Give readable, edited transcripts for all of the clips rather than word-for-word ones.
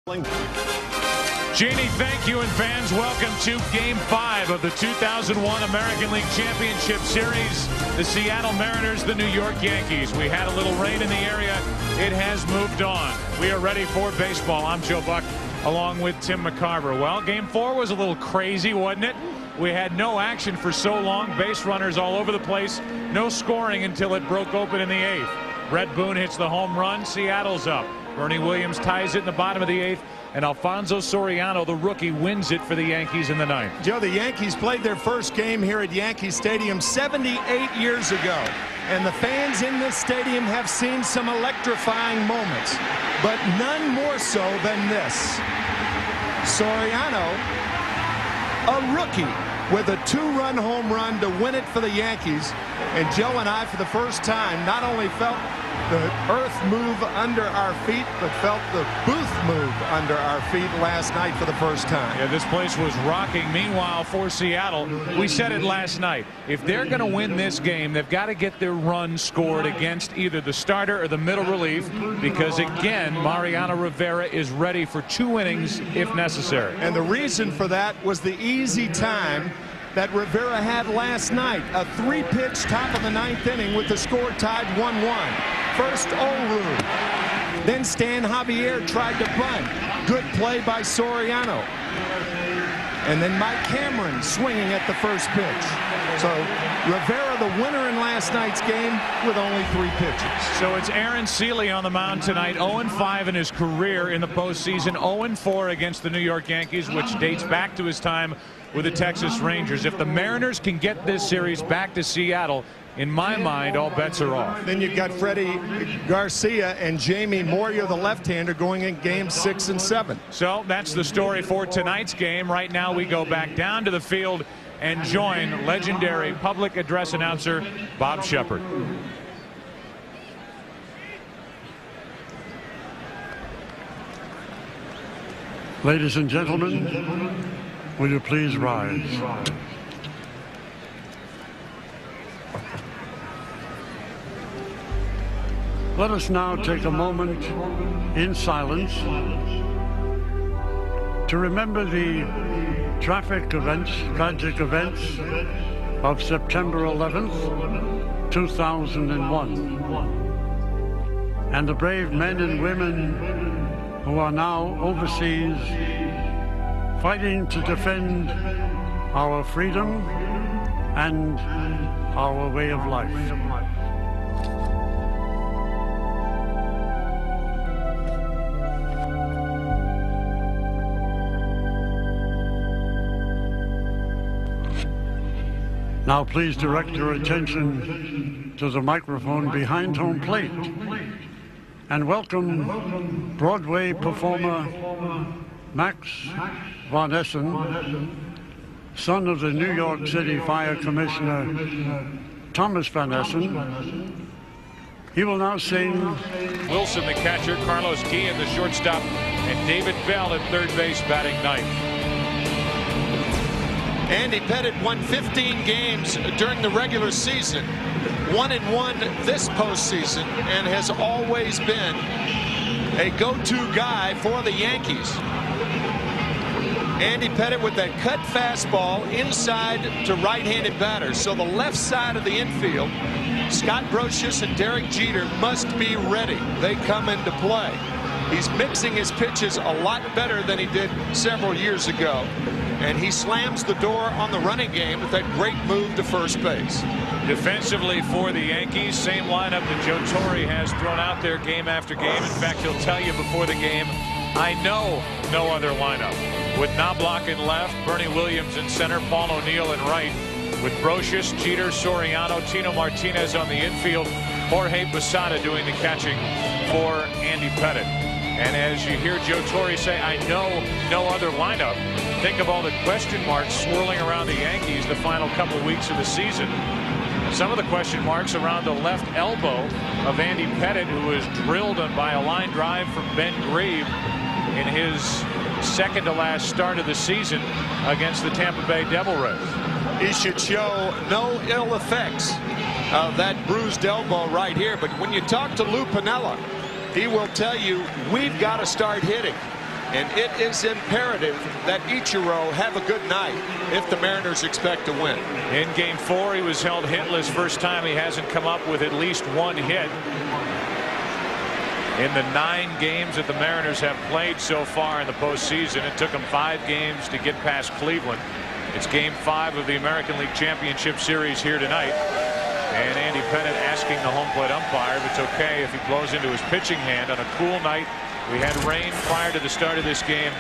Jeannie, thank you, and fans, welcome to Game 5 of the 2001 American League Championship Series. The Seattle Mariners, the New York Yankees. We had a little rain in the area. It has moved on. We are ready for baseball. I'm Joe Buck, along with Tim McCarver. Well, Game 4 was a little crazy, wasn't it? We had no action for so long. Base runners all over the place. No scoring until it broke open in the 8th. Brett Boone hits the home run. Seattle's up. Bernie Williams ties it in the bottom of the 8th, and Alfonso Soriano, the rookie, wins it for the Yankees in the 9th. Joe, the Yankees played their first game here at Yankee Stadium 78 years ago, and the fans in this stadium have seen some electrifying moments, but none more so than this. Soriano, a rookie, with a two-run home run to win it for the Yankees. And Joe and I, for the first time, not only felt the earth move under our feet, but felt the booth move under our feet last night for the first time. Yeah, this place was rocking. Meanwhile, for Seattle, we said it last night, if they're going to win this game, they've got to get their run scored against either the starter or the middle relief, because again, Mariano Rivera is ready for 2 innings if necessary. And the reason for that was the easy time that Rivera had last night. A 3-pitch top of the 9th inning with the score tied 1-1. First Oru. Then Stan Javier tried to bunt. Good play by Soriano. And then Mike Cameron swinging at the first pitch. So Rivera the winner in last night's game with only 3 pitches. So it's Aaron Seeley on the mound tonight, 0-5 in his career in the postseason, 0-4 against the New York Yankees, which dates back to his time with the Texas Rangers. If the Mariners can get this series back to Seattle, in my mind, all bets are off. Then you've got Freddie Garcia and Jamie Moyer, the left-hander, going in games 6 and 7. So that's the story for tonight's game. Right now we go back down to the field and join legendary public address announcer Bob Shepard. Ladies and gentlemen, will you please rise? Let us now take a moment in silence to remember the tragic events of September 11th, 2001, and the brave men and women who are now overseas fighting to defend our freedom and our way of life. Now please direct your attention to the microphone behind home plate and welcome Broadway performer Max Von Essen, son of the New York City Fire Commissioner Thomas Van Essen. He will now sing. Wilson, the catcher, Carlos Guillen, the shortstop, and David Bell at third base batting ninth. Andy Pettitte won 15 games during the regular season, 1-1 this postseason, and has always been a go-to guy for the Yankees. Andy Pettitte with that cut fastball inside to right-handed batters. So the left side of the infield, Scott Brocious and Derek Jeter must be ready. They come into play. He's mixing his pitches a lot better than he did several years ago. And he slams the door on the running game with that great move to first base. Defensively for the Yankees, same lineup that Joe Torre has thrown out there game after game. In fact, he'll tell you before the game, I know no other lineup. With Knobloch in left, Bernie Williams in center, Paul O'Neill in right, with Brocious, Jeter, Soriano, Tino Martinez on the infield, Jorge Posada doing the catching for Andy Pettitte. And as you hear Joe Torre say, I know no other lineup, think of all the question marks swirling around the Yankees the final couple weeks of the season. Some of the question marks around the left elbow of Andy Pettitte, who was drilled by a line drive from Ben Grieve in his second to last start of the season against the Tampa Bay Devil Rays. He should show no ill effects of that bruised elbow right here. But when you talk to Lou Piniella, he will tell you we've got to start hitting. And it is imperative that Ichiro have a good night if the Mariners expect to win. In game 4, he was held hitless. First time he hasn't come up with at least one hit in the 9 games that the Mariners have played so far in the postseason. It took them 5 games to get past Cleveland. It's game 5 of the American League Championship Series here tonight. And Andy Pettitte asking the home plate umpire if it's okay if he blows into his pitching hand on a cool night. We had rain prior to the start of this game.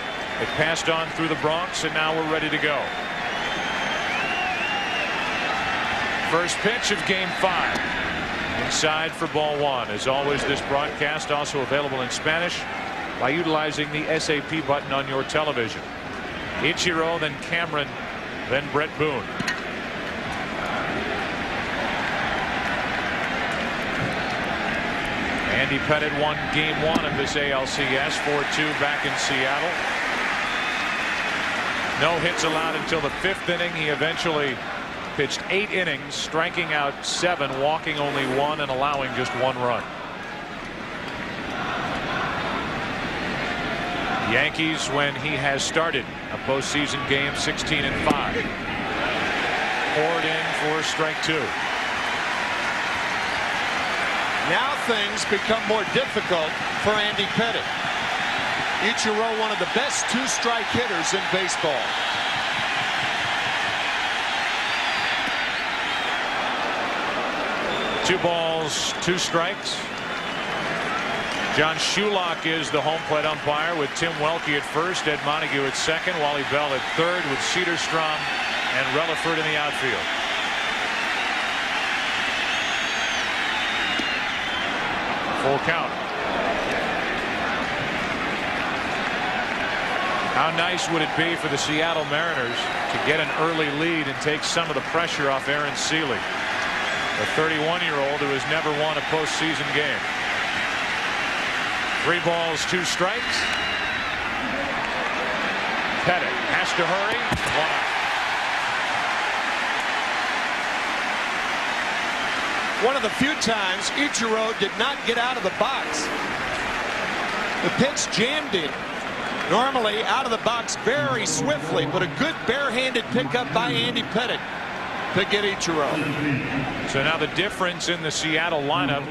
It passed on through the Bronx, and now we're ready to go. First pitch of game 5. Inside for ball 1. As always, this broadcast also available in Spanish by utilizing the SAP button on your television. Ichiro, then Cameron, then Brett Boone. Andy Pettitte won game 1 of this ALCS 4-2 back in Seattle. No hits allowed until the 5th inning. He eventually pitched 8 innings, striking out 7, walking only 1, and allowing just 1 run. Yankees, when he has started a postseason game, 16-5. Poured in for strike 2. Now things become more difficult for Andy Pettitte. Ichiro, one of the best 2-strike hitters in baseball. Two balls, 2 strikes. John Shulock is the home plate umpire with Tim Welke at first, Ed Montague at second, Wally Bell at third with Cedarstrom and Relaford in the outfield. Full count. How nice would it be for the Seattle Mariners to get an early lead and take some of the pressure off Aaron Seeley, the 31-year-old who has never won a postseason game. 3 balls, 2 strikes. Pettitte has to hurry. 1 out. One of the few times Ichiro did not get out of the box. The pitch jammed him. Normally out of the box very swiftly, but a good barehanded pickup by Andy Pettitte to get Ichiro. So now the difference in the Seattle lineup,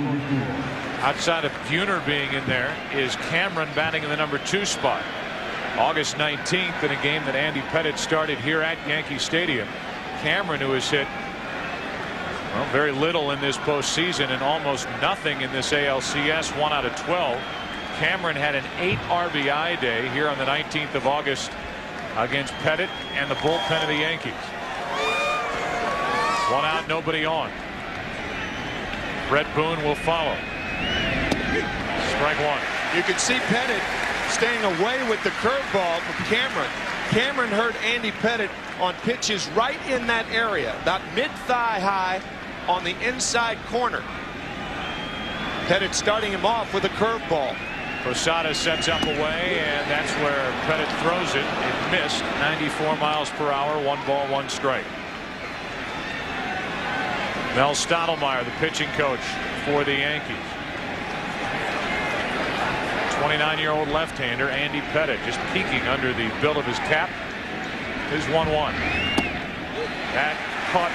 outside of Buhner being in there, is Cameron batting in the number 2 spot. August 19th, in a game that Andy Pettitte started here at Yankee Stadium, Cameron, who has hit very little in this postseason and almost nothing in this ALCS, 1 out of 12. Cameron had an 8 RBI day here on the 19th of August against Pettitte and the bullpen of the Yankees. 1 out, nobody on. Brett Boone will follow. Strike 1. You can see Pettitte staying away with the curveball from Cameron. Cameron hurt Andy Pettitte on pitches right in that area, about mid-thigh high on the inside corner. Pettitte starting him off with a curveball. Posada sets up away, and that's where Pettitte throws it. It missed. 94 miles per hour, 1 ball, 1 strike. Mel Stottlemyre, the pitching coach for the Yankees. 29-year-old left-hander Andy Pettitte just peeking under the bill of his cap. His 1-1. That caught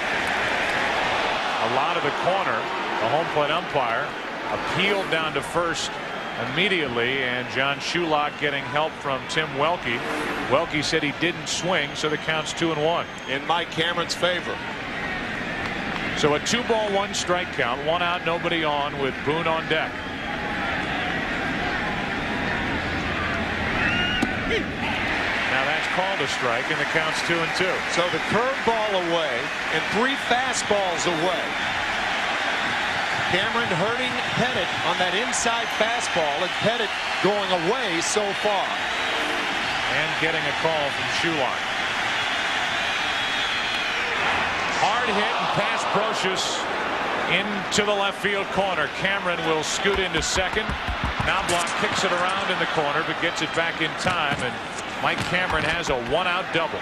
a lot of the corner. The home plate umpire appealed down to first immediately, and John Shulock getting help from Tim Welke. Welke said he didn't swing, so the count's 2-1 in Mike Cameron's favor. So a 2-ball 1 strike count, 1 out, nobody on, with Boone on deck. Now that's called a strike, and the count's 2-2. So the curveball away and 3 fastballs away. Cameron hurting Pettitte on that inside fastball, and Pettitte going away so far. And getting a call from Shulock. Hard hit and past Brocious into the left field corner. Cameron will scoot into second. Knobloch kicks it around in the corner, but gets it back in time, and Mike Cameron has a 1-out double.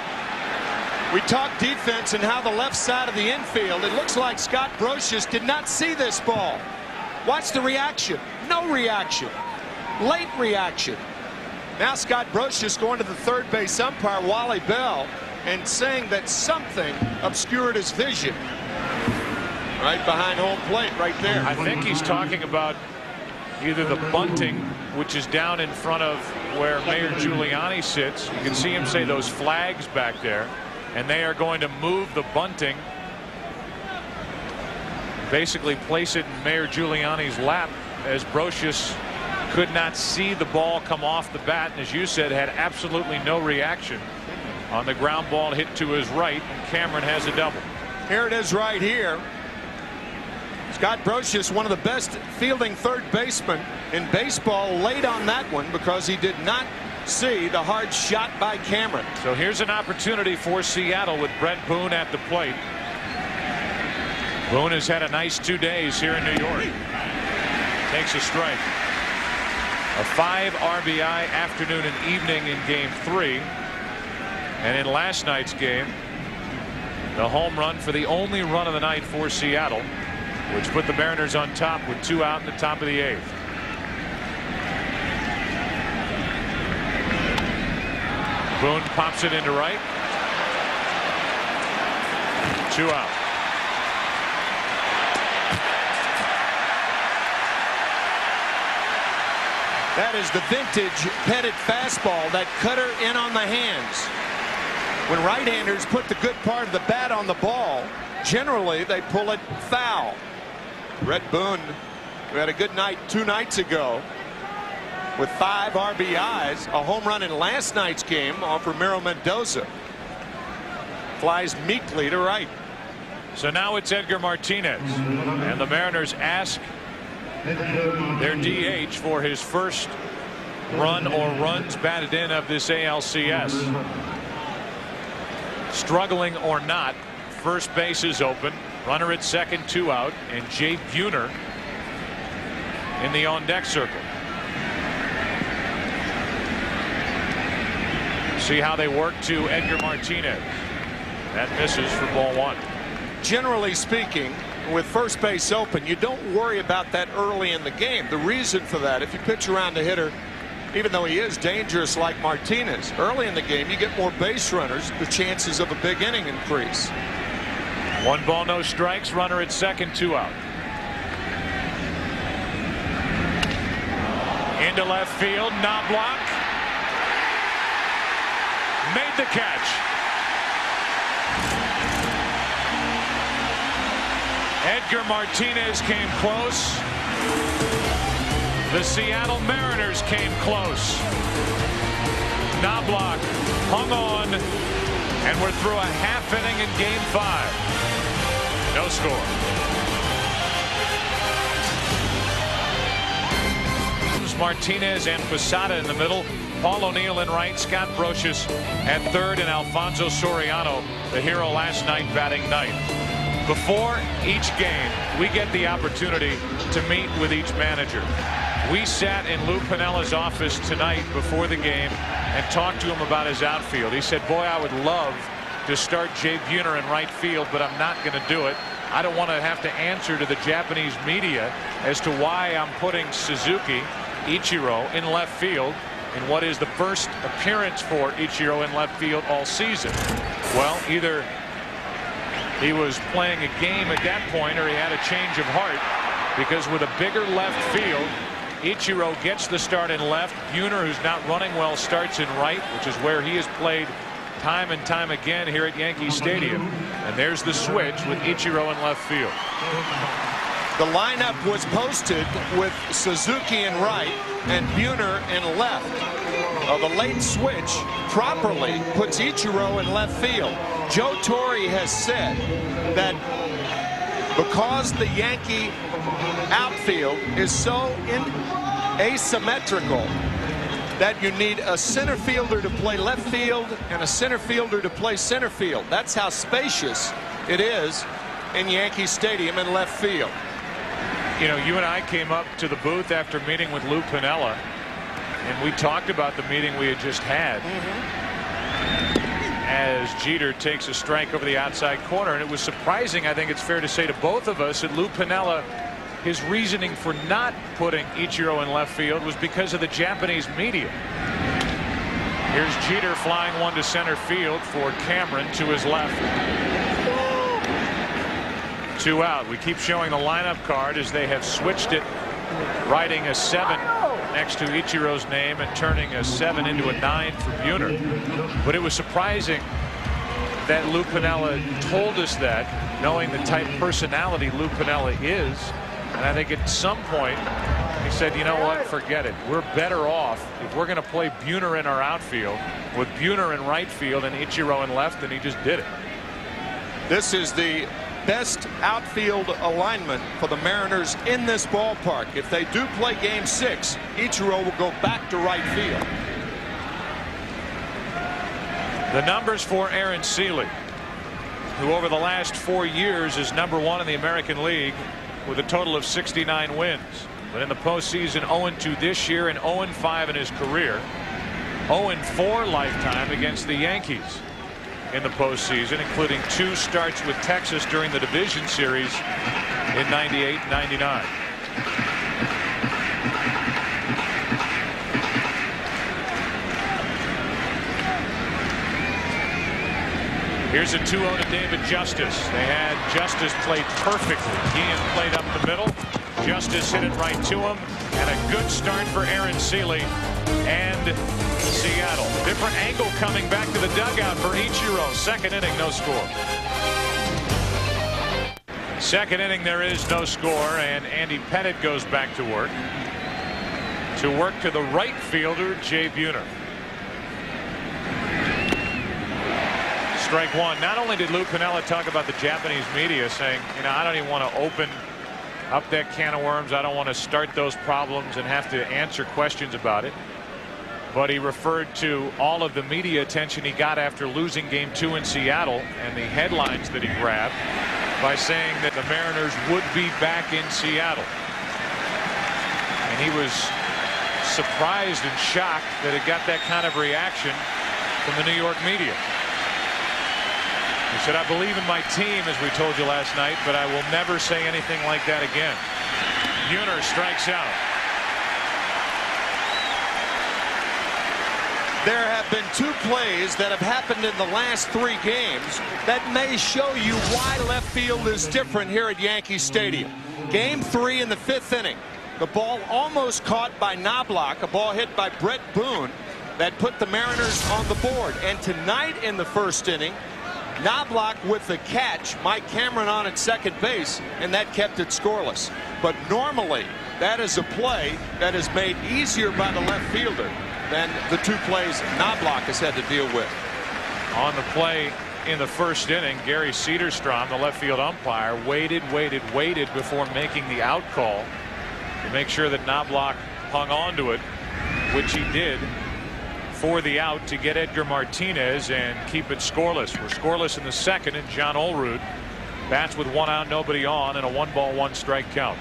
We talked defense and how the left side of the infield, it looks like Scott Brocious did not see this ball. Watch the reaction. No reaction. Late reaction. Now Scott Brocious going to the third base umpire, Wally Bell, and saying that something obscured his vision. Right behind home plate, right there. I think he's talking about either the bunting, which is down in front of where Mayor Giuliani sits. You can see him say those flags back there, and they are going to move the bunting, basically place it in Mayor Giuliani's lap, as Brocious could not see the ball come off the bat, and as you said, had absolutely no reaction on the ground ball hit to his right, and Cameron has a double. Here it is right here. Scott Brocious, one of the best fielding third basemen in baseball, laid on that one because he did not see the hard shot by Cameron. So here's an opportunity for Seattle with Brett Boone at the plate. Boone has had a nice 2 days here in New York. Takes a strike. A 5 RBI afternoon and evening in game 3. And in last night's game, the home run for the only run of the night for Seattle, which put the Mariners on top with 2 out in the top of the 8th. Boone pops it into right. 2 out. That is the vintage Pettit fastball, that cutter in on the hands. When right-handers put the good part of the bat on the ball, generally they pull it foul. Brett Boone, who had a good night 2 nights ago with 5 RBIs, a home run in last night's game off Ramiro Mendoza, flies meekly to right. So now it's Edgar Martinez, and the Mariners ask their DH for his first run or runs batted in of this ALCS. Struggling or not, first base is open, runner at second, 2 out, and Jay Buhner in the on deck circle. See how they work to Edgar Martinez. That misses for ball 1. Generally speaking, with first base open, you don't worry about that early in the game. The reason for that, if you pitch around the hitter, even though he is dangerous like Martinez, early in the game you get more base runners, the chances of a big inning increase. 1 ball, no strikes, runner at second, 2 out. Into left field, Knobloch made the catch. Edgar Martinez came close. The Seattle Mariners came close. Knobloch hung on, and we're through a half inning in game 5. No score. Martinez and Posada in the middle. Paul O'Neill in right, Scott Brocious at third, and Alfonso Soriano, the hero last night, batting ninth. Before each game, we get the opportunity to meet with each manager. We sat in Lou Piniella's office tonight before the game and talked to him about his outfield. He said, boy, I would love to start Jay Buhner in right field, but I'm not going to do it. I don't want to have to answer to the Japanese media as to why I'm putting Ichiro in left field in what is the first appearance for Ichiro in left field all season. Well, either he was playing a game at that point or he had a change of heart, because with a bigger left field, Ichiro gets the start in left. Buhner, who's not running well, starts in right, which is where he has played time and time again here at Yankee Stadium. And there's the switch with Ichiro in left field. The lineup was posted with Suzuki in right and Buhner in left. The late switch properly puts Ichiro in left field. Joe Torre has said that because the Yankee outfield is so asymmetrical that you need a center fielder to play left field and a center fielder to play center field. That's how spacious it is in Yankee Stadium in left field. You know, you and I came up to the booth after meeting with Lou Piniella, and we talked about the meeting we had just had. As Jeter takes a strike over the outside corner, and it was surprising, I think it's fair to say to both of us, that Lou Piniella, his reasoning for not putting Ichiro in left field was because of the Japanese media. Here's Jeter flying one to center field for Cameron to his left. 2 out. We keep showing the lineup card as they have switched it, writing a 7 next to Ichiro's name and turning a 7 into a 9 for Buhner. But it was surprising that Lou Piniella told us that, knowing the type of personality Lou Piniella is. And I think at some point he said, you know what, forget it. We're better off if we're going to play Buhner in our outfield with Buhner in right field and Ichiro in left, and he just did it. This is the best outfield alignment for the Mariners in this ballpark. If they do play game 6, Ichiro will go back to right field. The numbers for Aaron Seeley, who over the last 4 years is #1 in the American League with a total of 69 wins. But in the postseason, 0-2 this year and 0-5 in his career. 0-4 lifetime against the Yankees in the postseason, including 2 starts with Texas during the division series in '98 and '99. Here's a 2-0 to David Justice. They had Justice played perfectly. Guillen played up the middle. Justice hit it right to him. And a good start for Aaron Seeley and Seattle. Different angle coming back to the dugout for Ichiro. Second inning, no score. Second inning, there is no score, and Andy Pettitte goes back to work. To the right fielder, Jay Buhner. Strike one. Not only did Lou Piniella talk about the Japanese media saying, you know, I don't even want to open up that can of worms. I don't want to start those problems and have to answer questions about it. But he referred to all of the media attention he got after losing game 2 in Seattle and the headlines that he grabbed by saying that the Mariners would be back in Seattle. And he was surprised and shocked that it got that kind of reaction from the New York media. He said, I believe in my team, as we told you last night, but I will never say anything like that again. Buhner strikes out. There have been 2 plays that have happened in the last 3 games that may show you why left field is different here at Yankee Stadium. Game 3 in the 5th inning. The ball almost caught by Knobloch, a ball hit by Brett Boone that put the Mariners on the board. And tonight in the 1st inning, Knobloch with the catch, Mike Cameron on at second base, and that kept it scoreless. But normally, that is a play that is made easier by the left fielder than the 2 plays Knobloch has had to deal with. On the play in the 1st inning, Gary Cederstrom, the left field umpire, waited before making the out call to make sure that Knobloch hung on to it, which he did, for the out to get Edgar Martinez and keep it scoreless. We're scoreless in the 2nd, and John Olerud bats with 1 out, nobody on, and a 1-ball, 1-strike count.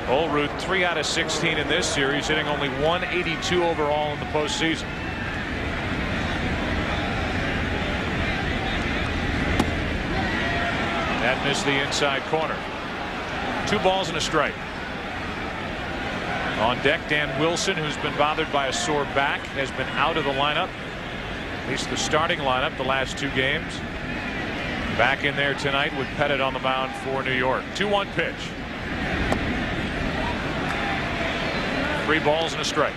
Olerud 3 out of 16 in this series, hitting only 182 overall in the postseason. That missed the inside corner. 2 balls and a strike. On deck, Dan Wilson, who's been bothered by a sore back, has been out of the lineup, at least the starting lineup, the last 2 games. Back in there tonight with Pettitte on the mound for New York. 2-1 pitch. 3 balls and a strike.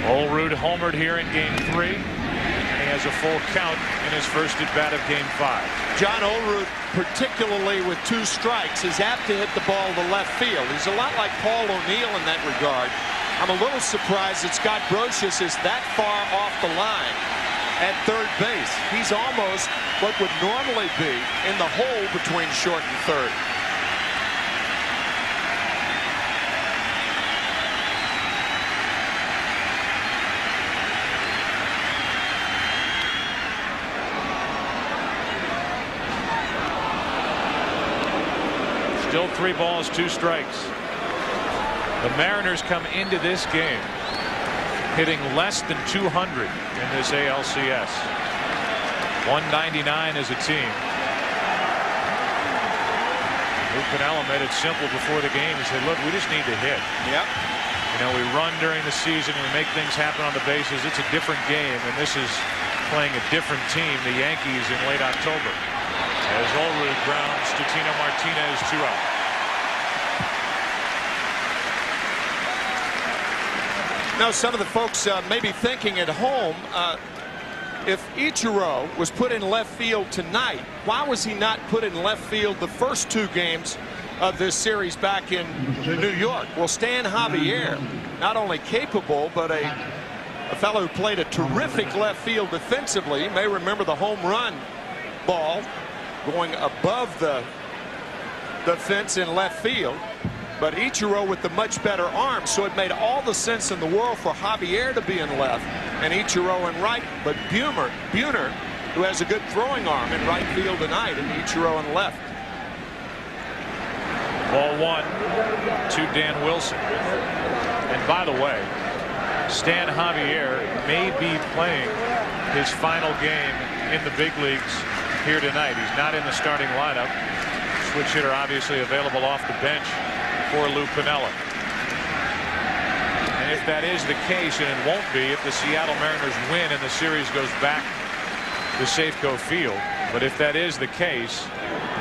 Olerud homered here in game 3, and he has a full count in his first at bat of game 5. John Olerud, particularly with 2 strikes, is apt to hit the ball to left field. He's a lot like Paul O'Neill in that regard. I'm a little surprised that Scott Brocious is that far off the line at third base. He's almost what would normally be in the hole between short and third. Still 3 balls, 2 strikes. The Mariners come into this game hitting less than 200 in this ALCS. 199 as a team. Lou Piniella made it simple before the game. He said, look, we just need to hit. Yep. You know, we run during the season. We make things happen on the bases. It's a different game, and this is playing a different team, the Yankees, in late October. As Ulrud grounds to Tino Martinez, 2-out. Now, some of the folks may be thinking at home, if Ichiro was put in left field tonight, why was he not put in left field the first 2 games of this series back in New York? Well, Stan Javier, not only capable, but a fellow who played a terrific left field defensively. You may remember the home run ball going above the fence in left field. But Ichiro with the much better arm, so it made all the sense in the world for Javier to be in left and Ichiro in right. But Buhner, who has a good throwing arm, in right field tonight, and Ichiro in left. Ball 1 to Dan Wilson. And by the way, Stan Javier may be playing his final game in the big leagues here tonight. He's not in the starting lineup. Switch hitter obviously available off the bench for Lou Piniella. And if that is the case, and it won't be if the Seattle Mariners win and the series goes back to Safeco Field, but if that is the case,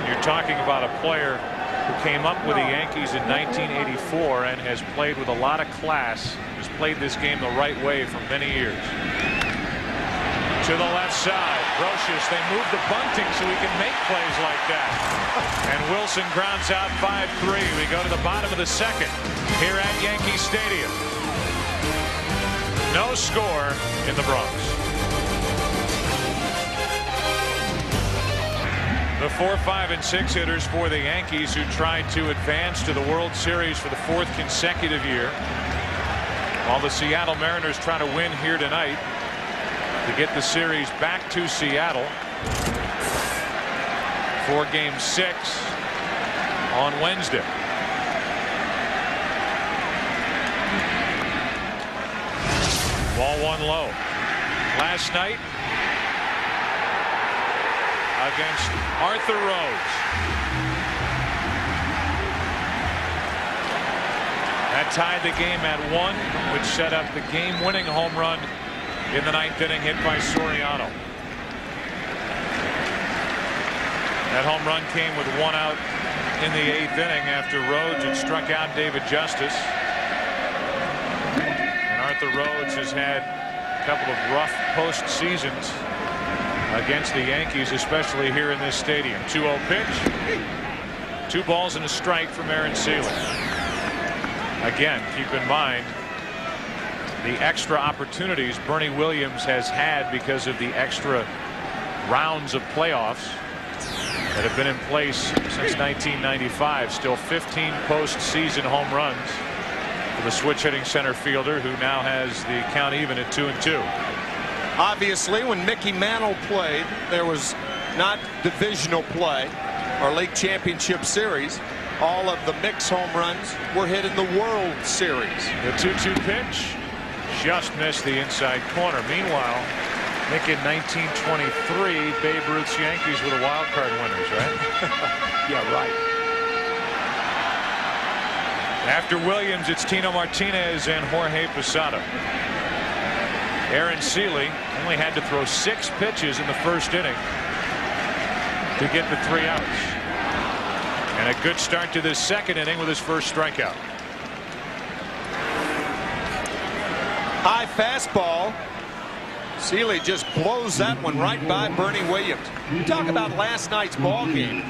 you're talking about a player who came up with the Yankees in 1984 and has played with a lot of class, has played this game the right way for many years. To the left side, Brocious, they move the bunting so he can make plays like that. And Wilson grounds out 5-3. We go to the bottom of the second here at Yankee Stadium. No score in the Bronx. The 4, 5, and 6 hitters for the Yankees, who tried to advance to the World Series for the 4th consecutive year, while the Seattle Mariners try to win here tonight to get the series back to Seattle for Game 6 on Wednesday. Ball 1 low. Last night against Arthur Rhodes. That tied the game at 1, which set up the game-winning home run in the 9th inning, hit by Soriano. That home run came with 1 out in the 8th inning after Rhodes had struck out David Justice. And Arthur Rhodes has had a couple of rough postseasons against the Yankees, especially here in this stadium. 2-0 pitch. 2 balls and a strike from Aaron Seeley. Again, keep in mind the extra opportunities Bernie Williams has had because of the extra rounds of playoffs that have been in place since 1995. Still 15 postseason home runs for the switch hitting center fielder, who now has the count even at 2-2. Obviously, when Mickey Mantle played, there was not divisional play or league championship series. All of the mixed home runs were hit in the World Series. The 2-2 pitch just missed the inside corner. Meanwhile, Nick, in 1923, Babe Ruth's Yankees were the wild card winners, right? Yeah, right. After Williams, it's Tino Martinez and Jorge Posada. Aaron Seeley only had to throw 6 pitches in the first inning to get the 3 outs. And a good start to this second inning with his first strikeout. High fastball. Seeley just blows that one right by Bernie Williams. You talk about last night's ball game.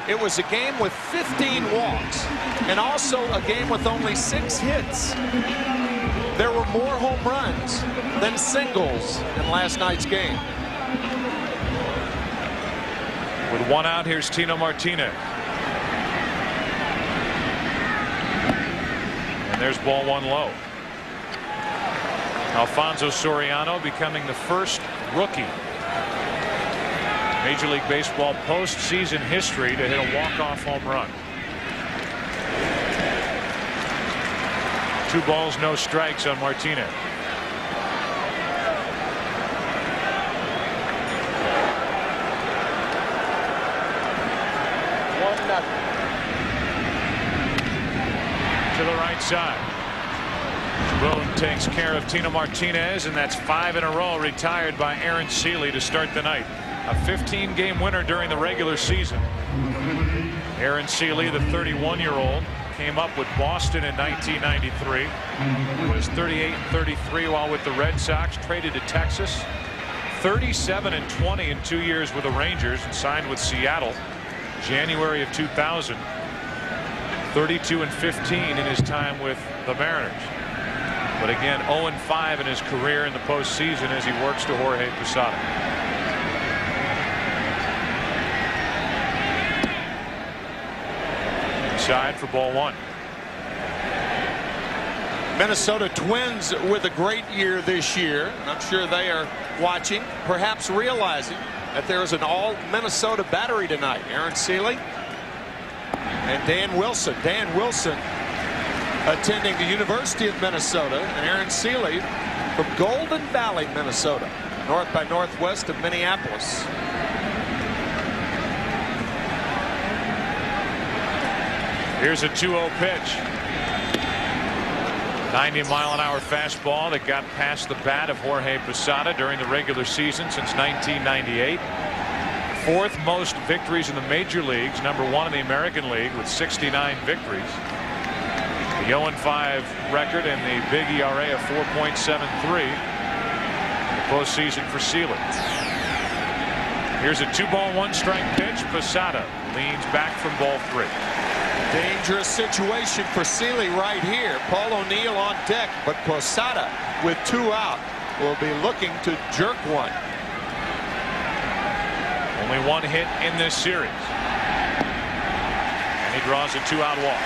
It was a game with 15 walks and also a game with only 6 hits. There were more home runs than singles in last night's game. With 1 out, here's Tino Martinez. And there's ball 1 low. Alfonso Soriano becoming the first rookie Major League Baseball postseason history to hit a walk-off home run. 2 balls, no strikes on Martinez. side. Boone takes care of Tino Martinez, and that's 5 in a row retired by Aaron Seeley to start the night. A 15-game winner during the regular season. Aaron Seeley, the 31-year-old, came up with Boston in 1993. He was 38-33 while with the Red Sox, traded to Texas. 37-20 in 2 years with the Rangers, and signed with Seattle January of 2000. 32-15 in his time with the Mariners. But again, 0-5 in his career in the postseason as he works to Jorge Posada. Inside for ball 1. Minnesota Twins with a great year this year, and I'm sure they are watching, perhaps realizing that there is an all Minnesota battery tonight. Aaron Seeley and Dan Wilson. Dan Wilson attending the University of Minnesota, and Aaron Seeley from Golden Valley, Minnesota, north by northwest of Minneapolis. Here's a 2-0 pitch. 90-mile-an-hour fastball that got past the bat of Jorge Posada during the regular season since 1998. 4th most victories in the major leagues, #1 in the American League with 69 victories. The 0-5 record and the big ERA of 4.73. The postseason for Seeley. Here's a 2-ball 1-strike pitch. Posada leans back from ball 3. Dangerous situation for Seeley right here. Paul O'Neill on deck, but Posada with 2 out will be looking to jerk one. Only 1 hit in this series, and he draws a 2-out walk.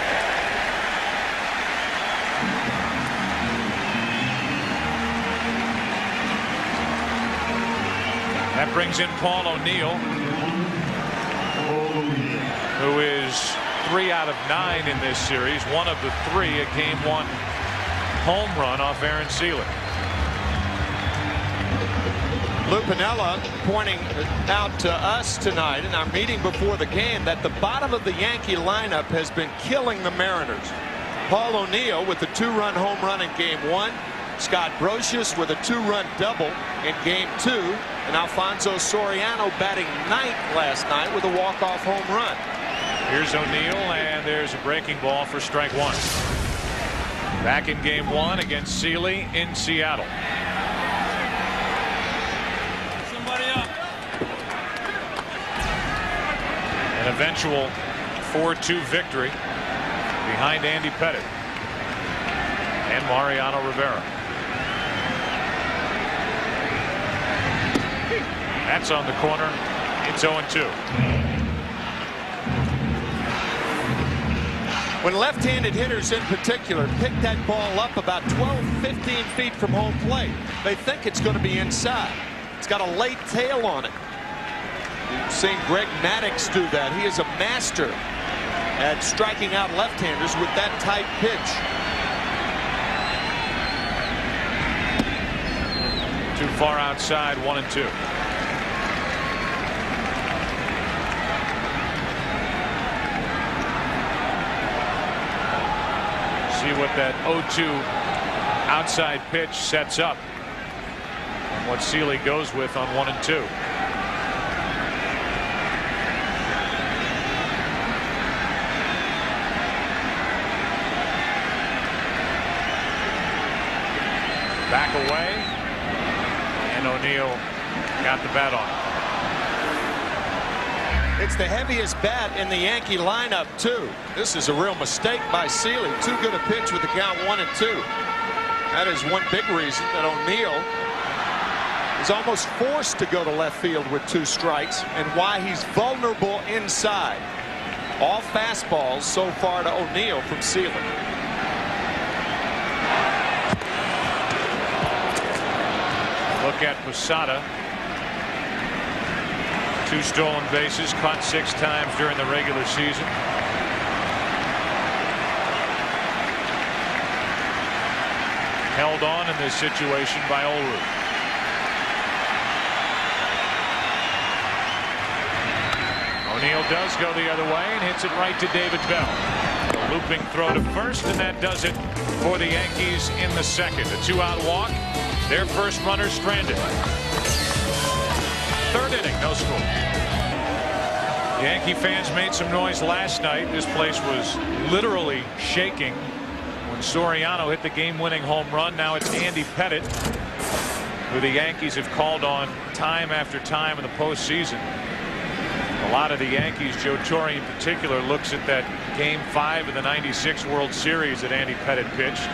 That brings in Paul O'Neill, who is 3 out of 9 in this series. 1 of the 3 a Game 1 home run off Aaron Seeley. Lou Piniella pointing out to us tonight in our meeting before the game that the bottom of the Yankee lineup has been killing the Mariners. Paul O'Neill with a 2-run home run in Game 1. Scott Brosius with a 2-run double in Game 2. And Alfonso Soriano batting 9th last night with a walk-off home run. Here's O'Neill, and there's a breaking ball for strike 1. Back in Game 1 against Seeley in Seattle. Somebody up. An eventual 4-2 victory behind Andy Pettitte and Mariano Rivera. That's on the corner. It's 0-2. When left-handed hitters in particular pick that ball up about 12-15 feet from home plate, they think it's going to be inside. It's got a late tail on it. You've seen Greg Maddux do that. He is a master at striking out left-handers with that tight pitch. Too far outside, 1-2. See what that 0-2 outside pitch sets up and what Seeley goes with on 1-2. Back away, and O'Neill got the bat on. It's the heaviest bat in the Yankee lineup, too. This is a real mistake by Seeley. Too good a pitch with the count 1-2. That is one big reason that O'Neill is almost forced to go to left field with 2 strikes, and why he's vulnerable inside. All fastballs so far to O'Neill from Seeley. Look at Posada. 2 stolen bases, caught 6 times during the regular season. Held on in this situation by Olruth. O'Neill does go the other way and hits it right to David Bell. The looping throw to first, and that does it for the Yankees in the second. A 2-out walk. Their first runner stranded. Third inning, no score. Yankee fans made some noise last night. This place was literally shaking when Soriano hit the game-winning home run. Now it's Andy Pettitte, who the Yankees have called on time after time in the postseason. A lot of the Yankees, Joe Torre in particular, looks at that Game 5 of the '96 World Series that Andy Pettitte pitched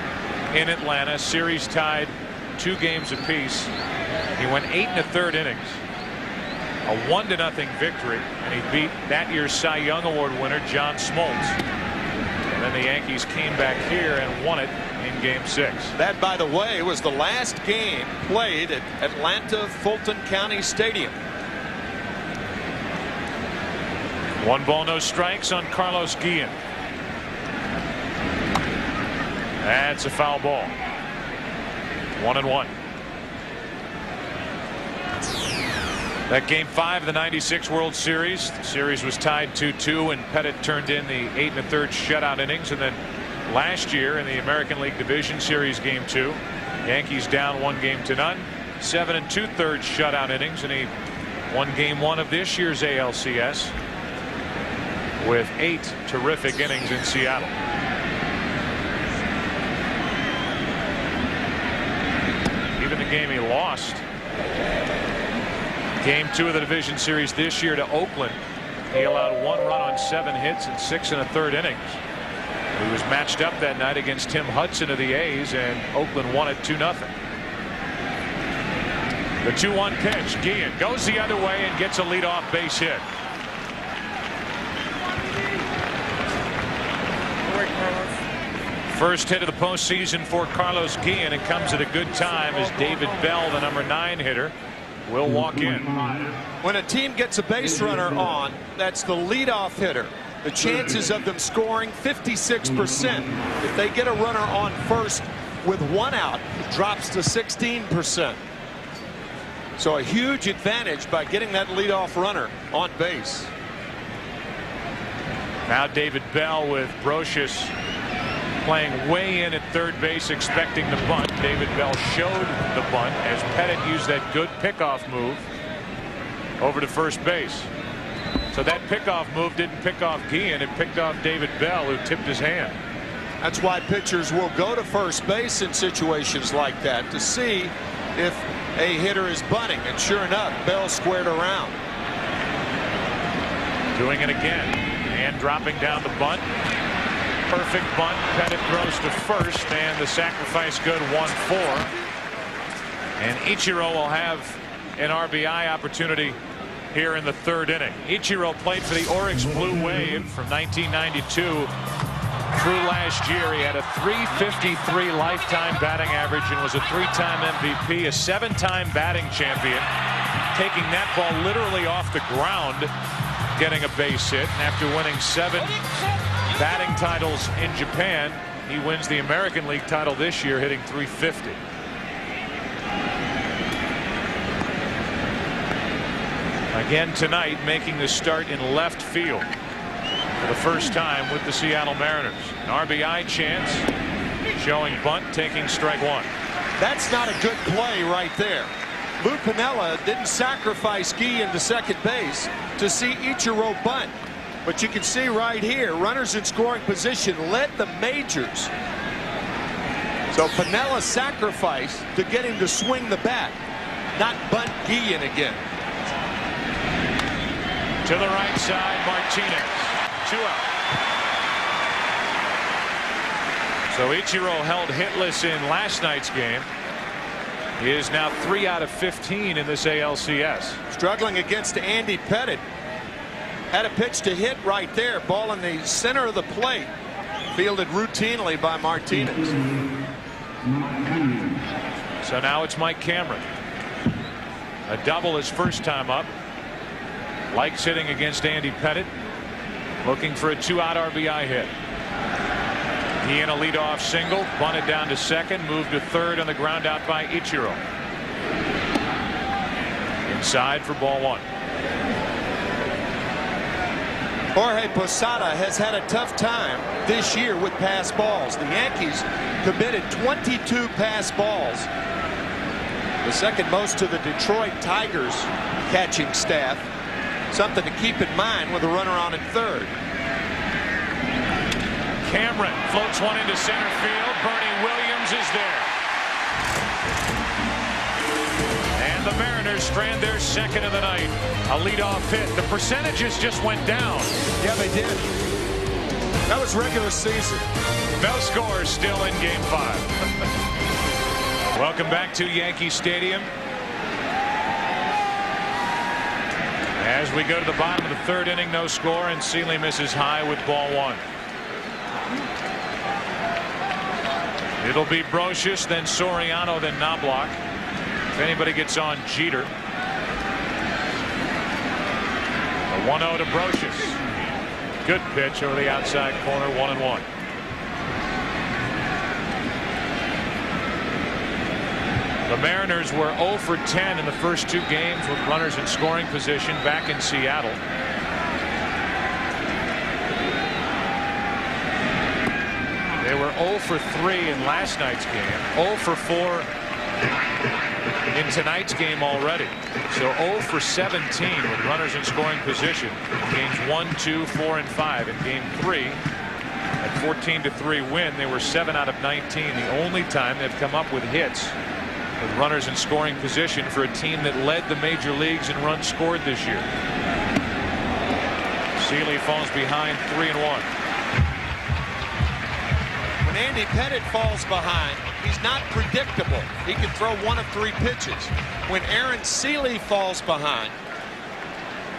in Atlanta. Series tied 2 games apiece. He went 8 1/3 innings. A 1-0 victory, and he beat that year's Cy Young Award winner John Smoltz. And then the Yankees came back here and won it in Game 6. That, by the way, was the last game played at Atlanta Fulton County Stadium. 1 ball, no strikes on Carlos Guillen. That's a foul ball. 1-1. That Game 5 of the '96 World Series. The series was tied 2-2, and Pettitte turned in the 8 1/3 shutout innings. And then last year in the American League Division Series Game 2, Yankees down 1-0. 7 2/3 shutout innings, and he won Game 1 of this year's ALCS with 8 terrific innings in Seattle. Even the game he lost, Game 2 of the division series this year, to Oakland, he allowed 1 run on 7 hits in 6 1/3 innings. He was matched up that night against Tim Hudson of the A's, and Oakland won it 2-0. The 2-1 pitch. Guillen goes the other way and gets a leadoff base hit. First hit of the postseason for Carlos Guillen. It comes at a good time as David Bell, the number 9 hitter, will walk in. When a team gets a base runner on, that's the leadoff hitter. The chances of them scoring 56%. If they get a runner on first with 1 out, it drops to 16%. So a huge advantage by getting that leadoff runner on base. Now David Bell with Brocious playing way in at third base, expecting the bunt. David Bell showed the bunt as Pettitte used that good pickoff move over to first base. So that pickoff move didn't pick off Guillen, it picked off David Bell, who tipped his hand. That's why pitchers will go to first base in situations like that, to see if a hitter is bunting, and sure enough, Bell squared around. Doing it again and dropping down the bunt. Perfect bunt. Pettitte throws to first, and the sacrifice good. 1-4, and Ichiro will have an RBI opportunity here in the third inning. Ichiro played for the Oryx Blue Wave from 1992 through last year. He had a .353 lifetime batting average and was a 3-time MVP, a 7-time batting champion, taking that ball literally off the ground, getting a base hit. And after winning 7 batting titles in Japan, he wins the American League title this year, hitting .350. Again tonight, making the start in left field for the first time with the Seattle Mariners. An RBI chance, showing bunt, taking strike 1. That's not a good play right there. Lou Piniella didn't sacrifice Guillen to second base to see Ichiro bunt. But you can see right here, runners in scoring position led the majors. So Piniella sacrificed to get him to swing the bat, not bunt Guillen again. To the right side, Martinez. 2 out. So Ichiro held hitless in last night's game. He is now 3 out of 15 in this ALCS. Struggling against Andy Pettitte. Had a pitch to hit right there. Ball in the center of the plate. Fielded routinely by Martinez. So now it's Mike Cameron. A double his first time up. Likes hitting against Andy Pettitte. Looking for a 2-out RBI hit. He in a leadoff single, bunted down to second, moved to third on the ground out by Ichiro. Inside for ball 1. Jorge Posada has had a tough time this year with pass balls. The Yankees committed 22 pass balls, the second most to the Detroit Tigers catching staff. Something to keep in mind with a runner on at third. Cameron floats one into center field. Bernie Williams is there. And the Mariners strand their second of the night. A leadoff hit. The percentages just went down. Yeah, they did. That was regular season. No scores still in Game 5. Welcome back to Yankee Stadium. As we go to the bottom of the third inning, no score, and Seeley misses high with ball one. It'll be Brocious, then Soriano, then Knobloch. If anybody gets on, Jeter. A 1-0 to Brocious. Good pitch over the outside corner, 1-1. The Mariners were 0 for 10 in the first two games with runners in scoring position back in Seattle. They were 0 for 3 in last night's game, 0 for 4 in tonight's game already. So 0 for 17 with runners in scoring position. Games 1, 2, 4, and 5. In game 3, at 14-3 win, they were 7 out of 19. The only time they've come up with hits with runners in scoring position for a team that led the major leagues in runs scored this year. Seeley falls behind 3-1. When Andy Pettitte falls behind, he's not predictable. He can throw 1 of 3 pitches. When Aaron Seeley falls behind,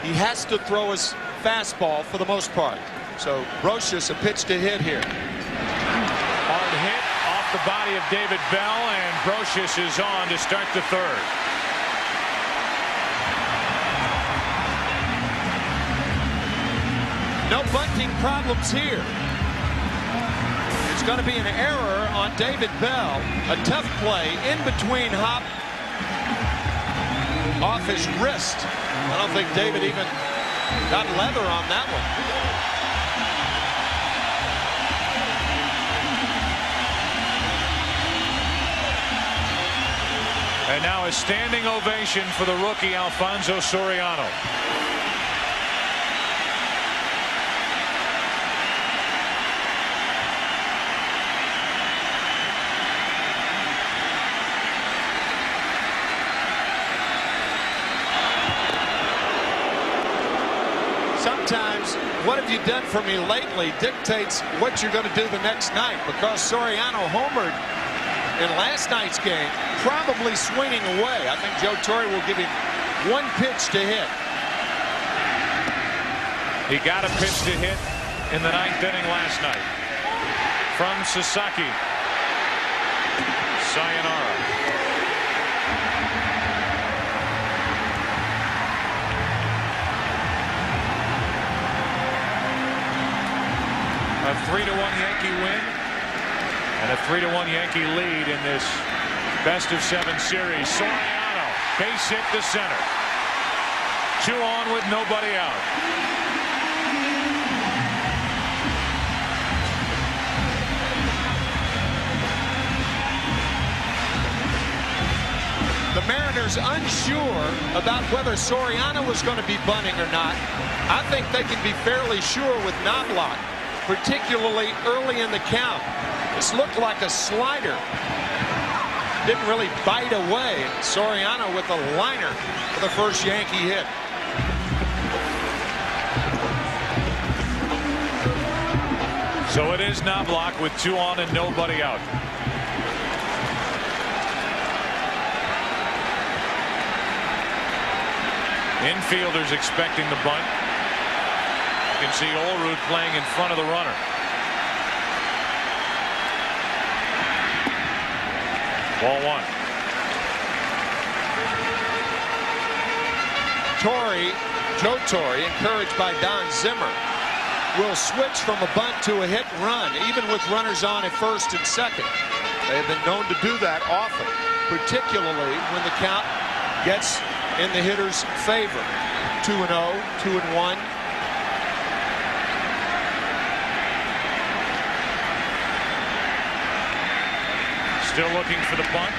he has to throw his fastball for the most part. So Brocious a pitch to hit here. Hard hit off the body of David Bell, and Brocious is on to start the third. No bunting problems here. It's going to be an error on David Bell. A tough play in between hop off his wrist. I don't think David even got leather on that one. And now a standing ovation for the rookie Alfonso Soriano. Sometimes what have you done for me lately dictates what you're going to do the next night, because Soriano homered in last night's game, probably swinging away. I think Joe Torre will give him 1 pitch to hit. He got a pitch to hit in the 9th inning last night from Sasaki. Sayonara. A 3-1 Yankee win and a 3-1 Yankee lead in this best-of-7 series. Soriano, base hit to center. 2 on with nobody out. The Mariners unsure about whether Soriano was going to be bunting or not. I think they can be fairly sure with Knobloch, particularly early in the count. This looked like a slider. Didn't really bite away. Soriano with a liner for the first Yankee hit. So it is Knobloch with 2 on and nobody out. Infielders expecting the bunt. You can see Olerud playing in front of the runner. Ball 1. Joe Torre, encouraged by Don Zimmer, will switch from a bunt to a hit and run, even with runners on at first and second. They have been known to do that often, particularly when the count gets in the hitter's favor. 2-0, 2-1. Still looking for the bunt.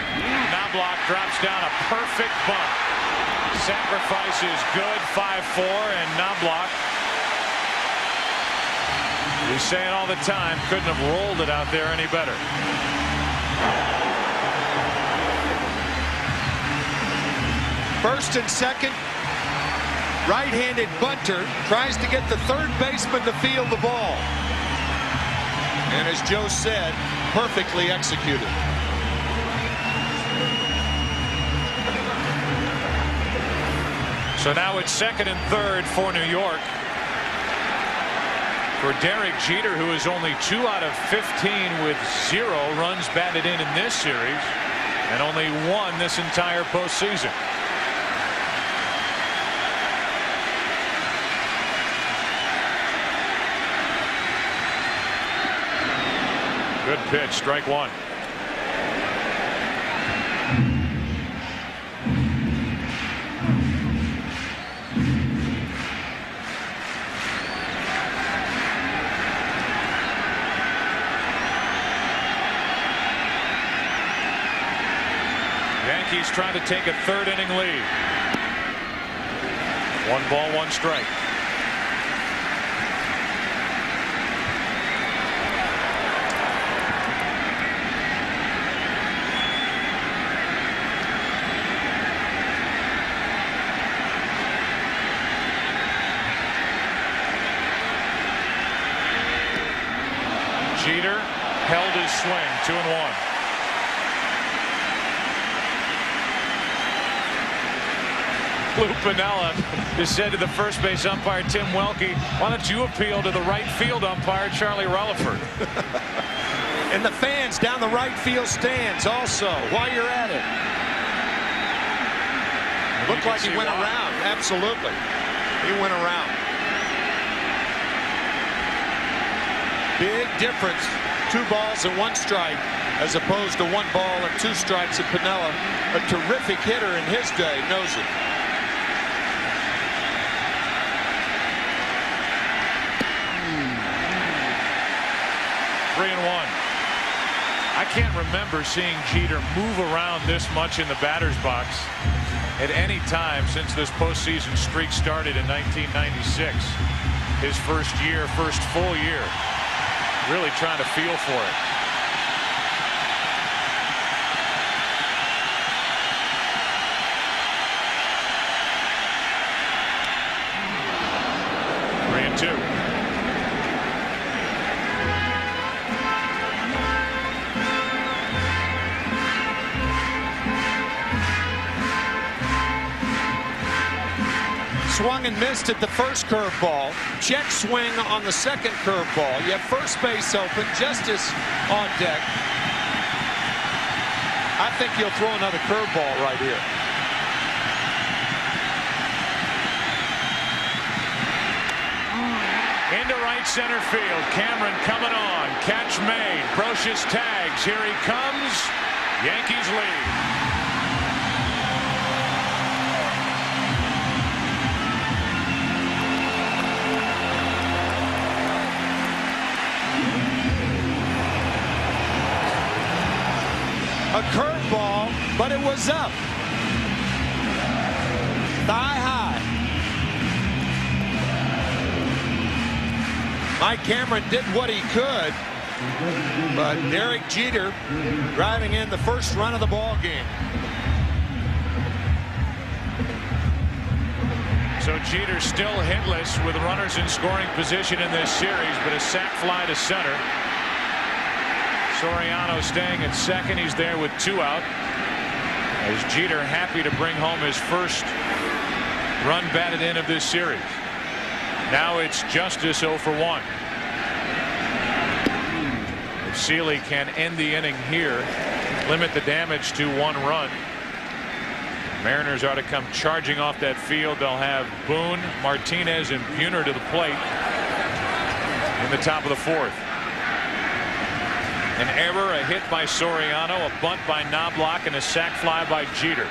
Knobloch drops down a perfect bunt. Sacrifice is good. 5-4, and Knobloch, we say it all the time, couldn't have rolled it out there any better. First and second. Right-handed bunter tries to get the third baseman to field the ball. And as Joe said, perfectly executed. So now it's second and third for New York. For Derek Jeter, who is only 2 out of 15 with 0 runs batted in this series, and only 1 this entire postseason. Good pitch, strike 1. Yankees trying to take a 3rd inning lead. 1 ball, 1 strike. Jeter held his swing. 2-1. Lou Piniella has said to the first base umpire Tim Welke, why don't you appeal to the right field umpire Charlie Rutherford? And the fans down the right field stands also while you're at it. Looked like he went around. Absolutely. He went around. Big difference. 2 balls and 1 strike as opposed to 1 ball and 2 strikes. And Piniella, a terrific hitter in his day, knows it. I can't remember seeing Jeter move around this much in the batter's box at any time since this postseason streak started in 1996. His first year, first full year. Really trying to feel for it. Three and 2. Swung and missed at the first curveball. Check swing on the second curveball. You have first base open. Justice on deck. I think he'll throw another curveball right here. Into right center field. Cameron coming on. Catch made. Brocious tags. Here he comes. Yankees lead. A curveball, but it was up. Thigh high. Mike Cameron did what he could, but Derek Jeter driving in the first run of the ball game. So Jeter still hitless with runners in scoring position in this series, but a sac fly to center. Soriano staying at second. He's there with 2 out. As Jeter happy to bring home his first run batted in of this series. Now it's Justice 0 for 1. If Seeley can end the inning here, limit the damage to 1 run, Mariners are to come charging off that field. They'll have Boone, Martinez, and Buhner to the plate in the top of the 4th. An error, a hit by Soriano, a bunt by Knobloch, and a sac fly by Jeter.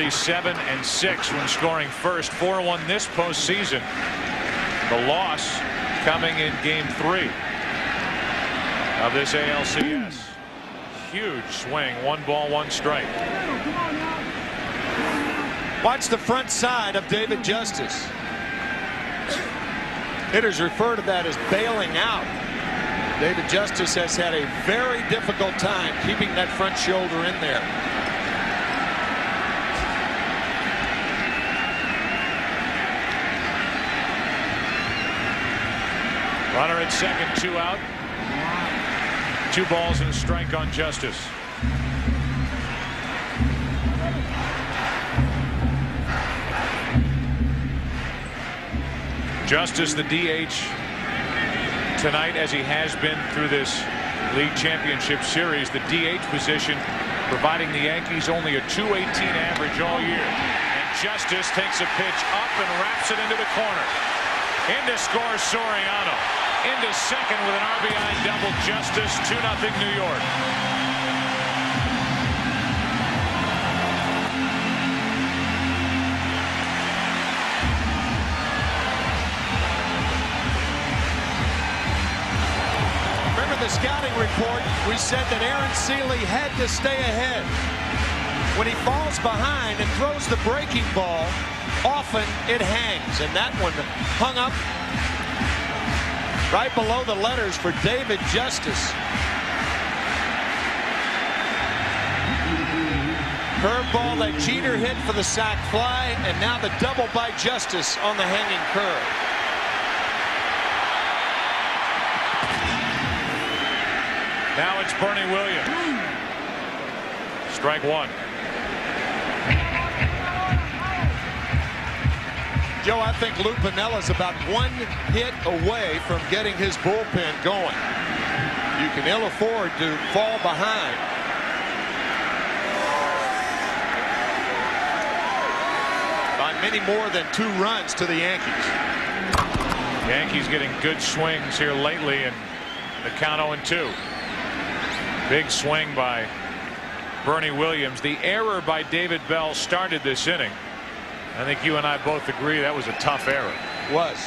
37-6 when scoring first. 4-1 this postseason. The loss coming in Game 3 of this ALCS. Huge swing. 1 ball, 1 strike. Watch the front side of David Justice. Hitters refer to that as bailing out. David Justice has had a very difficult time keeping that front shoulder in there. Runner at second, 2 out. 2 balls and a strike on Justice. Justice, the DH tonight, as he has been through this league championship series. The DH position providing the Yankees only a .218 average all year. And Justice takes a pitch up and wraps it into the corner. Into scores Soriano. Into second with an RBI double. Justice, 2-0 New York. Remember the scouting report, we said that Aaron Seeley had to stay ahead. When he falls behind and throws the breaking ball, often it hangs, and that one hung up right below the letters for David Justice. Curveball that Jeter hit for the sac fly, and now the double by Justice on the hanging curve. Now it's Bernie Williams. Strike 1. Joe, I think Lou Pinella's about 1 hit away from getting his bullpen going. You can ill afford to fall behind. By many more than 2 runs to the Yankees. Yankees getting good swings here lately, and the count 0-2. Big swing by Bernie Williams. The error by David Bell started this inning. I think you and I both agree that was a tough error. Was.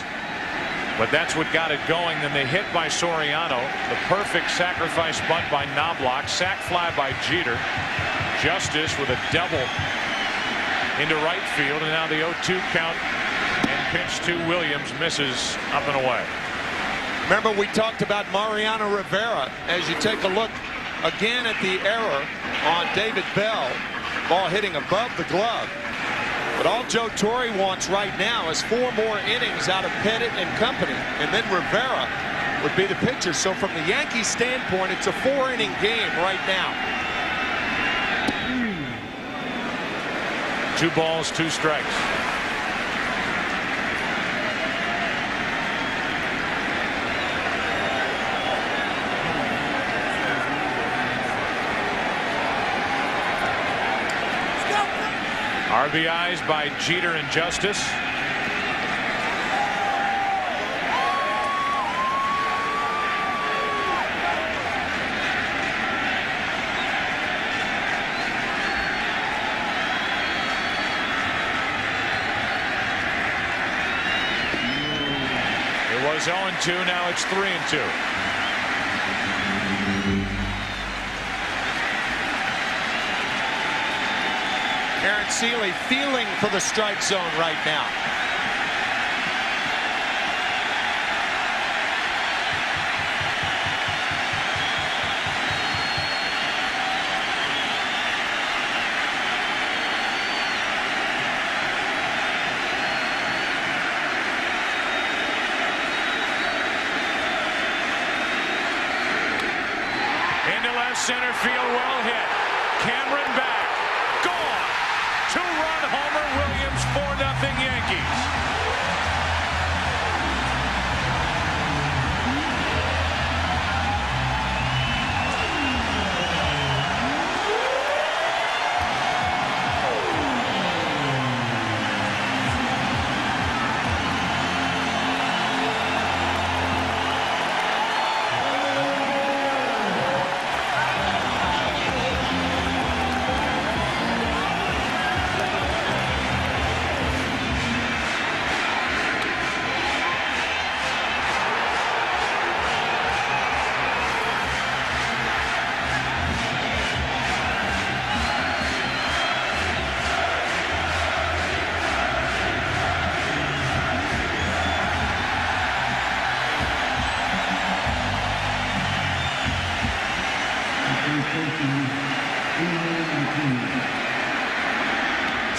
But that's what got it going. Then the hit by Soriano. The perfect sacrifice bunt by Knobloch. Sac fly by Jeter. Justice with a double into right field. And now the 0-2 count. And pitch to Williams misses up and away. Remember, we talked about Mariano Rivera. As you take a look again at the error on David Bell. Ball hitting above the glove. But all Joe Torre wants right now is 4 more innings out of Pettit and company. And then Rivera would be the pitcher. So from the Yankees standpoint, it's a 4-inning game right now. 2 balls, 2 strikes. RBIs by Jeter and Justice. It was 0-2, now it's 3-2. Aaron Seeley feeling for the strike zone right now. Into left center field, well hit. Cameron back. Gone. 2-run homer. Williams, 4-0 Yankees.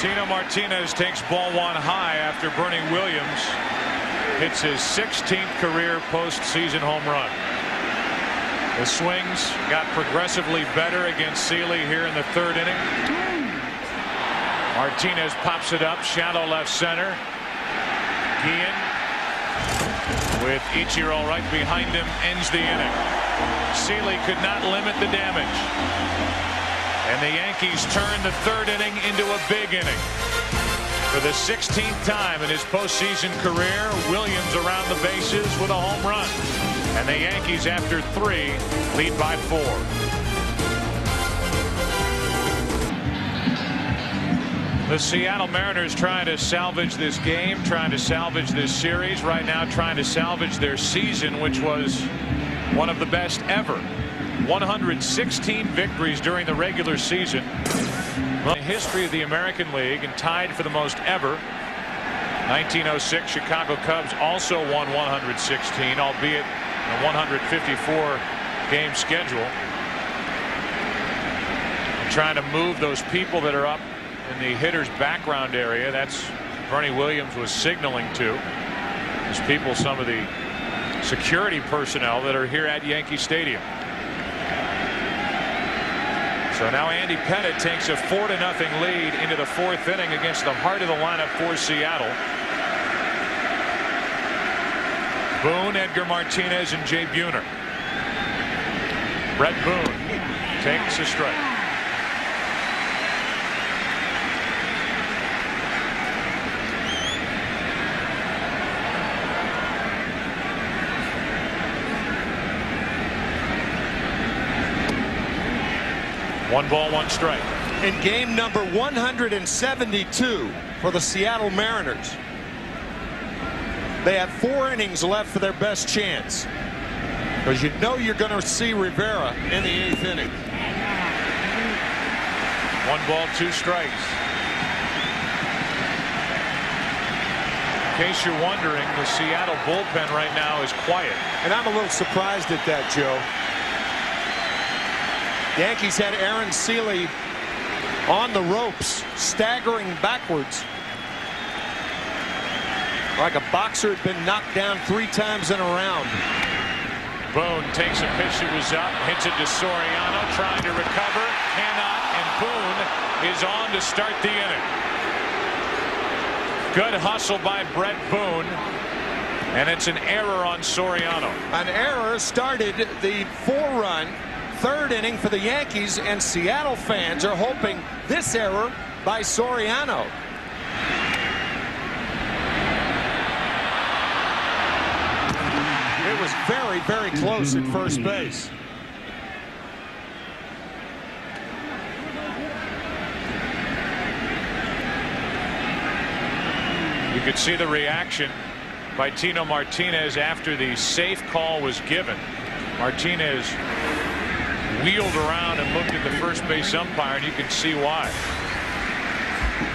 Tino Martinez takes ball one high after Bernie Williams hits his 16th career postseason home run. The swings got progressively better against Seeley here in the third inning. Martinez pops it up, shallow left center. Guillen, with Ichiro right behind him, ends the inning. Seeley could not limit the damage. And the Yankees turn the third inning into a big inning. For the 16th time in his postseason career, Williams around the bases with a home run. And the Yankees, after 3, lead by 4. The Seattle Mariners trying to salvage this game, trying to salvage this series, right now trying to salvage their season, which was one of the best ever. 116 victories during the regular season. In the history of the American League, and tied for the most ever. 1906 Chicago Cubs also won 116, albeit a 154 game schedule. And trying to move those people that are up in the hitter's background area. That's Bernie Williams was signaling to. These people, some of the security personnel that are here at Yankee Stadium. So now Andy Pettitte takes a 4-0 lead into the fourth inning against the heart of the lineup for Seattle. Boone, Edgar Martinez, and Jay Buhner. Brett Boone takes a strike. One ball, one strike. In game number 172 for the Seattle Mariners. They have 4 innings left for their best chance. Because you know you're going to see Rivera in the 8th inning. 1 ball, 2 strikes. In case you're wondering, the Seattle bullpen right now is quiet. And I'm a little surprised at that, Joe. Yankees had Aaron Seeley on the ropes, staggering backwards like a boxer had been knocked down 3 times in a round. Boone takes a pitch that was up, hits it to Soriano, trying to recover, cannot, and Boone is on to start the inning. Good hustle by Brett Boone, and it's an error on Soriano. An error started the 4-run third inning for the Yankees, and Seattle fans are hoping this error by Soriano. It was very, very close at first base. You could see the reaction by Tino Martinez after the safe call was given. Martinez wheeled around and looked at the first base umpire, and you can see why.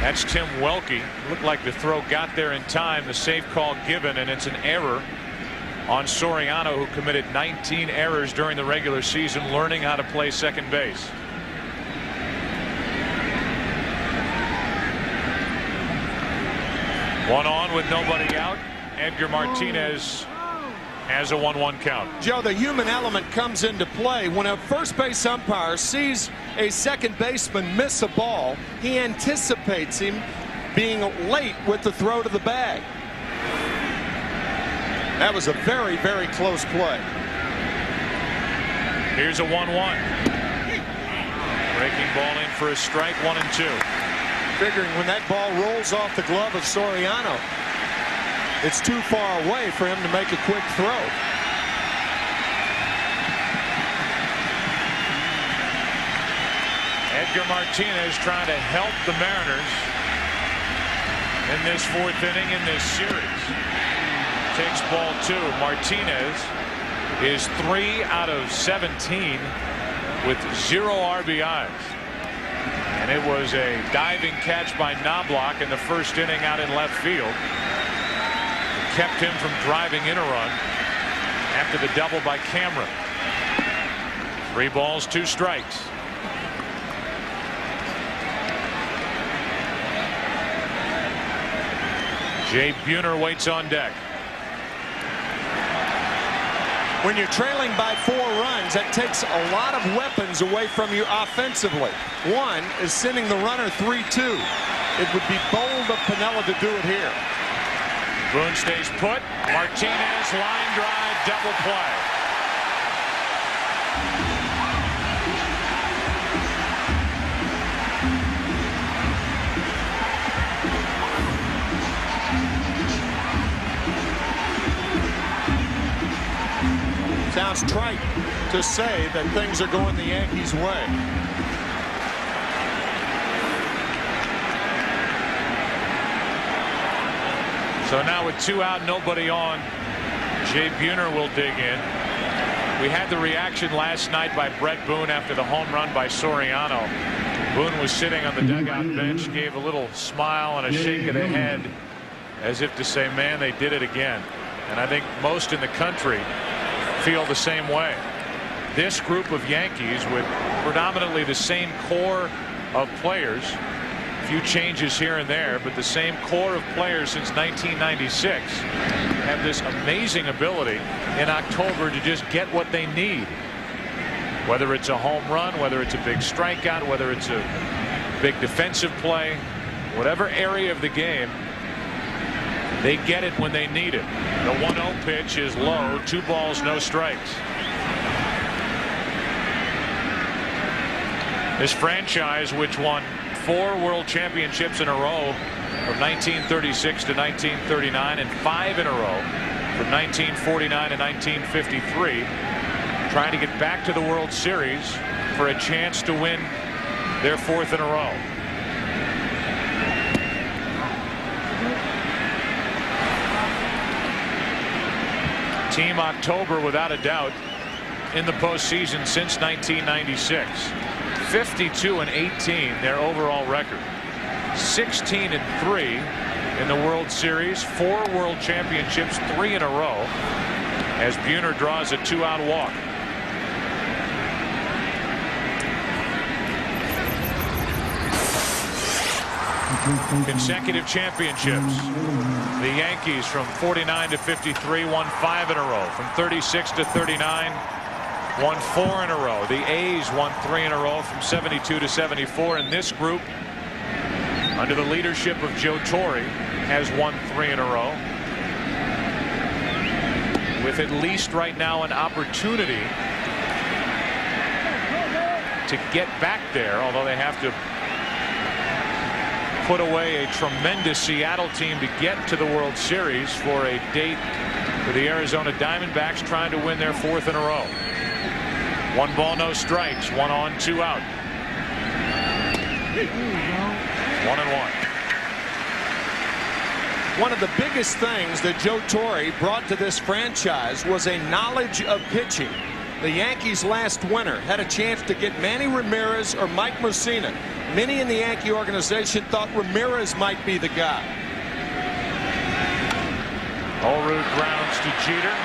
That's Tim Welke. Looked like the throw got there in time, the safe call given, and it's an error on Soriano, who committed 19 errors during the regular season, learning how to play second base. One on with nobody out. Edgar Martinez has a 1-1 count. Joe, the human element comes into play. When a first base umpire sees a second baseman miss a ball, he anticipates him being late with the throw to the bag. That was a very, very close play. Here's a 1-1. Breaking ball in for a strike, 1-2. Figuring when that ball rolls off the glove of Soriano, it's too far away for him to make a quick throw. Edgar Martinez trying to help the Mariners in this fourth inning in this series. Takes ball 2. Martinez is 3 out of 17 with 0 RBIs. And it was a diving catch by Knobloch in the first inning out in left field. Kept him from driving in a run after the double by Cameron. 3 balls, 2 strikes. Jay Buhner waits on deck. When you're trailing by 4 runs, that takes a lot of weapons away from you offensively. One is sending the runner 3-2. It would be bold of Piniella to do it here. Boone stays put. Martinez line drive, double play. Sounds trite to say that things are going the Yankees' way. So now with 2 out, nobody on, Jay Buhner will dig in. We had the reaction last night by Brett Boone after the home run by Soriano. Boone was sitting on the dugout bench, gave a little smile and a shake of the head as if to say, man, they did it again. And I think most in the country feel the same way. This group of Yankees, with predominantly the same core of players, a few changes here and there, but the same core of players since 1996, have this amazing ability in October to just get what they need. Whether it's a home run, whether it's a big strikeout, whether it's a big defensive play, whatever area of the game, they get it when they need it. The 1-0 pitch is low. 2 balls, no strikes. This franchise, which won 4 world championships in a row from 1936 to 1939 and 5 in a row from 1949 to 1953, trying to get back to the World Series for a chance to win their 4th in a row. Team October, without a doubt, in the postseason since 1996. 52-18 their overall record. 16-3 in the World Series. 4 World Championships, 3 in a row, as Buhner draws a 2-out walk. Consecutive championships. The Yankees from 49 to 53 won 5 in a row. From 36 to 39 won 4 in a row. The A's won 3 in a row from 72 to 74. And this group, under the leadership of Joe Torre, has won 3 in a row, with at least right now an opportunity to get back there, although they have to put away a tremendous Seattle team to get to the World Series for a date for the Arizona Diamondbacks trying to win their 4th in a row. 1 ball, no strikes. 1 on, 2 out. 1-1. One of the biggest things that Joe Torre brought to this franchise was a knowledge of pitching. The Yankees last winter had a chance to get Manny Ramirez or Mike Mussina. Many in the Yankee organization thought Ramirez might be the guy. Olerud grounds to Jeter.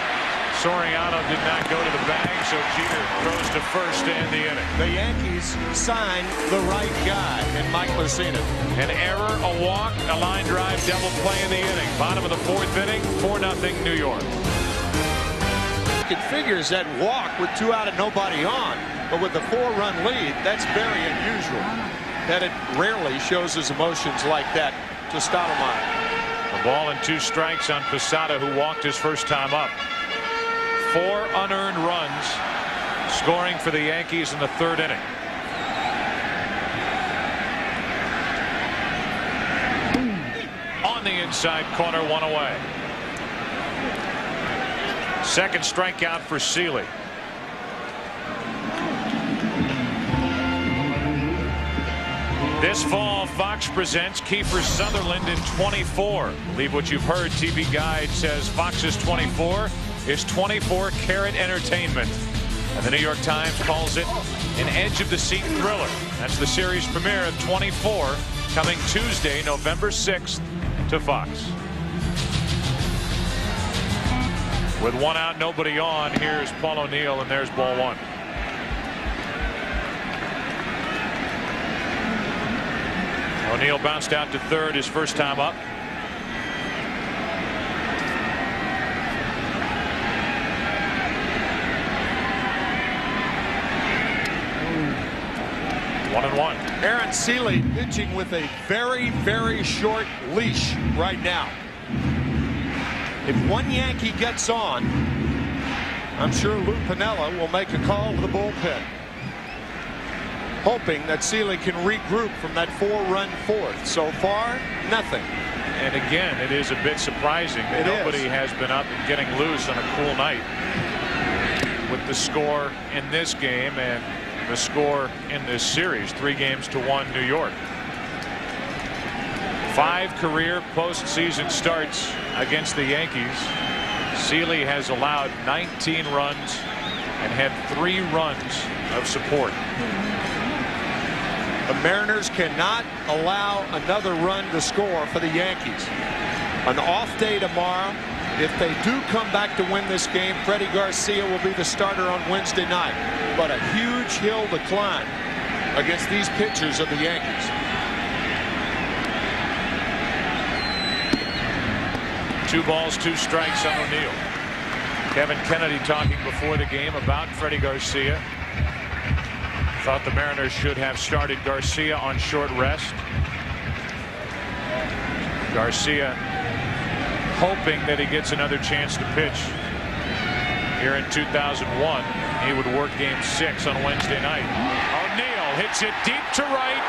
Soriano did not go to the bag, so Jeter throws to first to end the inning. The Yankees signed the right guy in Mike Mussina. An error, a walk, a line drive, double play in the inning. Bottom of the 4th inning, 4-0 New York. It figures that walk with 2 out and nobody on, but with a 4-run lead, that's very unusual. That it rarely shows his emotions like that to Stottlemyre. A ball and 2 strikes on Posada, who walked his first time up. 4 unearned runs scoring for the Yankees in the 3rd inning. On the inside corner, 1 away. 2nd strikeout for Seeley. This fall, Fox presents Kiefer Sutherland in 24. Believe what you've heard. TV Guide says Fox's 24 is 24-karat entertainment. And the New York Times calls it an edge-of-the-seat thriller. That's the series premiere of 24, coming Tuesday, November 6th, to Fox. With 1 out, nobody on, here's Paul O'Neill, and there's ball 1. O'Neill bounced out to 3rd his first time up. 1-1. Aaron Seeley pitching with a very, very short leash right now. If one Yankee gets on, I'm sure Lou Piniella will make a call to the bullpen, hoping that Seeley can regroup from that 4-run fourth. So far, nothing. And again, it is a bit surprising that nobody has been up and getting loose on a cool night with the score in this game and the score in this series. 3-1 New York. 5 career postseason starts against the Yankees. Seeley has allowed 19 runs and had 3 runs of support. The Mariners cannot allow another run to score for the Yankees. An off day tomorrow. If they do come back to win this game, Freddie Garcia will be the starter on Wednesday night. But a huge hill to climb against these pitchers of the Yankees. 2 balls, 2 strikes on O'Neill. Kevin Kennedy talking before the game about Freddie Garcia. Thought the Mariners should have started Garcia on short rest. Garcia hoping that he gets another chance to pitch here in 2001. He would work game 6 on Wednesday night. O'Neill hits it deep to right.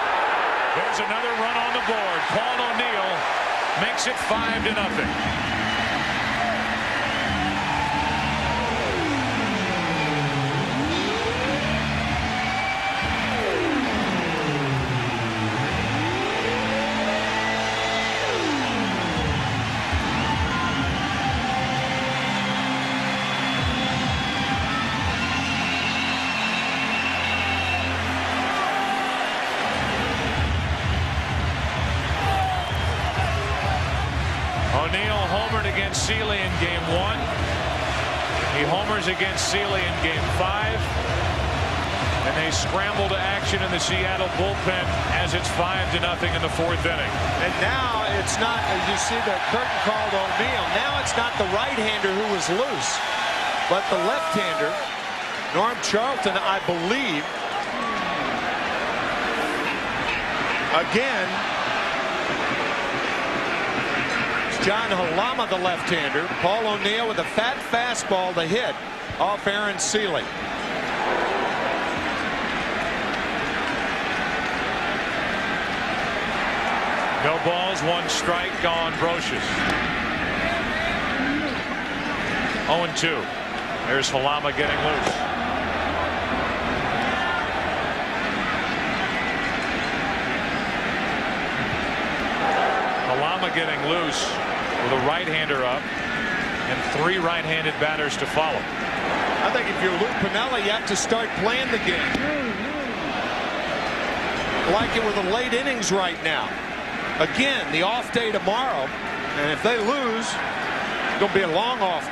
There's another run on the board. Paul O'Neill makes it 5-0. O'Neill homered against Seeley in game 1. He homers against Seeley in game 5. And they scramble to action in the Seattle bullpen as it's 5-0 in the 4th inning. And now it's not, as you see the curtain called O'Neill, now it's not the right-hander who was loose, but the left-hander, Norm Charlton, I believe. Again, John Halama, the left-hander. Paul O'Neill with a fat fastball to hit off Aaron Seeley. No balls, 1 strike on Brocious. 0-2. There's Halama getting loose. Halama getting loose with a right-hander up and 3 right-handed batters to follow. I think if you're Lou Piniella, you have to start playing the game like it were the late innings right now. Again, the off day tomorrow, and if they lose, it's going to be a long off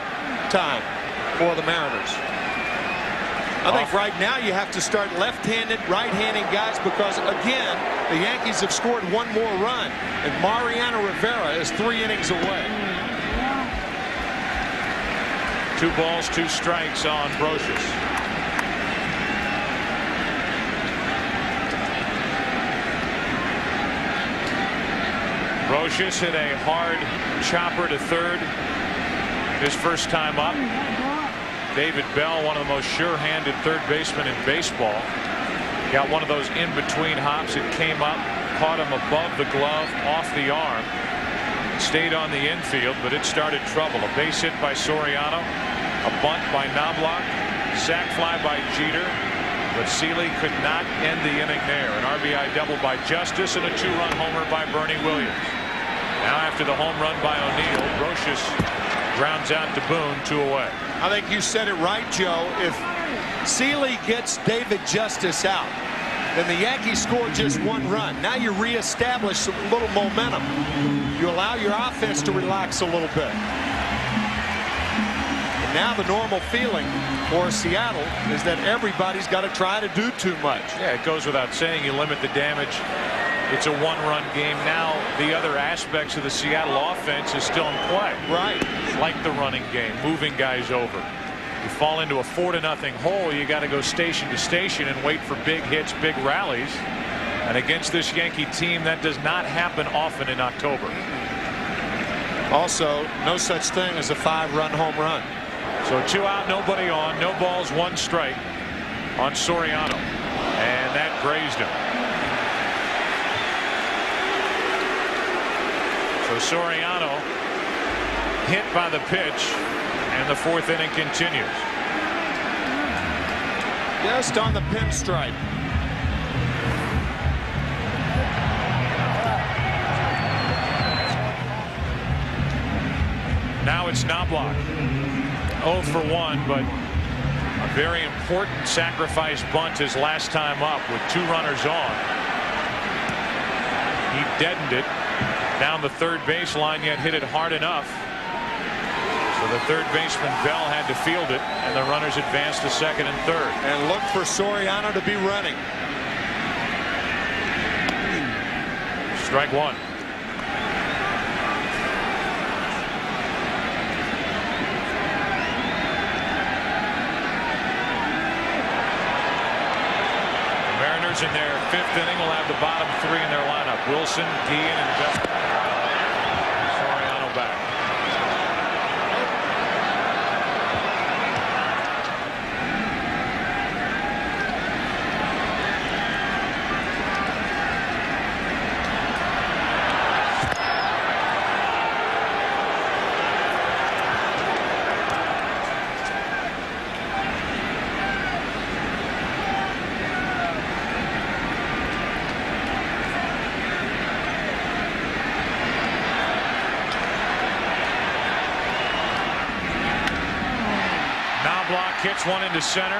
time for the Mariners. I think right now you have to start left-handed, right-handed guys because, again, the Yankees have scored 1 more run, and Mariano Rivera is 3 innings away. 2 balls, 2 strikes on Brocious. Brocious hit a hard chopper to third his first time up. David Bell, one of the most sure-handed third basemen in baseball, got one of those in-between hops. It came up, caught him above the glove, off the arm, stayed on the infield, but it started trouble. A base hit by Soriano, a bunt by Knobloch, sac fly by Jeter, but Seeley could not end the inning there. An RBI double by Justice and a 2-run homer by Bernie Williams. Now after the home run by O'Neill, Brocious grounds out to Boone, 2 away. I think you said it right, Joe. If Seeley gets David Justice out, then the Yankees score just 1 run. Now you reestablish a little momentum. You allow your offense to relax a little bit. And now the normal feeling for Seattle is that everybody's got to try to do too much. Yeah, it goes without saying you limit the damage. It's a 1-run game. Now the other aspects of the Seattle offense is still in play. Right. Like the running game, moving guys over. You fall into a 4-0 hole, you got to go station to station and wait for big hits, big rallies. And against this Yankee team, that does not happen often in October. Also, no such thing as a 5-run home run. So 2 out, nobody on, no balls, 1 strike on Soriano, and that grazed him. So Soriano hit by the pitch, and the 4th inning continues. Just on the pinstripe. Now it's Knobloch. 0 for 1, but a very important sacrifice bunt his last time up with 2 runners on. He deadened it down the third baseline, yet hit it hard enough. So the third baseman Bell had to field it, and the runners advanced to second and third. And look for Soriano to be running. Strike 1. In their 5th inning will have the bottom 3 in their lineup. Wilson, Guillen, and Bell. Soriano back. Hits one into center.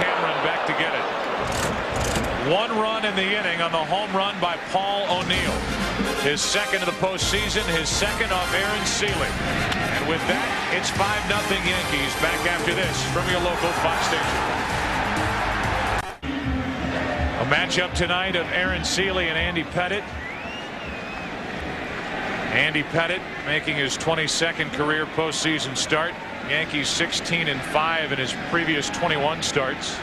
Cameron back to get it. 1 run in the inning on the home run by Paul O'Neill. His 2nd of the postseason, his 2nd off Aaron Seeley. And with that, it's 5-0 Yankees. Back after this from your local Fox station. A matchup tonight of Aaron Seeley and Andy Pettitte. Andy Pettitte making his 22nd career postseason start. Yankees 16-5 in his previous 21 starts,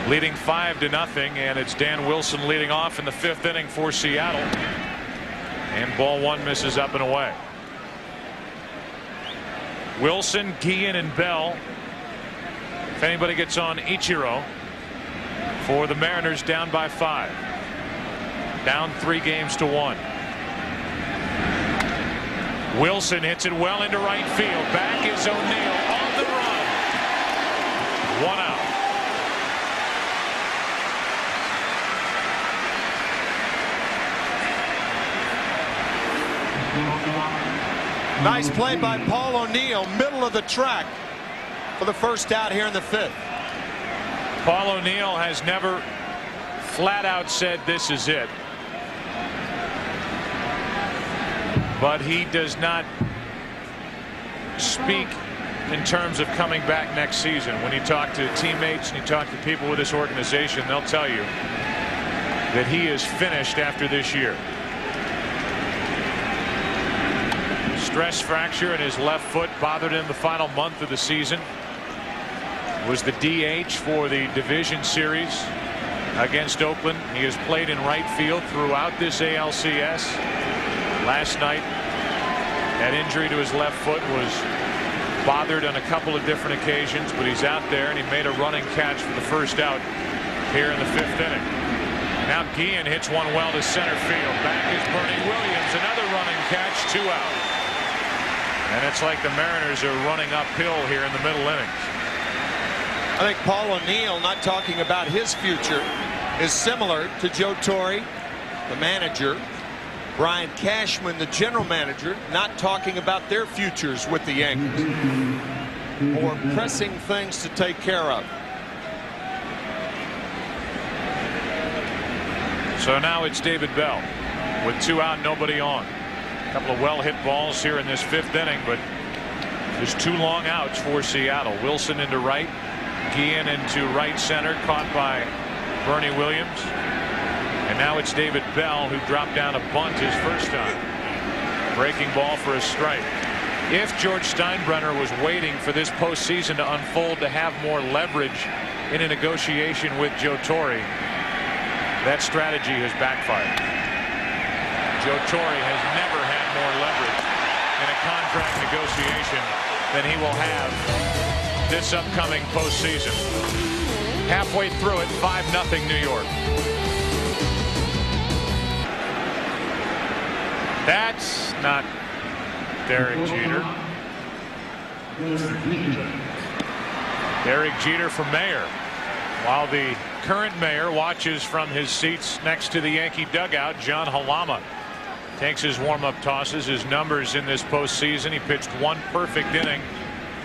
leading 5-0, and it's Dan Wilson leading off in the 5th inning for Seattle, and ball 1 misses up and away. Wilson, Guillen, and Bell. If anybody gets on, Ichiro for the Mariners, down by 5, down 3-1. Wilson hits it well into right field. Back is O'Neill on the run. 1 out. Nice play by Paul O'Neill, middle of the track for the first out here in the 5th. Paul O'Neill has never flat out said this is it. But he does not speak in terms of coming back next season. When you talk to teammates and you talk to people with this organization, they'll tell you that he is finished after this year. Stress fracture in his left foot bothered him the final month of the season. Was the DH for the division series against Oakland. He has played in right field throughout this ALCS. Last night, that injury to his left foot was bothered on a couple of different occasions, but he's out there, and he made a running catch for the first out here in the 5th inning. Now Guillen hits one well to center field. Back is Bernie Williams. Another running catch, 2 out. And it's like the Mariners are running uphill here in the middle innings. I think Paul O'Neill, not talking about his future, is similar to Joe Torre, the manager. Brian Cashman, the general manager, not talking about their futures with the Yankees. More pressing things to take care of. So now it's David Bell with 2 out, nobody on. A couple of well hit balls here in this 5th inning, but there's 2 long outs for Seattle. Wilson into right, Guillen into right center, caught by Bernie Williams. And now it's David Bell, who dropped down a bunt his first time. Breaking ball for a strike. If George Steinbrenner was waiting for this postseason to unfold to have more leverage in a negotiation with Joe Torre, that strategy has backfired. Joe Torre has never had more leverage in a contract negotiation than he will have this upcoming postseason. Halfway through it, 5-0 New York. That's not Derek Jeter. Derek Jeter for mayor, while the current mayor watches from his seats next to the Yankee dugout. John Halama takes his warm-up tosses. His numbers in this postseason: he pitched 1 perfect inning,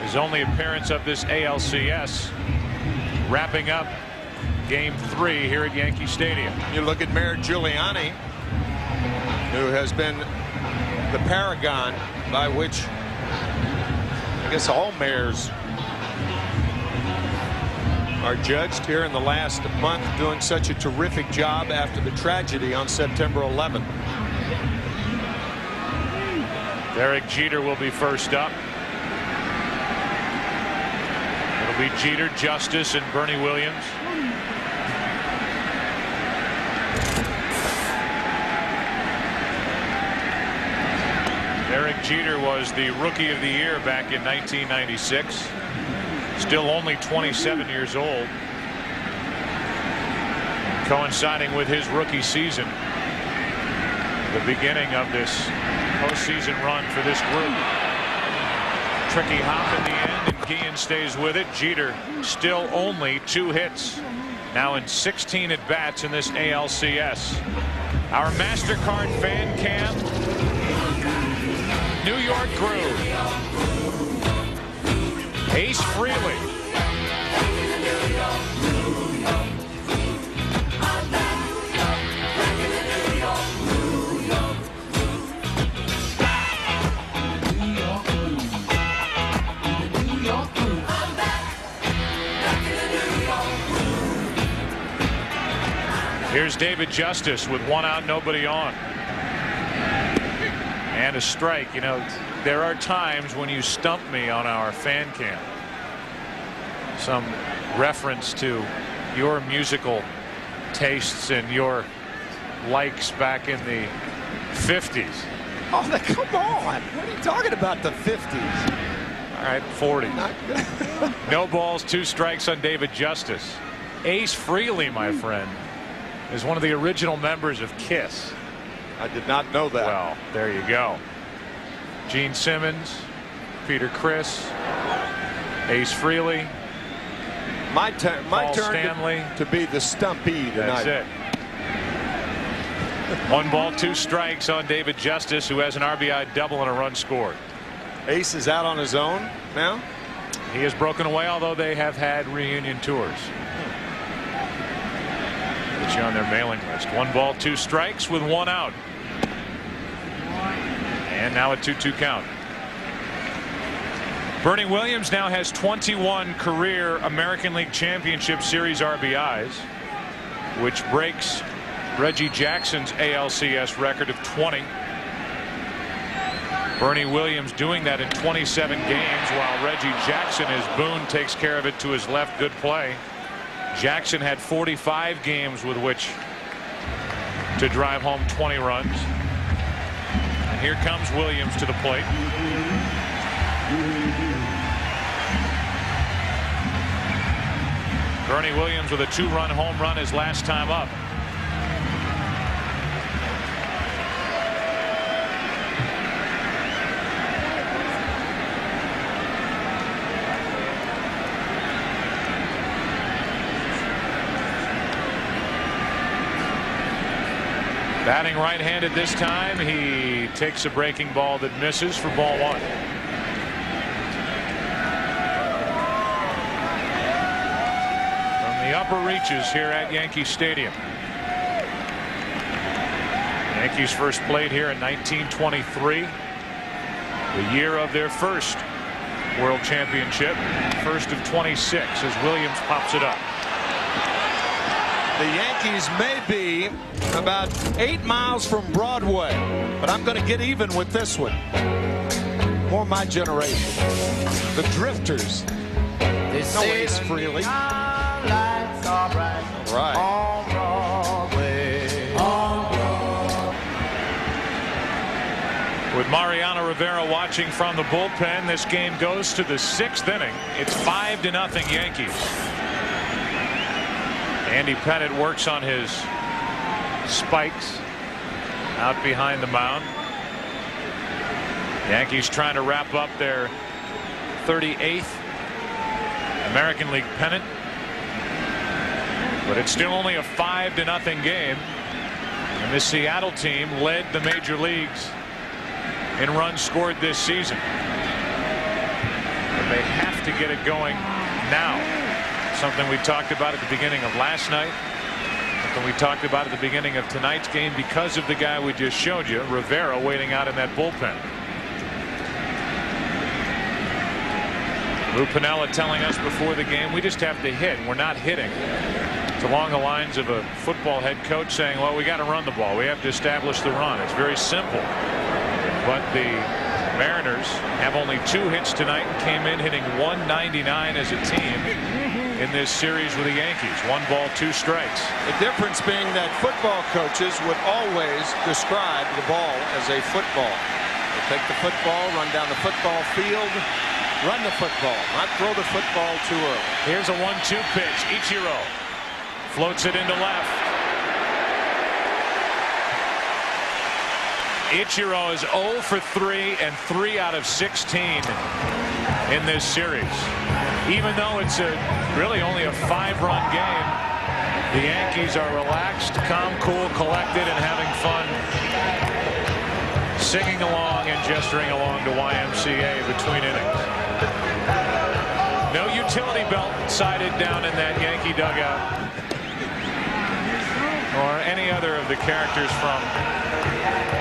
his only appearance of this ALCS, wrapping up Game 3 here at Yankee Stadium. You look at Mayor Giuliani, who has been the paragon by which I guess all mayors are judged here in the last month, doing such a terrific job after the tragedy on September 11th. Derek Jeter will be first up. It'll be Jeter, Justice, and Bernie Williams. Derek Jeter was the Rookie of the Year back in 1996. Still only 27 years old. Coinciding with his rookie season. The beginning of this postseason run for this group. Tricky hop in the end, and Guillen stays with it. Jeter still only 2 hits. Now in 16 at-bats in this ALCS. Our MasterCard fan cam. New York Groove. Ace Frehley. Here's David Justice with 1 out, nobody on. And a strike. You know, there are times when you stump me on our fan cam. Some reference to your musical tastes and your likes back in the 50s. Oh, come on. What are you talking about, the 50s? All right, 40. Not good. No balls, 2 strikes on David Justice. Ace Frehley, my friend, is one of the original members of KISS. I did not know that. Well, there you go. Gene Simmons, Peter Criss, Ace Frehley. My turn Stanley. to be the stumpy tonight. That's it. 1 ball, 2 strikes on David Justice, who has an RBI double and a run scored. Ace is out on his own now. He has broken away, although they have had reunion tours. Put you on their mailing list. 1 ball, 2 strikes with 1 out. And now a 2-2 count. Bernie Williams now has 21 career American League Championship Series RBIs, which breaks Reggie Jackson's ALCS record of 20. Bernie Williams doing that in 27 games, while Reggie Jackson, as Boone takes care of it to his left. Good play. Jackson had 45 games with which to drive home 20 runs. And here comes Williams to the plate. Bernie Williams with a 2-run home run his last time up. Batting right-handed this time. He takes a breaking ball that misses for ball 1. From the upper reaches here at Yankee Stadium. Yankees first played here in 1923. The year of their first World Championship. First of 26 as Williams pops it up. The Yankees may be about 8 miles from Broadway, but I'm going to get even with this one. More my generation. The Drifters. No Ace Frehley. All right. With Mariano Rivera watching from the bullpen, this game goes to the 6th inning. It's 5-0 Yankees. Andy Pettitte works on his spikes out behind the mound. Yankees trying to wrap up their 38th American League pennant, but it's still only a 5-0 game, and the Seattle team led the major leagues in runs scored this season. But they have to get it going now. Something we talked about at the beginning of last night, something we talked about at the beginning of tonight's game, because of the guy we just showed you, Rivera, waiting out in that bullpen. Lou Piniella telling us before the game, we just have to hit. We're not hitting. It's along the lines of a football head coach saying, well, we got to run the ball. We have to establish the run. It's very simple. But the Mariners have only 2 hits tonight and came in hitting .199 as a team in this series with the Yankees. 1 ball, 2 strikes. The difference being that football coaches would always describe the ball as a football. They take the football, run down the football field, run the football, not throw the football too early. Here's a 1-2 pitch. Ichiro floats it into left. Ichiro is 0 for 3 and 3 out of 16 in this series. Even though it's really only a 5-run game, the Yankees are relaxed, calm, cool, collected, and having fun, singing along and gesturing along to YMCA between innings. No utility belt sighted down in that Yankee dugout, or any other of the characters from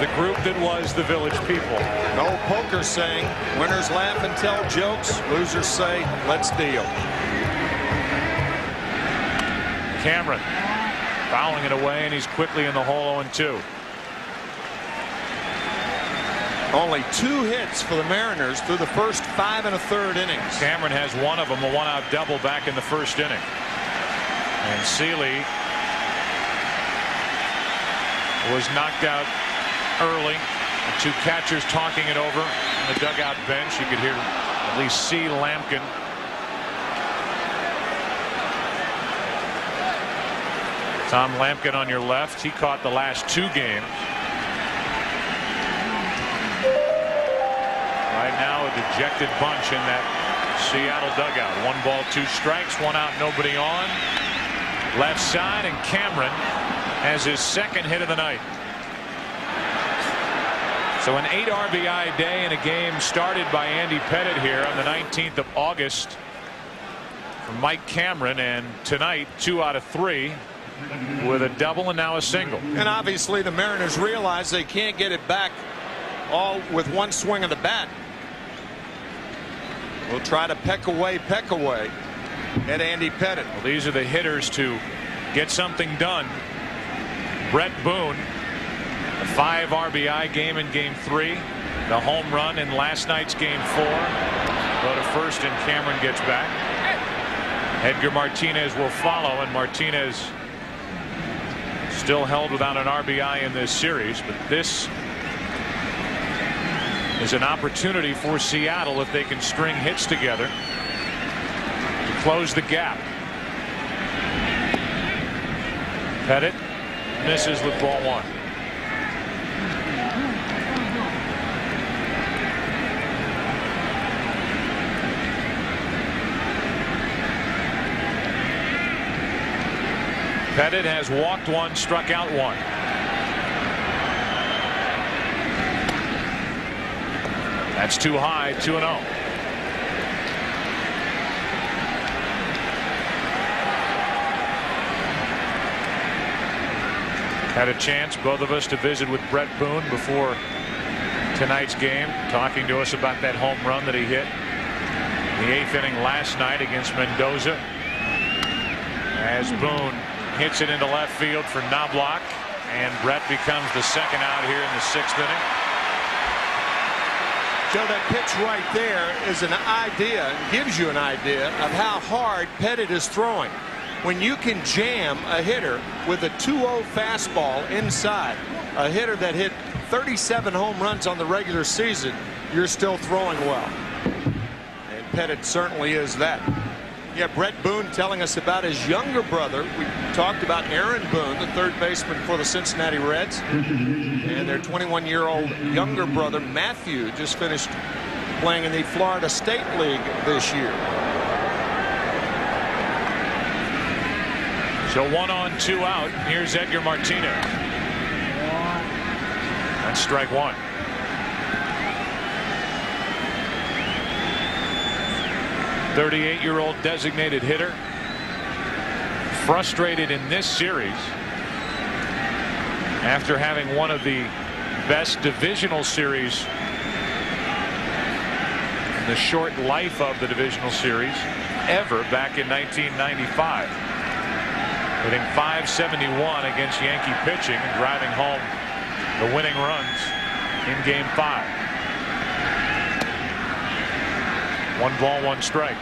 the group that was the Village People. No poker saying, winners laugh and tell jokes, losers say, let's deal. Cameron fouling it away, and he's quickly in the hole. 0-2. Only 2 hits for the Mariners through the first 5 1/3 innings. Cameron has one of them, a 1-out double back in the first inning. And Seeley was knocked out early. The 2 catchers talking it over on the dugout bench. You could hear, at least see, Lampkin. Tom Lampkin on your left. He caught the last 2 games. Right now a dejected bunch in that Seattle dugout. 1 ball, 2 strikes, 1 out, nobody on. Left side, and Cameron has his 2nd hit of the night. So an 8 RBI day in a game started by Andy Pettitte here on the 19th of August from Mike Cameron, and tonight 2 out of 3 with a double and now a single. And obviously the Mariners realize they can't get it back all with 1 swing of the bat. We'll try to peck away at Andy Pettitte. Well, these are the hitters to get something done. Brett Boone, a 5 RBI game in game 3, the home run in last night's game 4. Go to first and Cameron gets back. Edgar Martinez will follow, and Martinez still held without an RBI in this series, but this is an opportunity for Seattle, if they can string hits together, to close the gap. Pettitte misses with ball 1. Pettitte has walked 1, struck out 1. That's too high. 2-0. Had a chance, both of us, to visit with Brett Boone before tonight's game, talking to us about that home run that he hit in the 8th inning last night against Mendoza, as Boone hits it into left field for Knobloch, and Brett becomes the 2nd out here in the 6th inning. Joe, that pitch right there is an idea, gives you an idea of how hard Pettit is throwing. When you can jam a hitter with a 2-0 fastball inside, a hitter that hit 37 home runs on the regular season, you're still throwing well. And Pettit certainly is that. Yeah, Brett Boone telling us about his younger brother. We talked about Aaron Boone, the third baseman for the Cincinnati Reds. And their 21-year-old younger brother, Matthew, just finished playing in the Florida State League this year. So 1 on, 2 out. Here's Edgar Martinez. That's strike 1. .38-year-old designated hitter, frustrated in this series after having one of the best divisional series in the short life of the divisional series ever back in 1995, hitting .571 against Yankee pitching and driving home the winning runs in Game 5. 1 ball, 1 strike.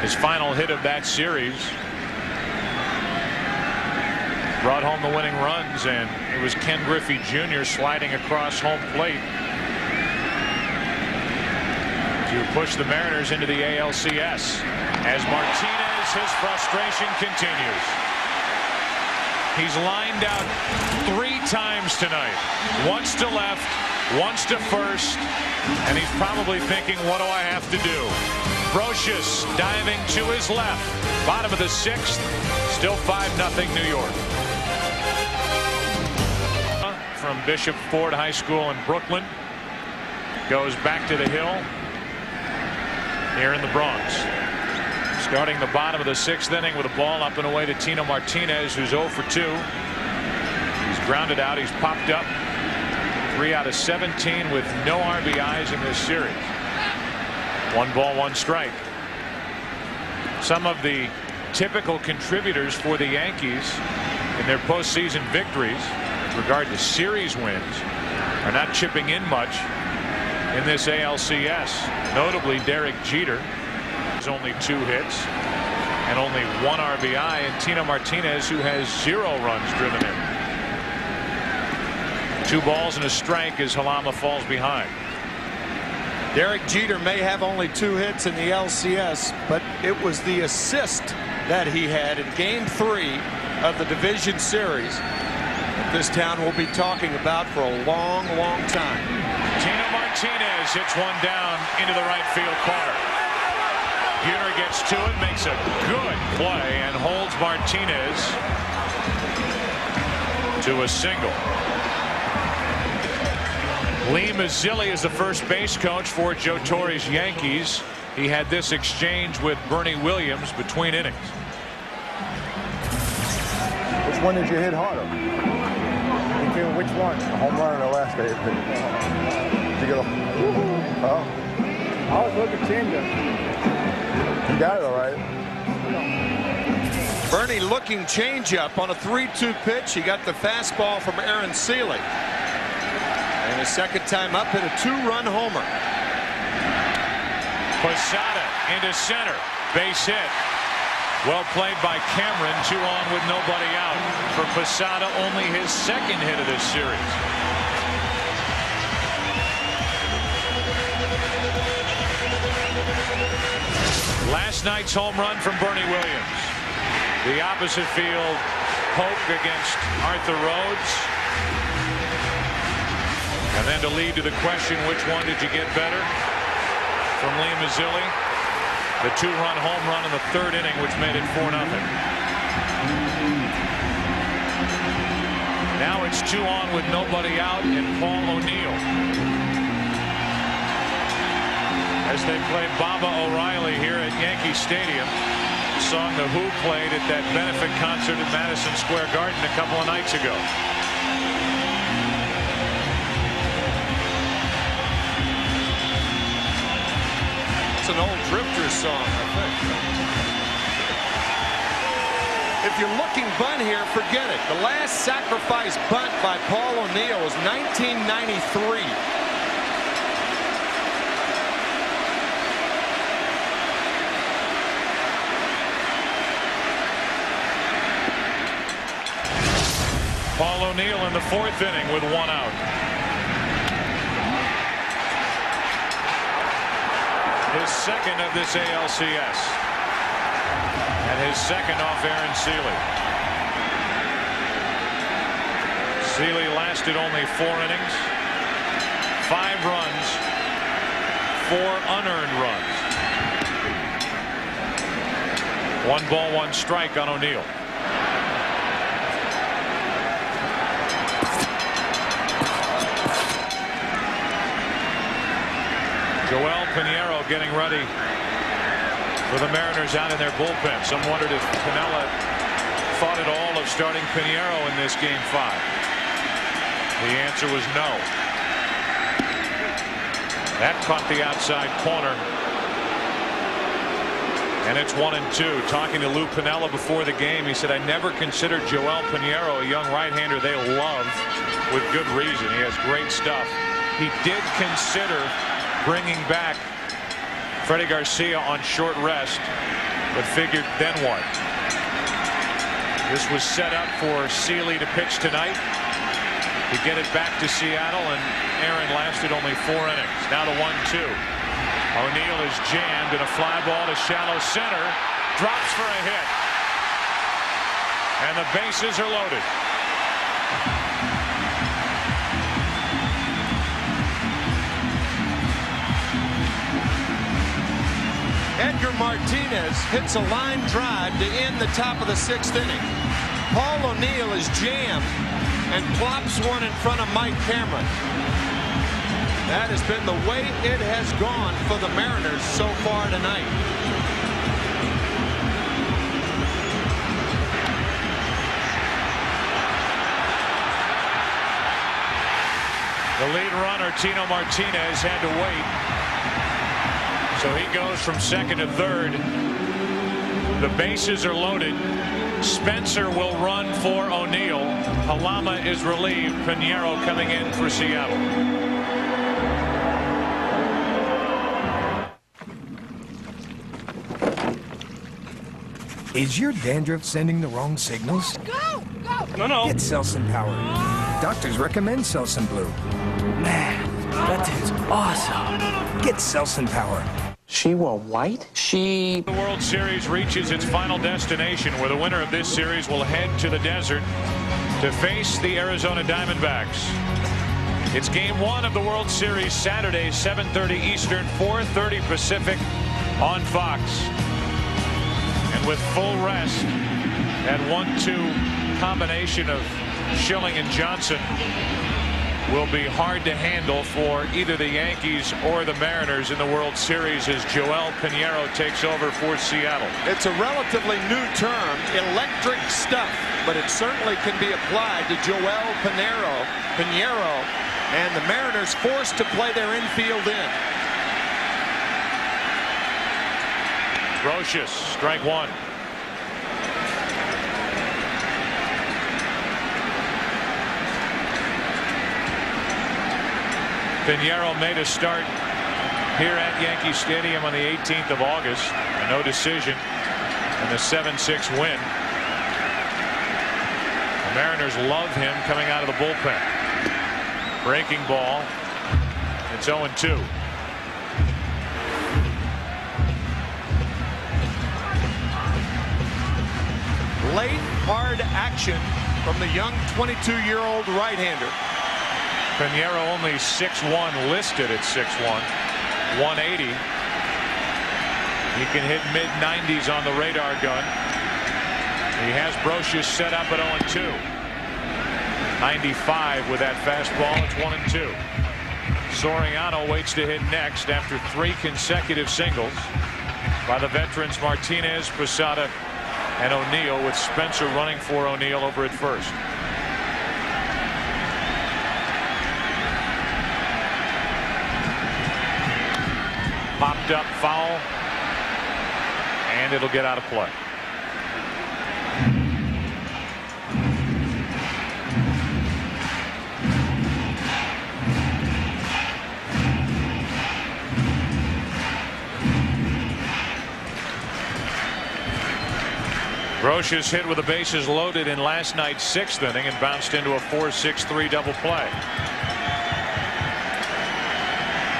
His final hit of that series brought home the winning runs, and it was Ken Griffey Jr. sliding across home plate to push the Mariners into the ALCS. As Martinez, his frustration continues. He's lined out 3 times tonight. Once to left, once to first, and he's probably thinking, what do I have to do? Brocious diving to his left. Bottom of the 6th. Still 5-0 New York. From Bishop Ford High School in Brooklyn. Goes back to the hill here in the Bronx. Starting the bottom of the 6th inning with a ball up and away to Tino Martinez, who's 0 for 2. He's grounded out. He's popped up. 3 out of 17 with no RBIs in this series. 1 ball, 1 strike. Some of the typical contributors for the Yankees in their postseason victories with regard to series wins are not chipping in much in this ALCS. Notably, Derek Jeter has only 2 hits and only 1 RBI, and Tino Martinez, who has 0 runs driven in. 2 balls and a strike as Halama falls behind. Derek Jeter may have only 2 hits in the LCS, but it was the assist that he had in Game 3 of the division series that this town will be talking about for a long, long time. Tino Martinez hits one down into the right field corner. Buhner gets to it, makes a good play, and holds Martinez to a single. Lee Mazzilli is the first base coach for Joe Torre's Yankees. He had this exchange with Bernie Williams between innings. Which one did you hit harder? Which one? A home run or the last day? Did you go? Oh. I was looking changeup. You got it all right. Bernie looking changeup on a 3-2 pitch. He got the fastball from Aaron Seeley. And his second time up, hit a 2-run homer. Posada into center. Base hit. Well played by Cameron. 2 on with nobody out. For Posada, only his 2nd hit of this series. Last night's home run from Bernie Williams. The opposite field poke against Arthur Rhodes. And then to lead to the question, which one did you get better? From Lee Mazzilli. The 2-run home run in the 3rd inning, which made it 4-0. Now it's 2 on with nobody out, and Paul O'Neill. As they play Baba O'Reilly here at Yankee Stadium. A song the Who played at that benefit concert at Madison Square Garden a couple of nights ago. It's an old Drifters song, I think. If you're looking bunt here, forget it. The last sacrifice bunt by Paul O'Neill was 1993. Paul O'Neill in the 4th inning with 1 out. His second of this ALCS. And his second off Aaron Seeley. Seeley lasted only 4 innings. 5 runs. 4 unearned runs. 1 ball, 1 strike on O'Neill. Joel Pinheiro getting ready for the Mariners out in their bullpen. Some wondered if Piniella thought at all of starting Pinheiro in this game 5. The answer was no. That caught the outside corner. And it's 1-2. Talking to Lou Piniella before the game, he said, I never considered Joel Pinheiro a young right-hander they love, with good reason. He has great stuff. He did consider bringing back Freddie Garcia on short rest, but figured then what? This was set up for Seeley to pitch tonight to get it back to Seattle, and Aaron lasted only 4 innings. Now the 1-2. O'Neill is jammed, and a fly ball to shallow center, drops for a hit, and the bases are loaded. Edgar Martinez hits a line drive to end the top of the 6th inning. Paul O'Neill is jammed and plops one in front of Mike Cameron. That has been the way it has gone for the Mariners so far tonight. The lead runner, Tino Martinez, had to wait. So he goes from 2nd to 3rd. The bases are loaded. Spencer will run for O'Neill. Halama is relieved. Pinheiro coming in for Seattle. Is your dandruff sending the wrong signals? Go! No. Get Selsun Power. Doctors recommend Selsun Blue. Man, that dude's awesome. Get Selsun Power. She wore white? The World Series reaches its final destination, where the winner of this series will head to the desert to face the Arizona Diamondbacks. It's game 1 of the World Series, Saturday, 7:30 Eastern, 4:30 Pacific on Fox. And with full rest, that 1-2 combination of Schilling and Johnson will be hard to handle for either the Yankees or the Mariners in the World Series as Joel Pinheiro takes over for Seattle. It's a relatively new term, electric stuff, but it certainly can be applied to Joel Pinheiro, and the Mariners forced to play their infield in. Brocious, strike 1. Pinheiro made a start here at Yankee Stadium on the 18th of August. A no decision and a 7-6 win. The Mariners love him coming out of the bullpen. Breaking ball. It's 0-2. Late hard action from the young 22-year-old right-hander. Pinheiro only 6'1", listed at 6'1", 180. He can hit mid-90s on the radar gun. He has Brocious set up at 0-2. 95 with that fastball. It's 1-2. Soriano waits to hit next after 3 consecutive singles by the veterans Martinez, Posada, and O'Neill, with Spencer running for O'Neill over at first. Popped up foul, and it'll get out of play. Brocious hit with the bases loaded in last night's 6th inning and bounced into a 4-6-3 double play.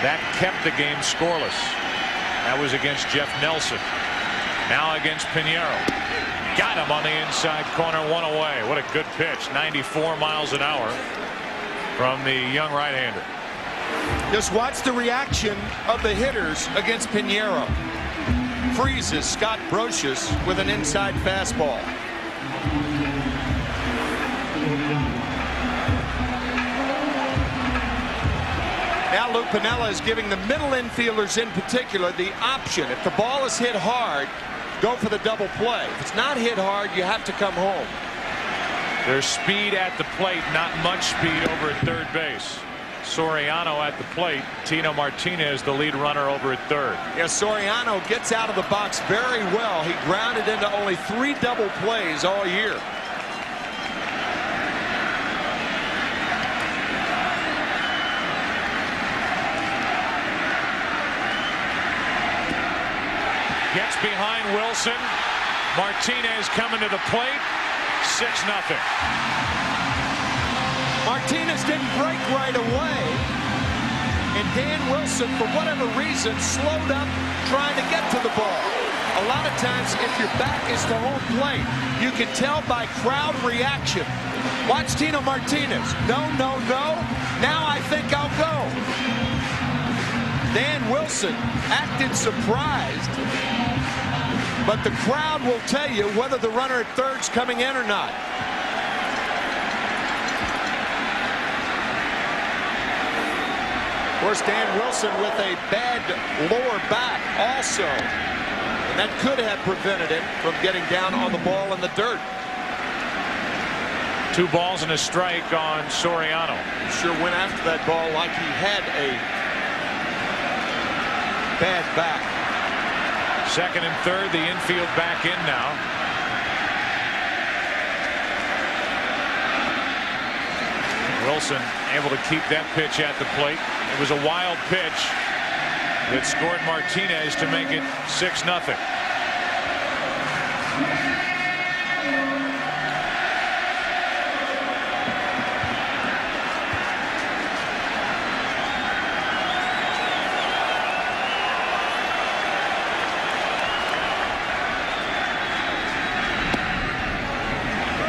That kept the game scoreless. That was against Jeff Nelson. Now against Pinheiro. Got him on the inside corner, 1 away. What a good pitch. 94 miles an hour from the young right-hander. Just watch the reaction of the hitters against Pinheiro. Freezes Scott Brocious with an inside fastball. Now Lou Piniella is giving the middle infielders in particular the option. If the ball is hit hard, go for the double play. If it's not hit hard, you have to come home. There's speed at the plate, not much speed over at third base. Soriano at the plate. Tino Martinez, the lead runner, over at third. Yeah, Soriano gets out of the box very well. He grounded into only 3 double plays all year. Gets behind Wilson. Martinez coming to the plate. 6-0. Martinez didn't break right away, and Dan Wilson, for whatever reason, slowed up trying to get to the ball. A lot of times, if your back is to home plate, you can tell by crowd reaction. Watch Tino Martinez. No, no, no. Now I think I'll go. Dan Wilson acted surprised, but the crowd will tell you whether the runner at third's coming in or not. Of course, Dan Wilson with a bad lower back also. And that could have prevented him from getting down on the ball in the dirt. 2 balls and a strike on Soriano. Sure went after that ball like he had a bad back. Second and third, the infield back in now. Wilson able to keep that pitch at the plate. It was a wild pitch that scored Martinez to make it 6-0.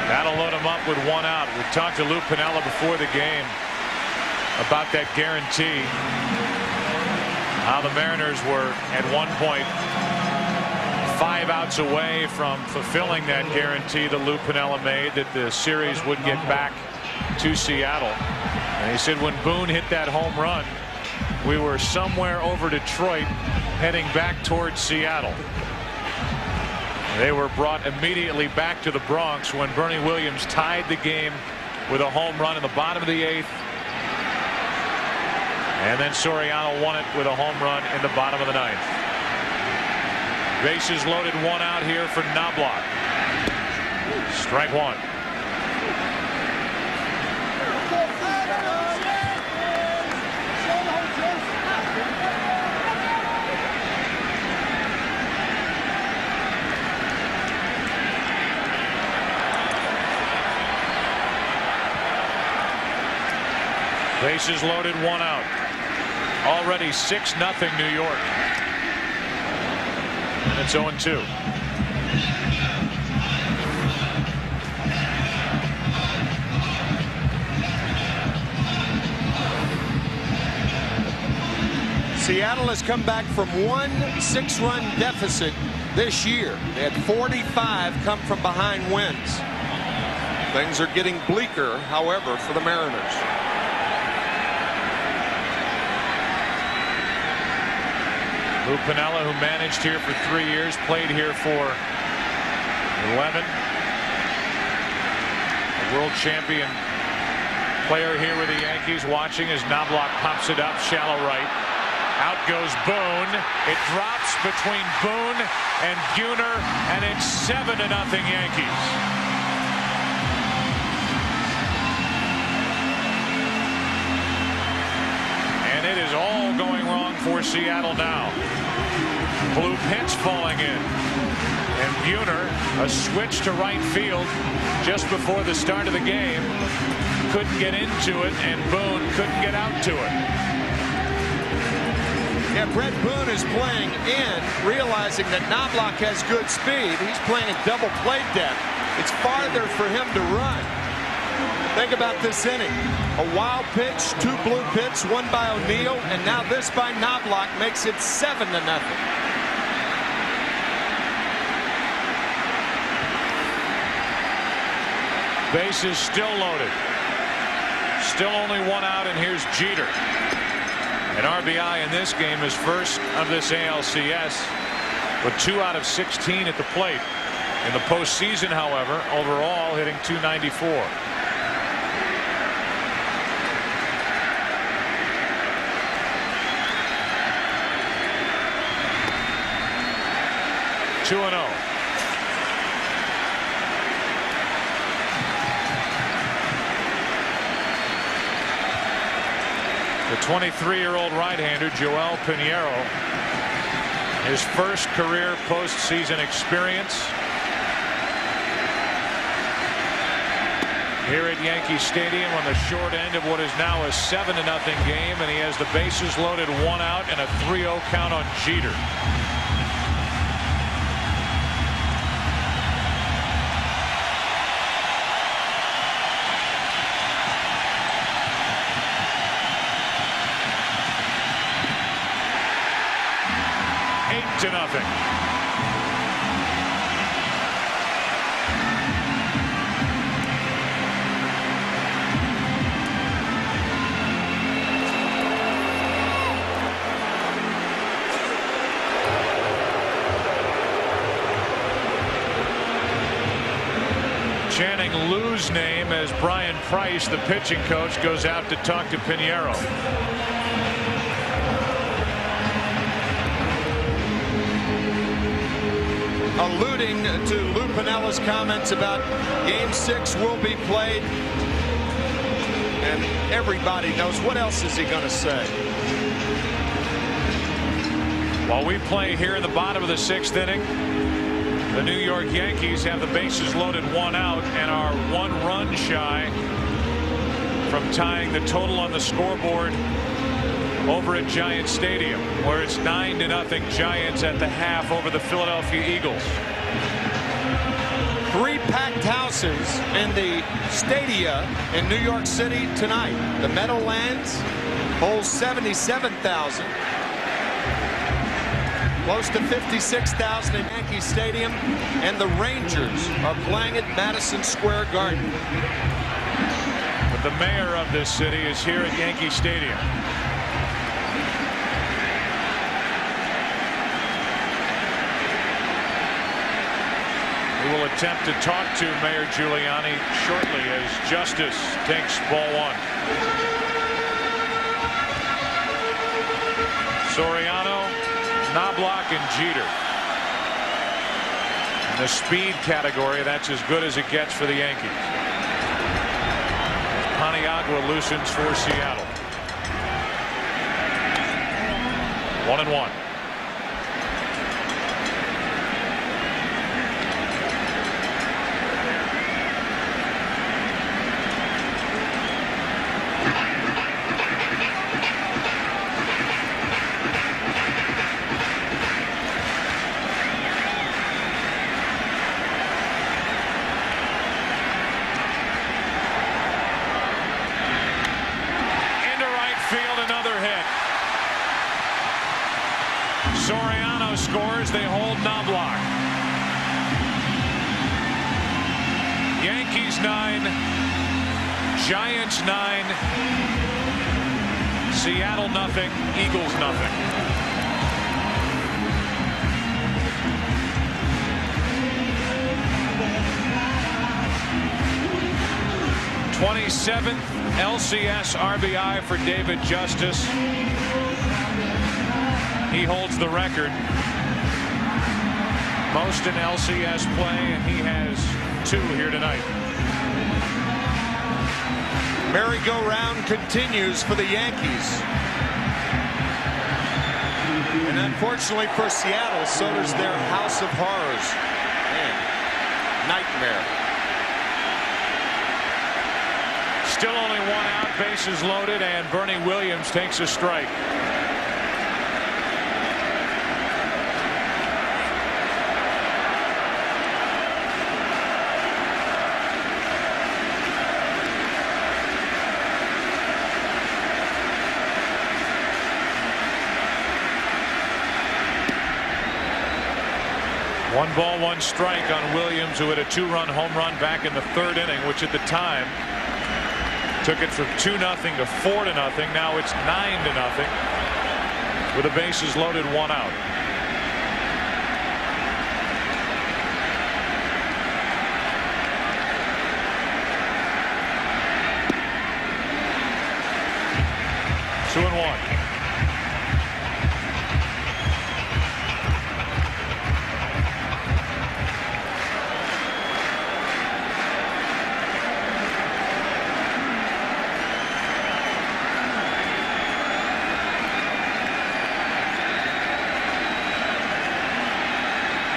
That'll load him up with 1 out. We talked to Lou Piniella before the game about that guarantee. How the Mariners were at one point 5 outs away from fulfilling that guarantee that Lou Piniella made, that the series would get back to Seattle. And he said when Boone hit that home run, we were somewhere over Detroit heading back towards Seattle. They were brought immediately back to the Bronx when Bernie Williams tied the game with a home run in the bottom of the 8th. And then Soriano won it with a home run in the bottom of the 9th. Bases loaded, 1 out here for Knobloch. Strike 1. Bases loaded, 1 out. Already 6-0 New York. And it's 0-2. Seattle has come back from 1 6-run deficit this year. They had 45 come from behind wins. Things are getting bleaker, however, for the Mariners. Lou Piniella, who managed here for 3 years, played here for 11. A world champion player here with the Yankees, watching as Knobloch pops it up, shallow right. Out goes Boone. It drops between Boone and Buhner, and it's 7-0 Yankees. And it is all going wrong for Seattle now. Blue pitch falling in. And Buhner, a switch to right field just before the start of the game. Couldn't get into it, and Boone couldn't get out to it. Yeah, Brett Boone is playing in, realizing that Knobloch has good speed. He's playing a double play depth. It's farther for him to run. Think about this inning. A wild pitch, 2 blue hits, 1 by O'Neill, and now this by Knobloch makes it 7-0. Bases still loaded. Still only 1 out, and here's Jeter. An RBI in this game, his first of this ALCS, with 2 out of 16 at the plate. In the postseason, however, overall hitting .294. Two and 0. The 23-year-old right-hander Joel Pinheiro, his first career postseason experience here at Yankee Stadium on the short end of what is now a 7-0 game, and he has the bases loaded, 1 out, and a 3-0 count on Jeter. To nothing. Chanting Lou's name as Brian Price, the pitching coach, goes out to talk to Pinheiro. Alluding to Lou Piniella's comments about Game 6 will be played, and everybody knows. What else is he going to say? While we play here in the bottom of the 6th inning, the New York Yankees have the bases loaded, 1 out, and are 1 run shy from tying the total on the scoreboard over at Giant Stadium, where it's 9-0 Giants at the half over the Philadelphia Eagles. 3 packed houses in the stadia in New York City tonight. The Meadowlands holds 77,000. Close to 56,000 at Yankee Stadium, and the Rangers are playing at Madison Square Garden. But the mayor of this city is here at Yankee Stadium. We will attempt to talk to Mayor Giuliani shortly as Justice takes ball 1. Soriano, Knobloch, and Jeter. In the speed category, that's as good as it gets for the Yankees. Paniagua loosens for Seattle. 1-1. Soriano scores. They hold Knobloch. Yankees 9, Giants 9, Seattle nothing, Eagles nothing. '27th LCS RBI for David Justice. He holds the record most in LCS play, and he has 2 here tonight. Merry-go-round continues for the Yankees. And unfortunately for Seattle, so does their house of horrors. Man, nightmare. Still only one out, bases loaded, and Bernie Williams takes a strike. One ball, one strike on Williams, who had a 2-run home run back in the 3rd inning, which at the time took it from 2-0 to 4-0. Now it's 9-0 with the bases loaded, one out. Two and one.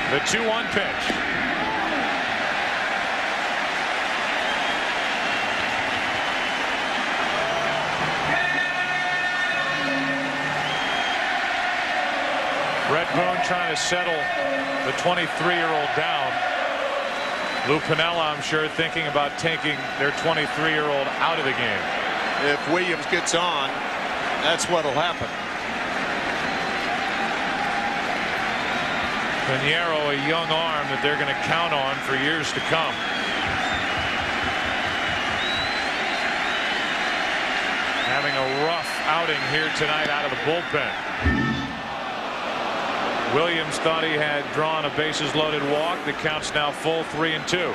The 2-1 pitch. Brett Boone trying to settle the 23-year-old down. Lou Piniella, I'm sure, thinking about taking their 23-year-old out of the game. If Williams gets on, that's what'll happen. Pinheiro, a young arm that they're going to count on for years to come. Having a rough outing here tonight out of the bullpen. Williams thought he had drawn a bases loaded walk. The count's now full, 3-2.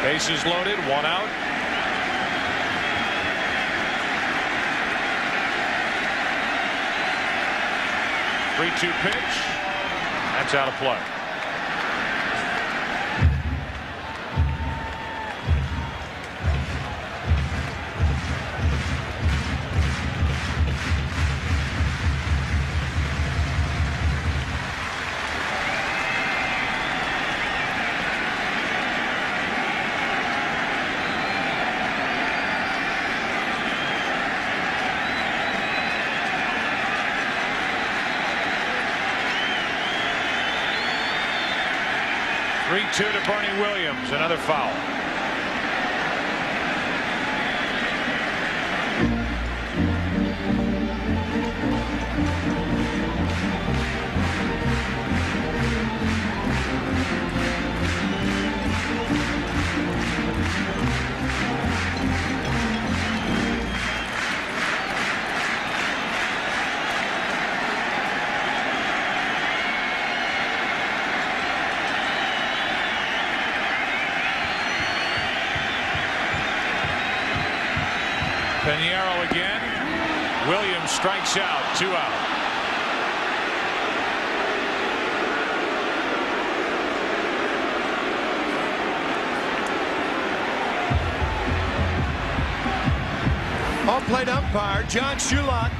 Bases loaded, one out. 3-2 pitch. That's out of play. Two to Bernie Williams, another foul. Pinheiro again. Williams strikes out, 2 out. Home plate umpire John Shulock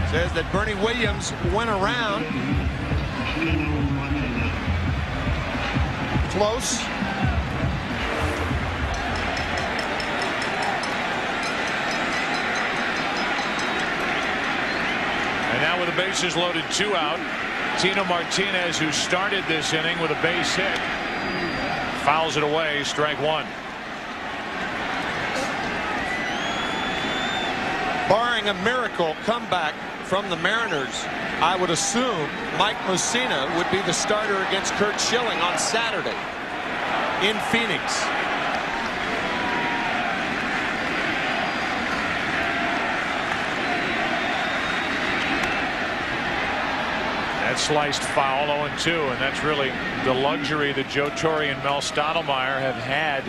says that Bernie Williams went around close. And now with the bases loaded, 2 out, Tino Martinez, who started this inning with a base hit, fouls it away, strike one. Barring a miracle comeback from the Mariners, I would assume Mike Mussina would be the starter against Curt Schilling on Saturday in Phoenix. That sliced foul, 0-2, and that's really the luxury that Joe Torre and Mel Stottlemyre have had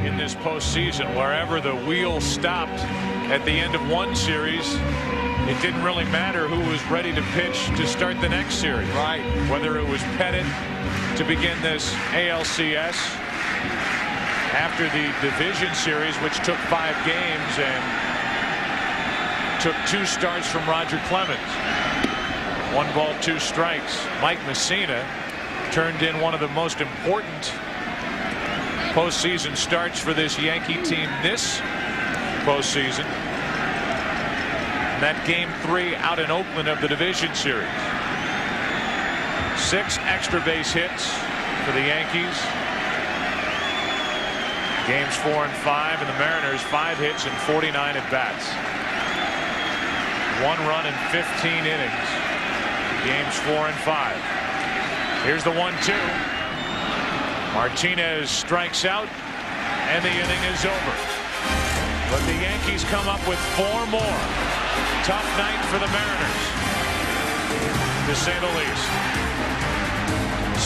in this postseason. Wherever the wheel stopped at the end of one series, it didn't really matter who was ready to pitch to start the next series. Right. Whether it was Pettit to begin this ALCS, after the division series, which took 5 games and took 2 starts from Roger Clemens. 1 ball, 2 strikes. Mike Messina turned in one of the most important postseason starts for this Yankee team this postseason. And that game 3 out in Oakland of the division series. 6 extra base hits for the Yankees. Games 4 and 5, and the Mariners 5 hits and 49 at bats. 1 run in 15 innings. Games 4 and 5. Here's the 1-2. Martinez strikes out, and the inning is over. But the Yankees come up with 4 more. Tough night for the Mariners, to say the least.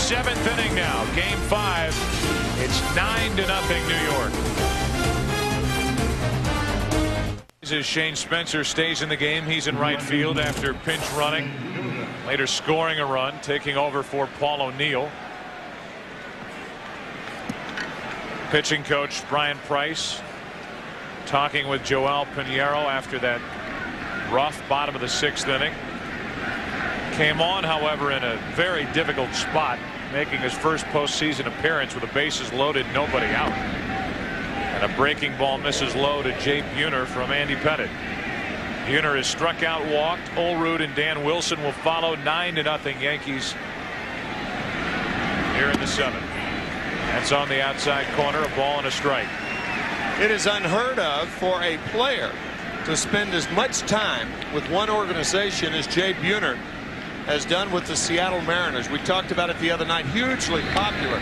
7th inning now, game 5. It's 9-0 New York. As Shane Spencer stays in the game, he's in right field after pinch running, later scoring a run, taking over for Paul O'Neill. Pitching coach Brian Price talking with Joel Pinheiro after that rough bottom of the 6th inning. Came on, however, in a very difficult spot, making his first postseason appearance with the bases loaded, nobody out. And a breaking ball misses low to Jay Buhner from Andy Pettitte. Buhner is struck out, walked. Olerud and Dan Wilson will follow. 9-0 Yankees here in the 7th. That's on the outside corner, a ball and a strike. It is unheard of for a player to spend as much time with one organization as Jay Buhner has done with the Seattle Mariners. We talked about it the other night. Hugely popular.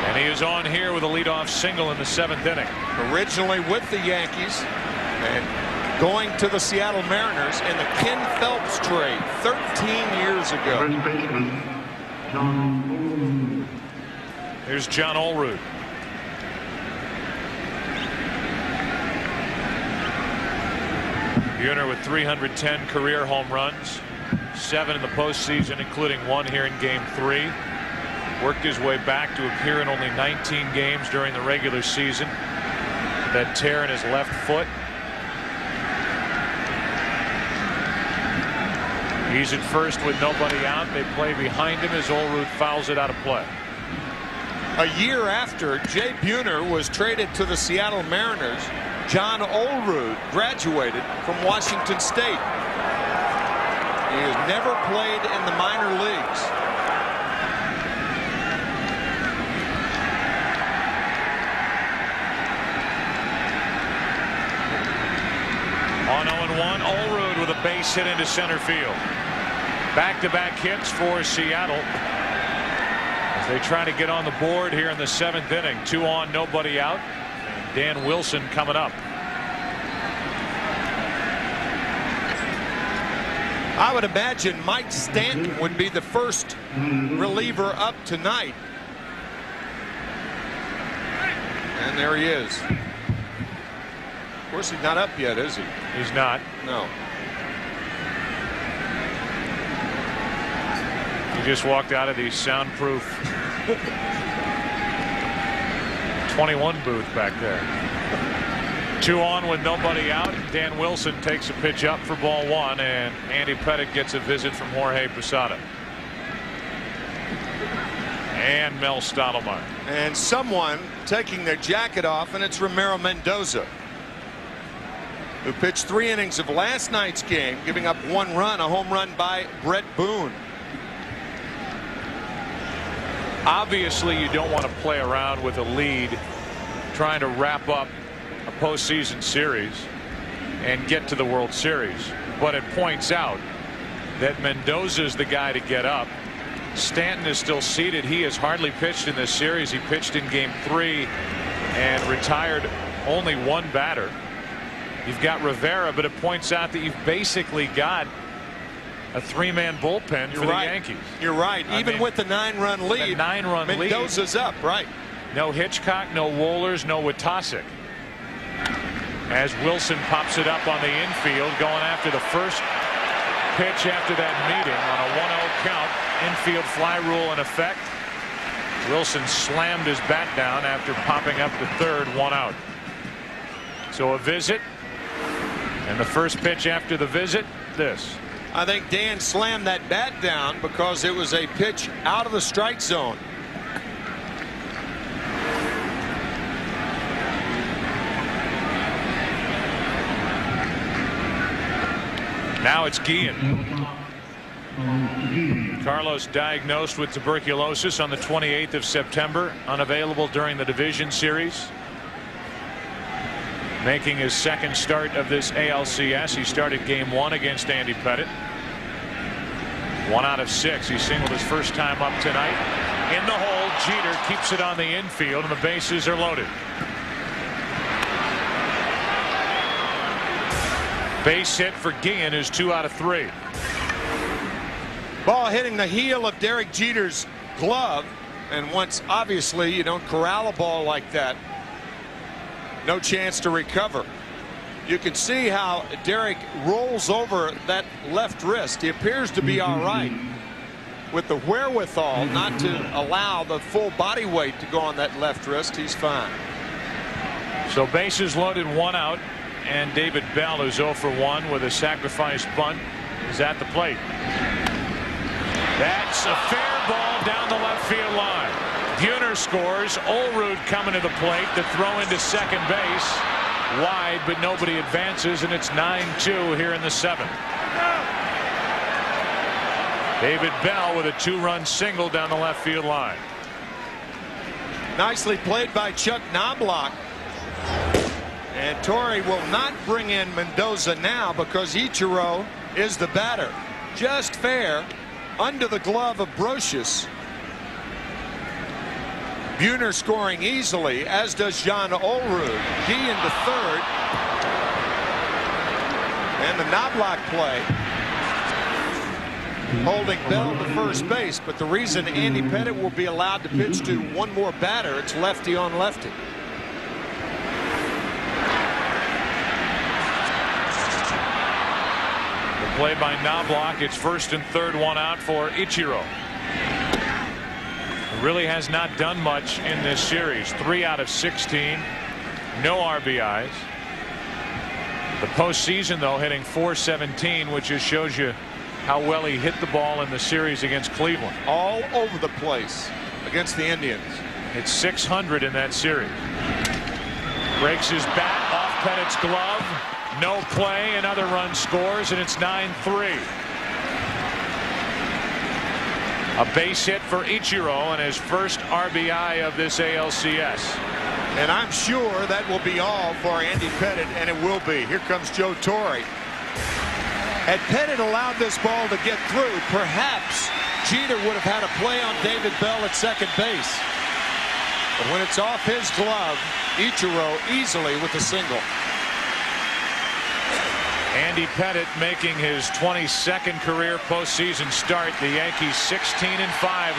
And he is on here with a leadoff single in the 7th inning. Originally with the Yankees and going to the Seattle Mariners in the Ken Phelps trade 13 years ago. Here's John Olerud. Buhner with 310 career home runs, 7 in the postseason, including 1 here in game 3. Worked his way back to appear in only 19 games during the regular season. That tear in his left foot. He's at first with nobody out. They play behind him as Olerud fouls it out of play. A year after Jay Buhner was traded to the Seattle Mariners, John Olerud graduated from Washington State. He has never played in the minor leagues. On 0-1, Olerud with a base hit into center field. Back-to-back hits for Seattle as they try to get on the board here in the 7th inning. 2 on, nobody out. Dan Wilson coming up. I would imagine Mike Stanton would be the first reliever up tonight. And there he is. Of course, he's not up yet, is he? He's not. No. He just walked out of the soundproof 21 booth back there. 2 on with nobody out. Dan Wilson takes a pitch up for ball 1, and Andy Pettitte gets a visit from Jorge Posada. And Mel Stottlemyre. And someone taking their jacket off, and it's Ramiro Mendoza, who pitched 3 innings of last night's game, giving up 1 run, a home run by Brett Boone. Obviously, you don't want to play around with a lead trying to wrap up a postseason series and get to the World Series. But it points out that Mendoza is the guy to get up. Stanton is still seated. He has hardly pitched in this series. He pitched in game 3 and retired only 1 batter. You've got Rivera, but it points out that you've basically got a 3-man bullpen for the Yankees. You're right. Even with the 9-run lead, Mendoza's up, right? No Hitchcock, no Wohlers, no Witasek. As Wilson pops it up on the infield, going after the first pitch after that meeting on a 1-0 count. Infield fly rule in effect. Wilson slammed his bat down after popping up the third, 1 out. So a visit, and the first pitch after the visit, this. I think Dan slammed that bat down because it was a pitch out of the strike zone. Now it's Guillen. Carlos diagnosed with tuberculosis on the 28th of September, unavailable during the division series. Making his second start of this ALCS. He started game 1 against Andy Pettitte. 1 out of 6. He singled his first time up tonight. In the hole, Jeter keeps it on the infield, and the bases are loaded. Base hit for Guillen, who's 2 out of 3. Ball hitting the heel of Derek Jeter's glove, and once obviously you don't corral a ball like that, no chance to recover. You can see how Derek rolls over that left wrist. He appears to be all right with the wherewithal not to allow the full body weight to go on that left wrist. He's fine. So bases loaded, 1 out, and David Bell, who's 0 for 1 with a sacrifice bunt, is at the plate. That's a fair ball down the left field line. Buhner scores. Olerud coming to the plate to throw into second base. Wide, but nobody advances, and it's 9-2 here in the 7th. David Bell with a 2-run single down the left field line. Nicely played by Chuck Knobloch. And Torrey will not bring in Mendoza now because Ichiro is the batter. Just fair under the glove of Brocious. Buhner scoring easily, as does John Olerud. Guillen to third. And the Knobloch play. Holding Bell to first base, but the reason Andy Pettitte will be allowed to pitch to one more batter, it's lefty on lefty. The play by Knobloch. It's first and third, 1 out for Ichiro. Really has not done much in this series. 3 out of 16. No RBIs. The postseason, though, hitting .417, which just shows you how well he hit the ball in the series against Cleveland. All over the place against the Indians. It's .600 in that series. Breaks his bat off Pettitte's glove. No play. Another run scores, and it's 9-3. A base hit for Ichiro and his first RBI of this ALCS. And I'm sure that will be all for Andy Pettitte, and it will be. Here comes Joe Torre. Had Pettitte allowed this ball to get through, perhaps Jeter would have had a play on David Bell at second base. But when it's off his glove, Ichiro easily with a single. Andy Pettitte making his 22nd career postseason start. The Yankees 16-5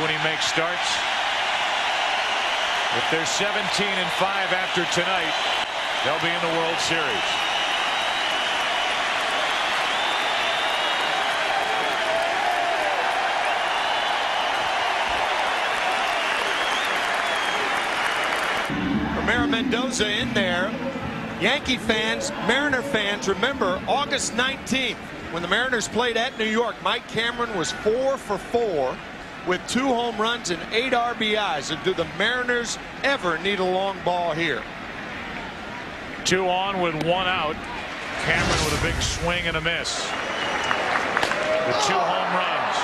when he makes starts. If they're 17-5 after tonight, they'll be in the World Series. Romero Mendoza in there. Yankee fans, Mariner fans, remember August 19th when the Mariners played at New York. Mike Cameron was 4 for 4 with 2 home runs and 8 RBIs. And do the Mariners ever need a long ball here? 2 on with 1 out. Cameron with a big swing and a miss. The 2 home runs.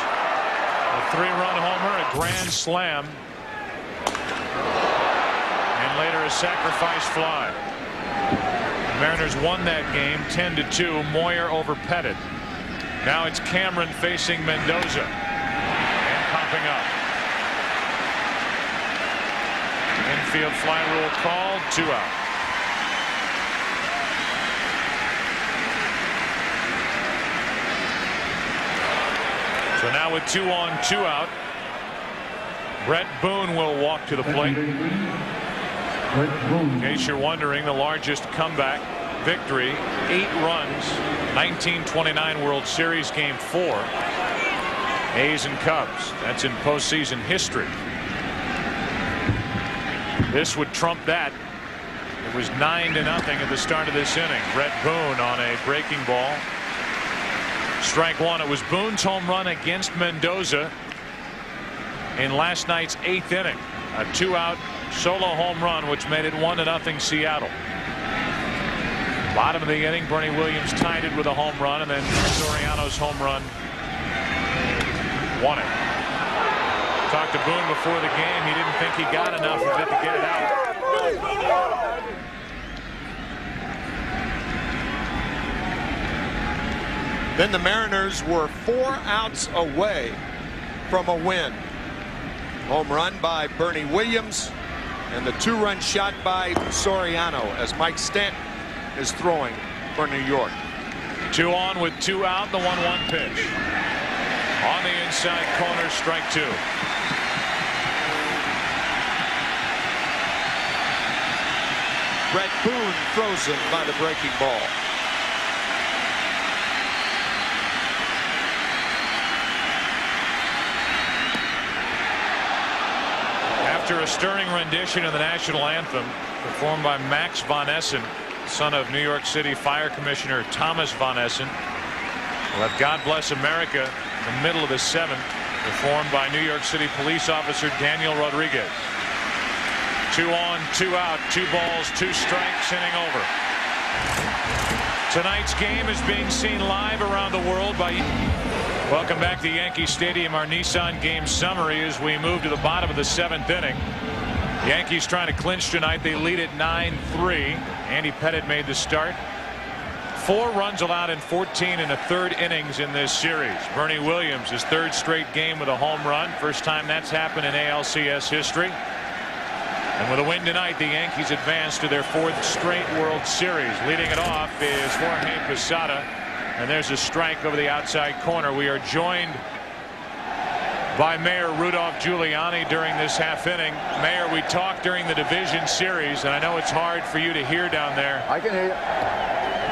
A 3-run homer, a grand slam, and later a sacrifice fly. The Mariners won that game 10-2. Moyer over Pettitte. Now it's Cameron facing Mendoza and popping up. Infield fly rule called. 2 out. So now with 2 on, 2 out, Brett Boone will walk to the plate. In case you're wondering, the largest comeback victory, 8 runs, 1929 World Series Game 4. A's and Cubs. That's in postseason history. This would trump that. It was 9-0 at the start of this inning. Brett Boone on a breaking ball. Strike one. It was Boone's home run against Mendoza in last night's 8th inning. A 2-out solo home run, which made it 1-0 Seattle. Bottom of the inning, Bernie Williams tied it with a home run, and then Soriano's home run won it. Talked to Boone before the game. He didn't think he got enough of it to get it out. Then the Mariners were 4 outs away from a win. Home run by Bernie Williams and the 2-run shot by Soriano as Mike Stanton is throwing for New York. 2 on with 2 out. The 1-1 pitch. On the inside corner, strike 2. Brett Boone frozen by the breaking ball. After a stirring rendition of the national anthem performed by Max von Essen, son of New York City Fire Commissioner Thomas von Essen, we'll have God Bless America in the middle of the 7th, performed by New York City police officer Daniel Rodriguez. 2 on, 2 out, 2 balls, 2 strikes, inning over. Tonight's game is being seen live around the world by... Welcome back to Yankee Stadium. Our Nissan game summary as we move to the bottom of the 7th inning. Yankees trying to clinch tonight. They lead at 9-3. Andy Pettitte made the start. 4 runs allowed in 14 1/3 innings in this series. Bernie Williams, his 3rd straight game with a home run. First time that's happened in ALCS history. And with a win tonight, the Yankees advance to their 4th straight World Series. Leading it off is Jorge Posada. And there's a strike over the outside corner. We are joined by Mayor Rudolph Giuliani during this half inning. Mayor, we talked during the division series, and I know it's hard for you to hear down there. I can hear you.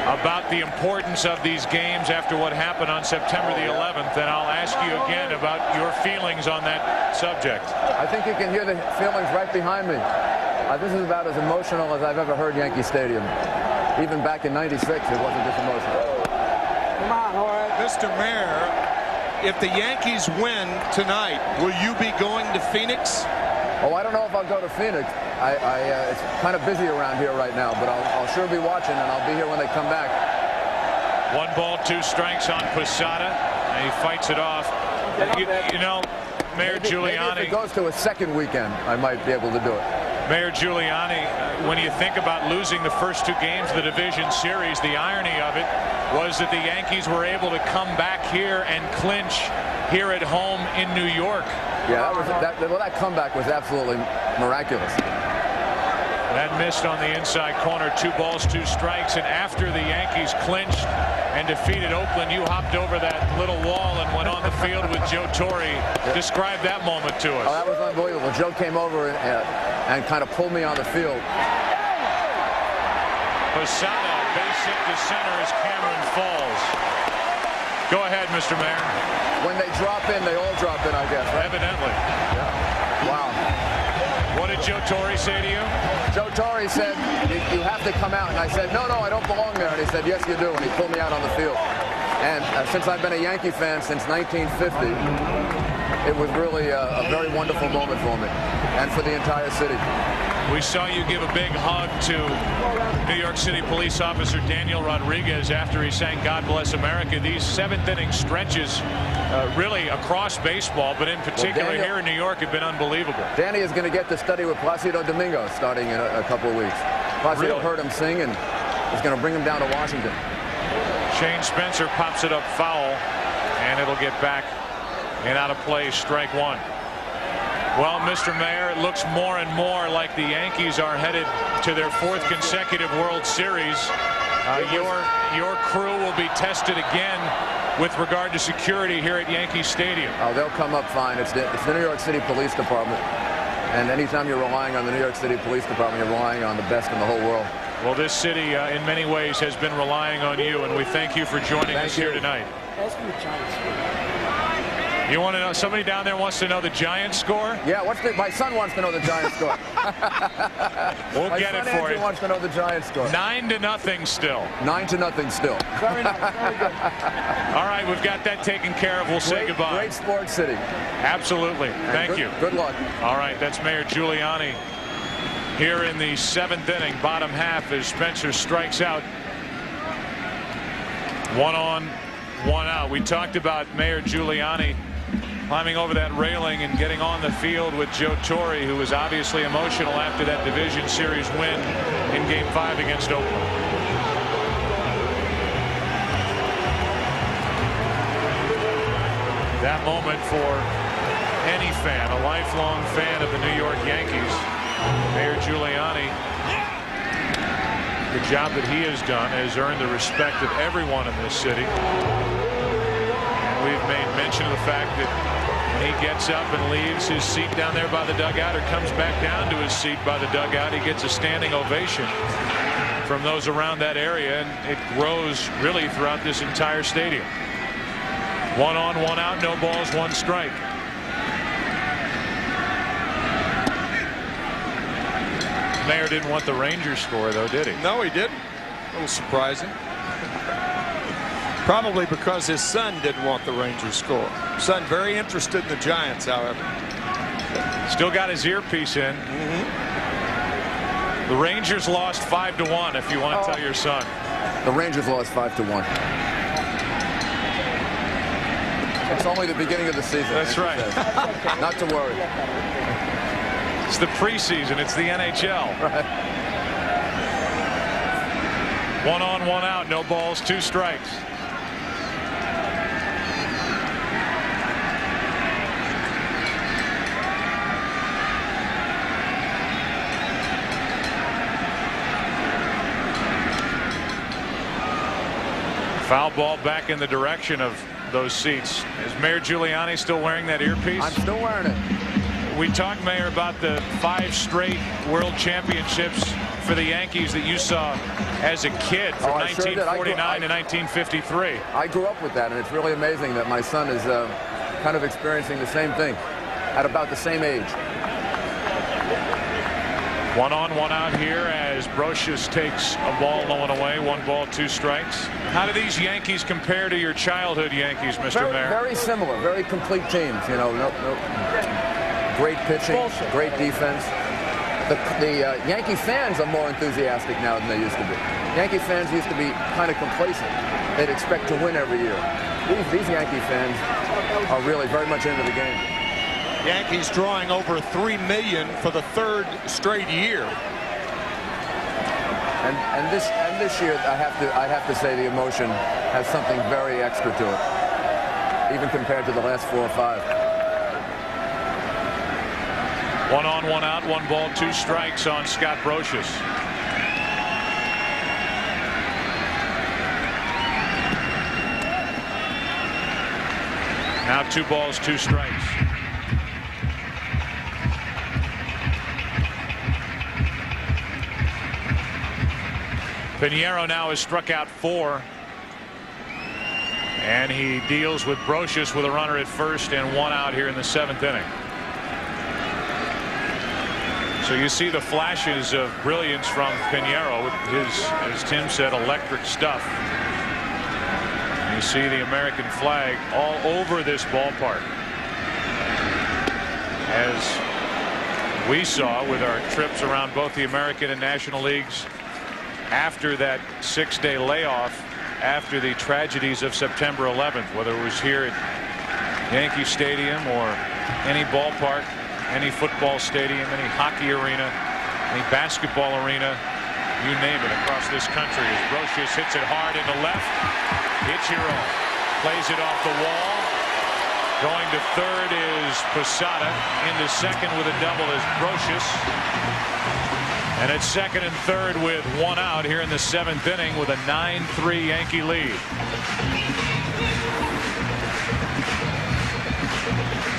About the importance of these games after what happened on September the 11th, and I'll ask you again about your feelings on that subject. I think you can hear the feelings right behind me. This is about as emotional as I've ever heard Yankee Stadium. Even back in '96, it wasn't this emotional. Come on, all right. Mr. Mayor, if the Yankees win tonight, will you be going to Phoenix? Oh, I don't know if I'll go to Phoenix. It's kind of busy around here right now, but I'll sure be watching, and I'll be here when they come back. 1 ball, 2 strikes on Posada, and he fights it off. You know, Mayor Giuliani. Maybe if it goes to a second weekend, I might be able to do it. Mayor Giuliani, when you think about losing the first 2 games of the division series, the irony of it was that the Yankees were able to come back here and clinch here at home in New York. Yeah, that comeback was absolutely miraculous. That missed on the inside corner. 2 balls, 2 strikes, and after the Yankees clinched and defeated Oakland, you hopped over that little wall and went on the field with Joe Torre. Describe that moment to us. Oh, that was unbelievable. Joe came over and kind of pulled me on the field. Posada, base hit to center as Cameron falls. Go ahead, Mr. Mayor. When they drop in, they all drop in, I guess. Right? Evidently. Yeah. Wow. What did Joe Torre say to you? Joe Torre said, you have to come out. And I said, no, I don't belong there. And he said, yes, you do. And he pulled me out on the field. And since I've been a Yankee fan since 1950, it was really a very wonderful moment for me and for the entire city. We saw you give a big hug to New York City police officer Daniel Rodriguez after he sang God Bless America. These 7th inning stretches really across baseball, but in particular here in New York, have been unbelievable. Danny is going to get to study with Placido Domingo starting in a couple of weeks. Placido heard him sing and is going to bring him down to Washington. Shane Spencer pops it up foul, and it'll get back and out of play, strike 1. Well, Mr. Mayor, it looks more and more like the Yankees are headed to their 4th consecutive World Series. Your crew will be tested again with regard to security here at Yankee Stadium. Oh, they'll come up fine. It's the New York City Police Department. And anytime you're relying on the New York City Police Department, you're relying on the best in the whole world. Well, this city, in many ways, has been relying on you, and we thank you for joining us here tonight. You want to know? Somebody down there wants to know the Giants score? Yeah, my son wants to know the Giants score. We'll my get son it for Andrew you. wants to know the Giants score. 9-0 still. 9-0 still. Very nice, very good. All right, we've got that taken care of. We'll say goodbye. Great sports city. Absolutely. Thank you. Good luck. All right, that's Mayor Giuliani here in the 7th inning, bottom half, as Spencer strikes out. 1 on, 1 out. We talked about Mayor Giuliani climbing over that railing and getting on the field with Joe Torre, who was obviously emotional after that division series win in Game 5 against Oakland. That moment for any fan, a lifelong fan of the New York Yankees, Mayor Giuliani, the job that he has done has earned the respect of everyone in this city. And we've made mention of the fact that when he gets up and leaves his seat down there by the dugout or comes back down to his seat by the dugout, he gets a standing ovation from those around that area, and it grows really throughout this entire stadium. 1 on, 1 out, no balls, 1 strike. Mayor didn't want the Rangers score, though, did he? No, he didn't. A little surprising. Probably because his son didn't want the Rangers score. Son very interested in the Giants, however. Still got his earpiece in. The Rangers lost 5-1, if you want to tell your son. The Rangers lost 5-1. It's only the beginning of the season. That's right. Not to worry. It's the preseason. It's the NHL. Right. 1 on, 1 out. No balls, 2 strikes. Foul ball back in the direction of those seats. Is Mayor Giuliani still wearing that earpiece? I'm still wearing it. We talked, Mayor, about the 5 straight world championships for the Yankees that you saw as a kid from 1949 to 1953. I grew up with that, and it's really amazing that my son is kind of experiencing the same thing at about the same age. 1 on, 1 out here as Brocious takes a ball, no one away. 1 ball, 2 strikes. How do these Yankees compare to your childhood Yankees, Mr. Mayor? Very similar, very complete teams. You know, great pitching, great defense. The Yankee fans are more enthusiastic now than they used to be. Yankee fans used to be kind of complacent. They'd expect to win every year. These Yankee fans are really very much into the game. Yankees drawing over $3 million for the 3rd straight year. And this year, I have to say the emotion has something very extra to it, even compared to the last 4 or 5. 1 on, 1 out, 1 ball, 2 strikes on Scott Brocious. Now 2 balls, 2 strikes. Pinheiro now has struck out 4. And he deals with Brocious with a runner at first and 1 out here in the 7th inning. So you see the flashes of brilliance from Pinheiro with his, as Tim said, electric stuff. You see the American flag all over this ballpark. As we saw with our trips around both the American and National Leagues after that 6-day layoff after the tragedies of September 11th, whether it was here at Yankee Stadium or any ballpark, any football stadium, any hockey arena, any basketball arena, you name it, across this country. As Brocious hits it hard into left. Ichiro plays it off the wall. Going to 3rd is Posada. Into 2nd with a double is Brocious. And it's 2nd and 3rd with 1 out here in the 7th inning with a 9-3 Yankee lead.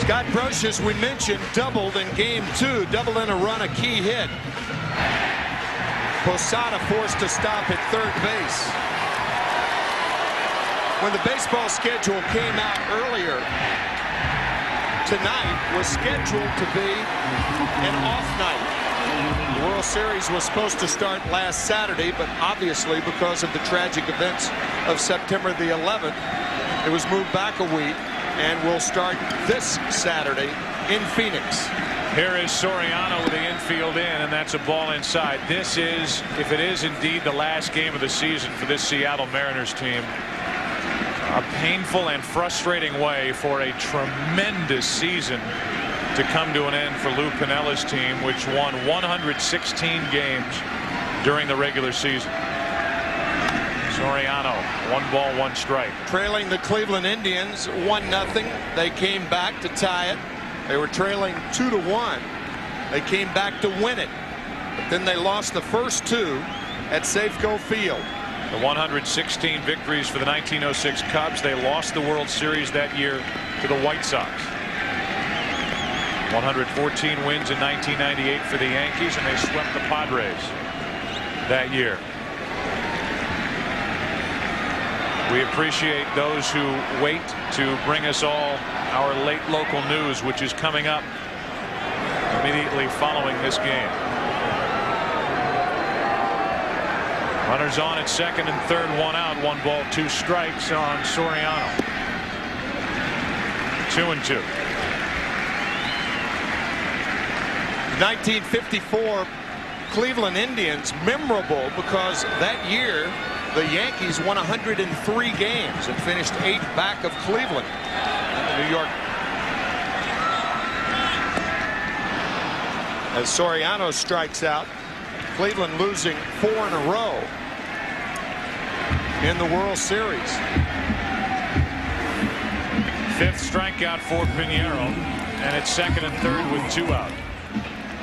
Scott Brocious, we mentioned, doubled in Game 2, double in a run, a key hit. Posada forced to stop at 3rd base. When the baseball schedule came out earlier, tonight was scheduled to be an off night. The World Series was supposed to start last Saturday, but obviously because of the tragic events of September the 11th, it was moved back a week and will start this Saturday in Phoenix. Here is Soriano with the infield in, and that's a ball inside. This is, if it is indeed the last game of the season for this Seattle Mariners team, a painful and frustrating way for a tremendous season to come to an end for Lou Piniella's team, which won 116 games during the regular season. Soriano, 1 ball, 1 strike. Trailing the Cleveland Indians 1-0. They came back to tie it. They were trailing 2-1. They came back to win it. But then they lost the first 2 at Safeco Field. The 116 victories for the 1906 Cubs. They lost the World Series that year to the White Sox. 114 wins in 1998 for the Yankees, and they swept the Padres that year. We appreciate those who wait to bring us all our late local news, which is coming up immediately following this game. Runners on at second and third, 1 out, 1 ball, 2 strikes on Soriano. 2-2. 1954 Cleveland Indians, memorable because that year the Yankees won 103 games and finished 8 back of Cleveland. New York. As Soriano strikes out, Cleveland losing 4 in a row in the World Series. 5th strikeout for Pinheiro, and it's second and third with 2 out.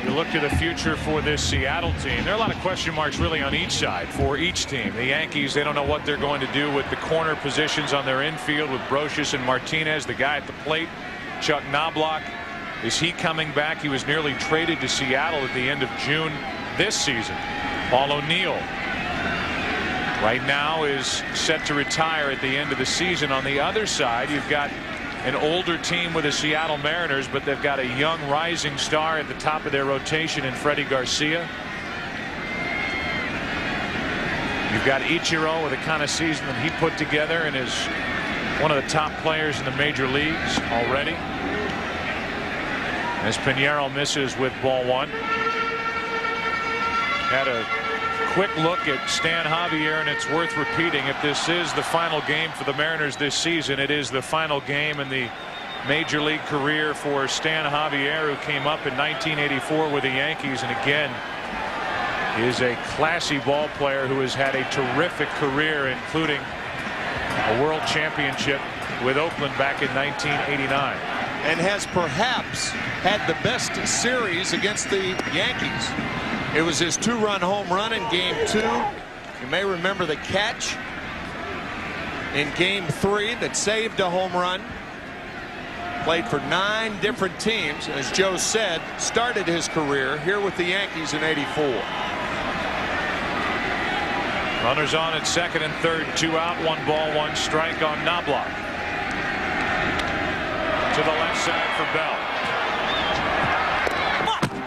You look to the future for this Seattle team. There are a lot of question marks really on each side for each team. The Yankees, they don't know what they're going to do with the corner positions on their infield with Brocious and Martinez. The guy at the plate, Chuck Knobloch, is he coming back? He was nearly traded to Seattle at the end of June this season. Paul O'Neill right now is set to retire at the end of the season. On the other side, you've got an older team with the Seattle Mariners, but they've got a young rising star at the top of their rotation in Freddie Garcia. You've got Ichiro with the kind of season that he put together and is one of the top players in the major leagues already. As Pinheiro misses with ball 1. Had a quick look at Stan Javier, and it's worth repeating. If this is the final game for the Mariners this season, it is the final game in the major league career for Stan Javier, who came up in 1984 with the Yankees, and again is a classy ball player who has had a terrific career, including a world championship with Oakland back in 1989. And has perhaps had the best series against the Yankees. It was his 2-run home run in game 2. You may remember the catch in game 3 that saved a home run. Played for 9 different teams. As Joe said, started his career here with the Yankees in '84. Runners on at second and third, 2 out, 1 ball, 1 strike on Knobloch. To the left side for Bell.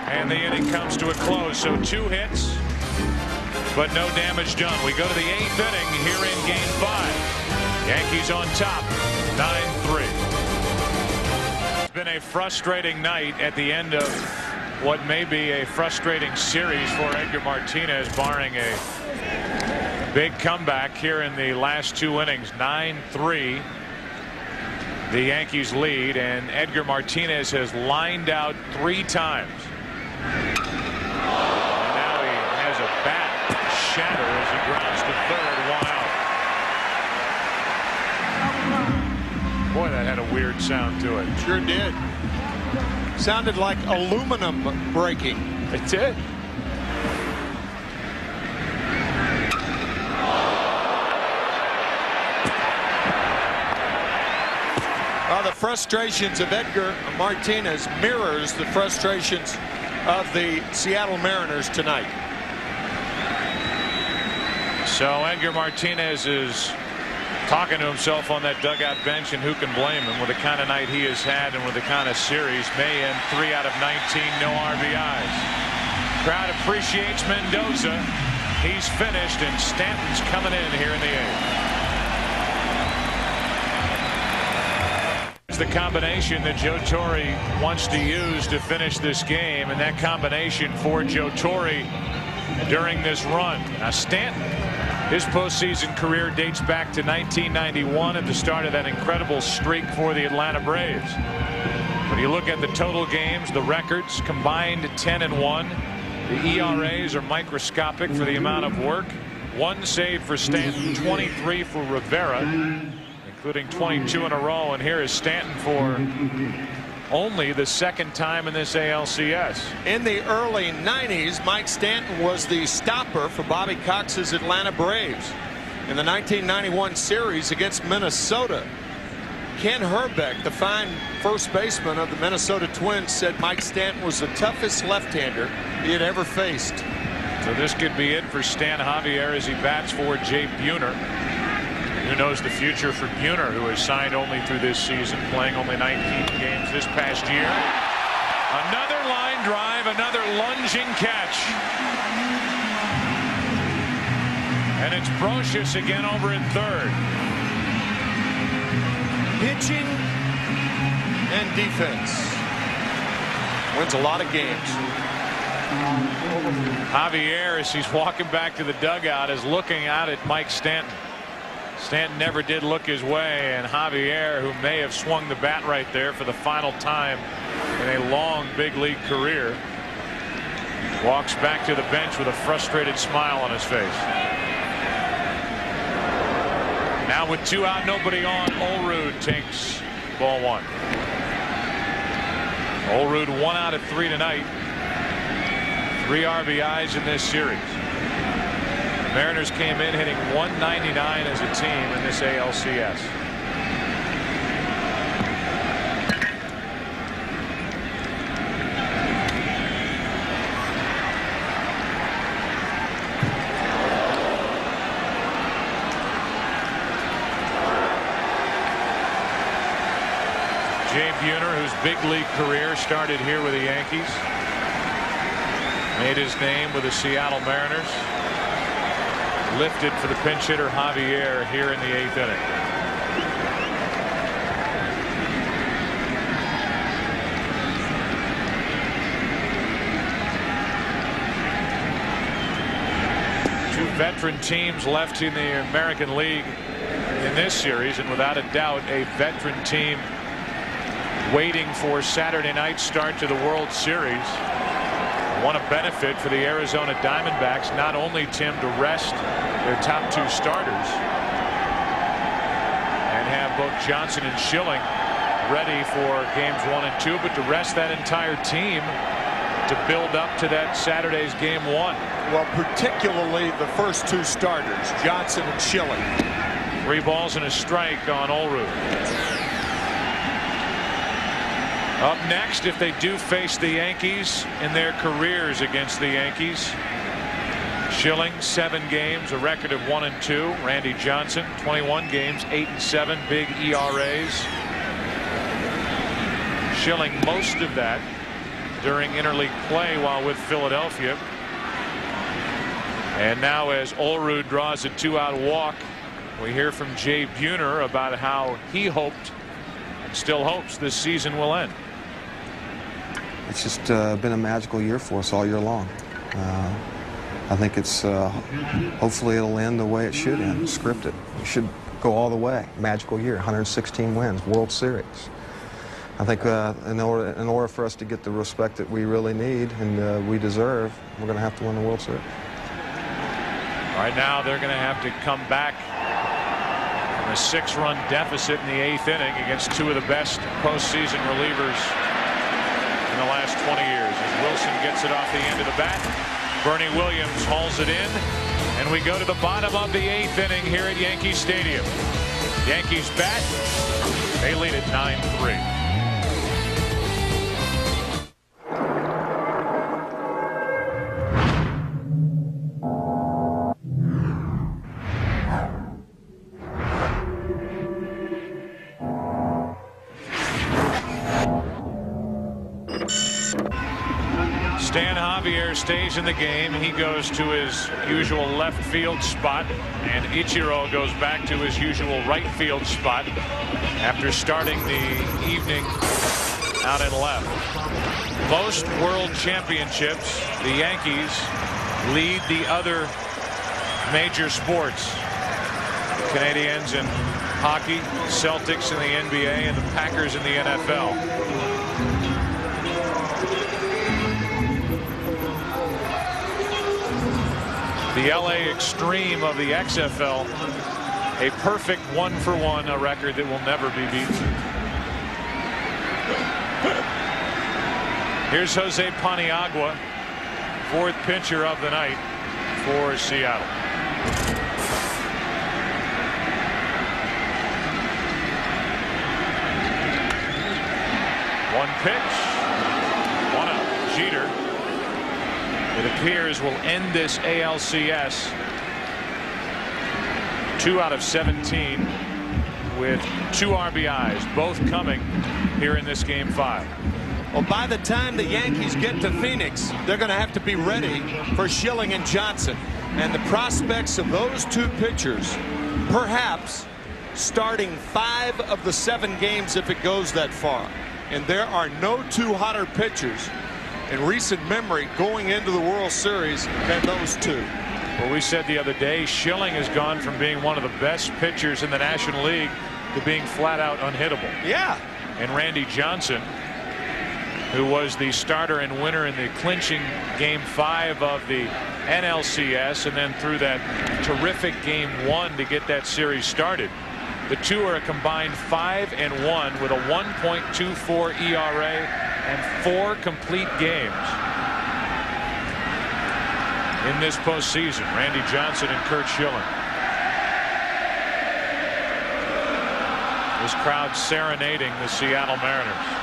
And the inning comes to a close. So 2 hits, but no damage done. We go to the 8th inning here in game 5. Yankees on top, 9-3. It's been a frustrating night at the end of what may be a frustrating series for Edgar Martinez, barring a big comeback here in the last 2 innings. 9-3. The Yankees lead, and Edgar Martinez has lined out 3 times. And now he has a bat shatter as he grounds to third. 1 out. Boy, that had a weird sound to it. Sure did. Sounded like aluminum breaking. It did. The frustrations of Edgar Martinez mirrors the frustrations of the Seattle Mariners tonight. So Edgar Martinez is talking to himself on that dugout bench, and who can blame him with the kind of night he has had and with the kind of series. May end 3 out of 19, no RBIs. Crowd appreciates Mendoza. He's finished, and Stanton's coming in here in the 8th. The combination that Joe Torre wants to use to finish this game, and that combination for Joe Torre during this run. Now Stanton, his postseason career dates back to 1991 at the start of that incredible streak for the Atlanta Braves. When you look at the total games, the records combined 10-1. The ERAs are microscopic for the amount of work. 1 save for Stanton, 23 for Rivera, including 22 in a row. And here is Stanton for only the 2nd time in this ALCS. In the early 90s, Mike Stanton was the stopper for Bobby Cox's Atlanta Braves. In the 1991 series against Minnesota, Ken Herbeck, the fine first baseman of the Minnesota Twins, said Mike Stanton was the toughest left-hander he had ever faced. So this could be it for Stan Javier as he bats for Jay Buhner. Who knows the future for Buhner, who has signed only through this season, playing only 19 games this past year. Another line drive, another lunging catch. And it's Brocious again over in 3rd. Pitching and defense wins a lot of games. Javier, as he's walking back to the dugout, is looking out at Mike Stanton. Stanton never did look his way, and Javier, who may have swung the bat right there for the final time in a long big league career, walks back to the bench with a frustrated smile on his face. Now with 2 out, nobody on, Olerud takes ball 1. Olerud 1 out of 3 tonight. 3 RBIs in this series. The Mariners came in hitting .199 as a team in this ALCS. Jay Buhner, whose big league career started here with the Yankees, made his name with the Seattle Mariners. Lifted for the pinch hitter Javier here in the 8th inning. Two veteran teams left in the American League in this series, and without a doubt a veteran team waiting for Saturday night's start to the World Series. Want to benefit for the Arizona Diamondbacks, not only, Tim, to rest their top 2 starters and have both Johnson and Schilling ready for games 1 and 2, but to rest that entire team to build up to that Saturday's game 1. Well, particularly the first 2 starters, Johnson and Schilling. 3 balls and a strike on Olerud. Up next, if they do face the Yankees in their careers against the Yankees, Schilling 7 games, a record of 1 and 2. Randy Johnson 21 games, 8 and 7, big ERAs. Schilling most of that during interleague play while with Philadelphia. And now as Olerud draws a 2-out walk, we hear from Jay Buhner about how he hoped and still hopes this season will end. It's just been a magical year for us all year long. I think it's hopefully it'll end the way it should end, scripted. It should go all the way. Magical year, 116 wins, World Series. I think in order for us to get the respect that we really need and we deserve, we're going to have to win the World Series. Right now they're going to have to come back from a 6-run deficit in the 8th inning against 2 of the best postseason relievers in the last 20 years. As Wilson gets it off the end of the bat, Bernie Williams hauls it in, and we go to the bottom of the 8th inning here at Yankee Stadium. Yankees bat, they lead at 9-3. Stan Javier stays in the game. He goes to his usual left field spot, and Ichiro goes back to his usual right field spot after starting the evening out in left. Most world championships, the Yankees lead the other major sports. The Canadians in hockey, Celtics in the NBA, and the Packers in the NFL. The LA Extreme of the XFL, a perfect 1-for-1, a record that will never be beaten. Here's Jose Paniagua, fourth pitcher of the night for Seattle. One pitch, one out. Jeter, it appears, will end this ALCS 2 out of 17 with 2 RBIs, both coming here in this game 5. Well, by the time the Yankees get to Phoenix, they're going to have to be ready for Schilling and Johnson. And the prospects of those 2 pitchers, perhaps starting 5 of the 7 games if it goes that far. And there are no 2 hotter pitchers in recent memory going into the World Series than those 2. Well, we said the other day, Schilling has gone from being one of the best pitchers in the National League to being flat out unhittable. Yeah. And Randy Johnson, who was the starter and winner in the clinching game 5 of the NLCS, and then threw that terrific game 1 to get that series started. The 2 are a combined 5-1 with a 1.24 ERA and 4 complete games in this postseason. Randy Johnson and Curt Schilling. This crowd serenading the Seattle Mariners.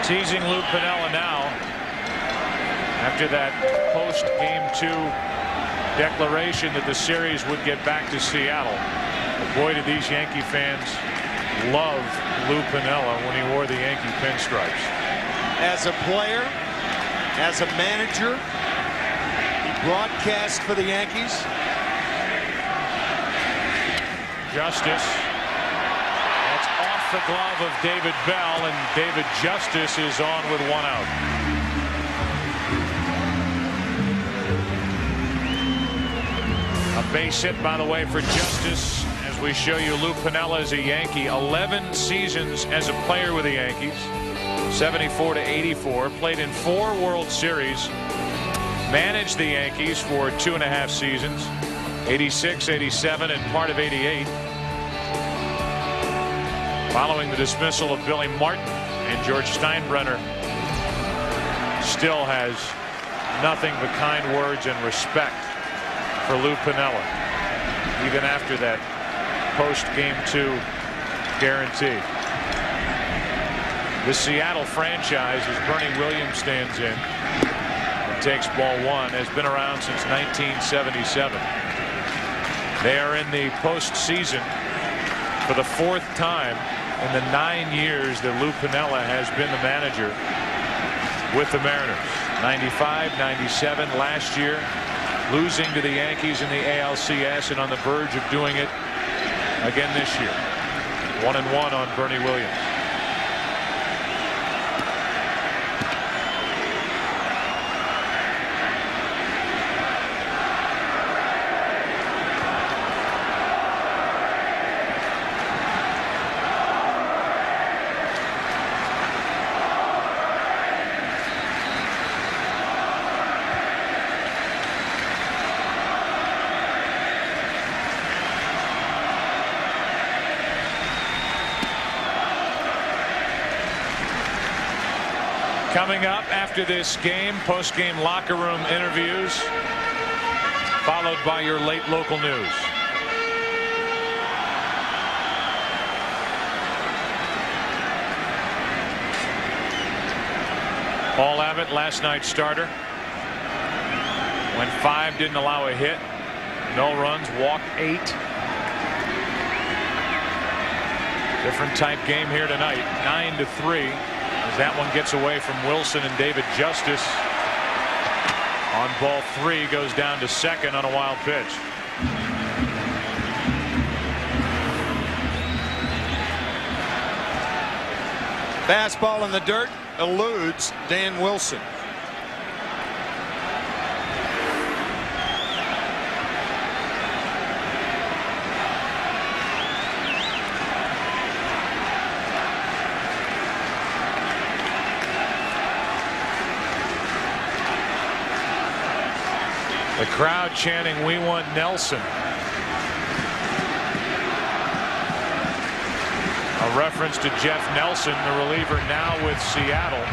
Teasing Lou Piniella now after that post game 2 declaration that the series would get back to Seattle. Boy, did these Yankee fans love Lou Piniella when he wore the Yankee pinstripes. As a player, as a manager, he broadcast for the Yankees. Justice. The glove of David Bell, and David Justice is on with 1 out. A base hit, by the way, for Justice. As we show you, Lou Piniella is a Yankee. 11 seasons as a player with the Yankees. 74 to 84. Played in 4 World Series. Managed the Yankees for 2.5 seasons. 86, 87, and part of 88. Following the dismissal of Billy Martin, and George Steinbrenner still has nothing but kind words and respect for Lou Piniella, even after that post game 2 guarantee. The Seattle franchise, as Bernie Williams stands in and takes ball 1, has been around since 1977. They are in the postseason for the 4th time in the 9 years that Lou Piniella has been the manager with the Mariners. 95, 97 last year, losing to the Yankees in the ALCS, and on the verge of doing it again this year. 1-1 on Bernie Williams. Coming up after this game, post-game locker room interviews. followed by your late local news. Paul Abbott, last night's starter, went 5, didn't allow a hit, no runs, walked 8. Different type game here tonight. 9-3 as that one gets away from Wilson, and David Justice on ball 3 goes down to second on a wild pitch. Fastball in the dirt, eludes Dan Wilson. The crowd chanting, "We want Nelson." A reference to Jeff Nelson, the reliever now with Seattle,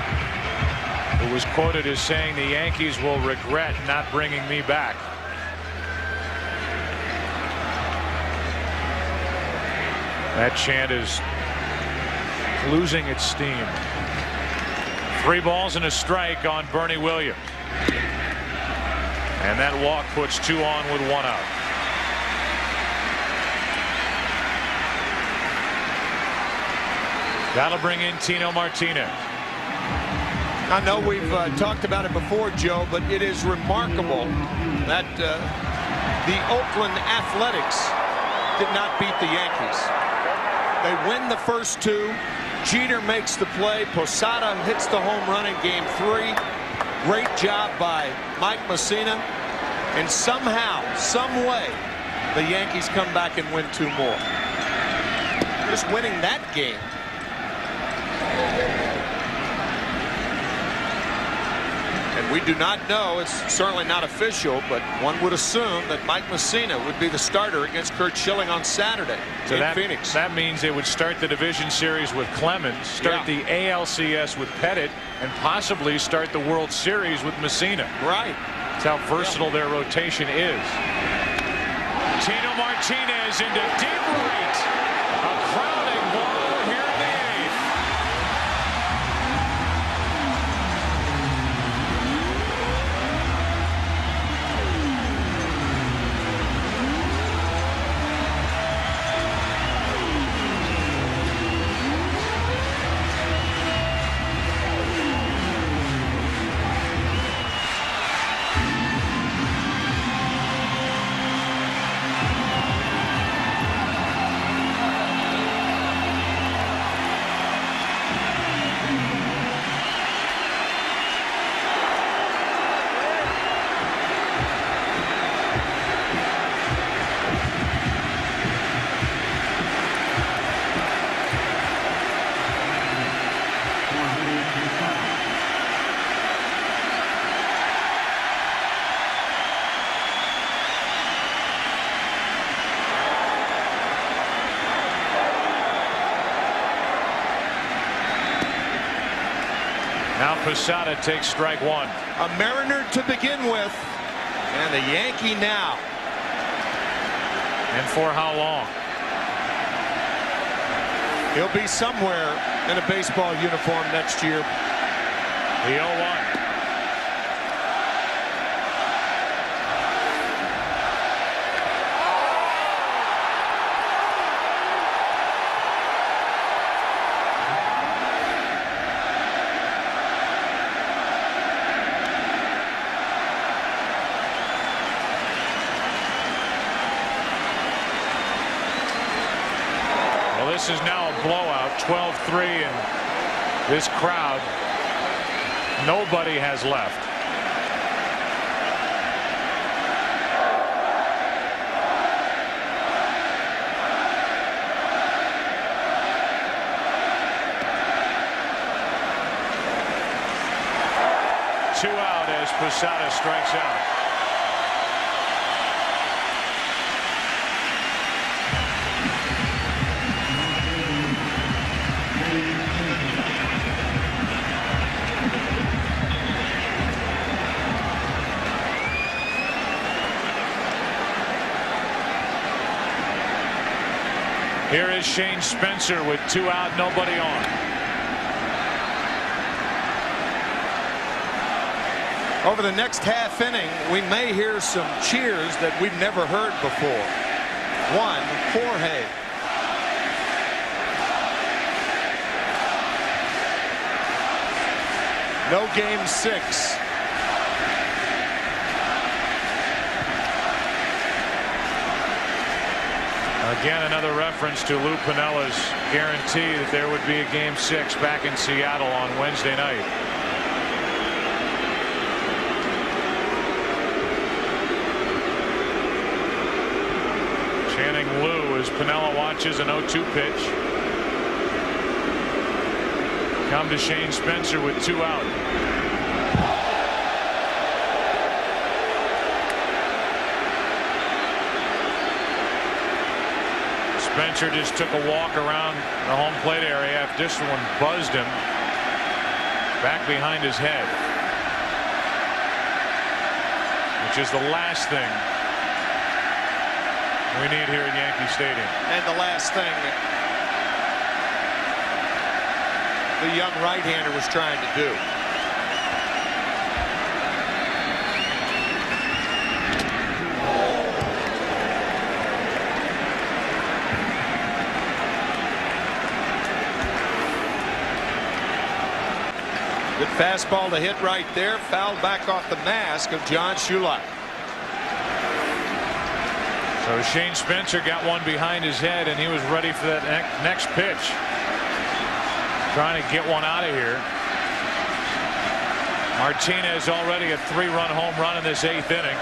who was quoted as saying, "The Yankees will regret not bringing me back." That chant is losing its steam. 3 balls and a strike on Bernie Williams. And that walk puts 2 on with 1 out. That'll bring in Tino Martinez. I know we've talked about it before, Joe, but it is remarkable that the Oakland Athletics did not beat the Yankees. They win the first 2. Jeter makes the play. Posada hits the home run in game 3. Great job by Mike Mussina. And somehow, some way, the Yankees come back and win 2 more. Just winning that game. And we do not know, it's certainly not official, but one would assume that Mike Mussina would be the starter against Curt Schilling on Saturday in Phoenix. That means they would start the division series with Clemens, start the ALCS with Pettit, and possibly start the World Series with Mussina. Right. That's how versatile their rotation is. Tino Martinez into deep right. A crowding ball here in the 8th. Now Posada takes strike 1. A Mariner to begin with, and a Yankee now. And for how long? He'll be somewhere in a baseball uniform next year. The 0-1. This is now a blowout, 12-3, and this crowd, nobody has left. Two out as Posada strikes out. Here is Shane Spencer with 2 out, nobody on. Over the next half inning, we may hear some cheers that we've never heard before. 1, Jorge. No game 6. Again, another reference to Lou Piniella's guarantee that there would be a game 6 back in Seattle on Wednesday night. Channing Lou as Piniella watches an 0-2 pitch. Come to Shane Spencer with 2 out. Spencer just took a walk around the home plate area after this one buzzed him back behind his head, which is the last thing we need here at Yankee Stadium. And the last thing the young right-hander was trying to do. Good fastball to hit right there. Fouled back off the mask of John Shulak. So Shane Spencer got one behind his head, and he was ready for that next pitch. Trying to get one out of here. Martinez already a 3-run home run in this 8th inning.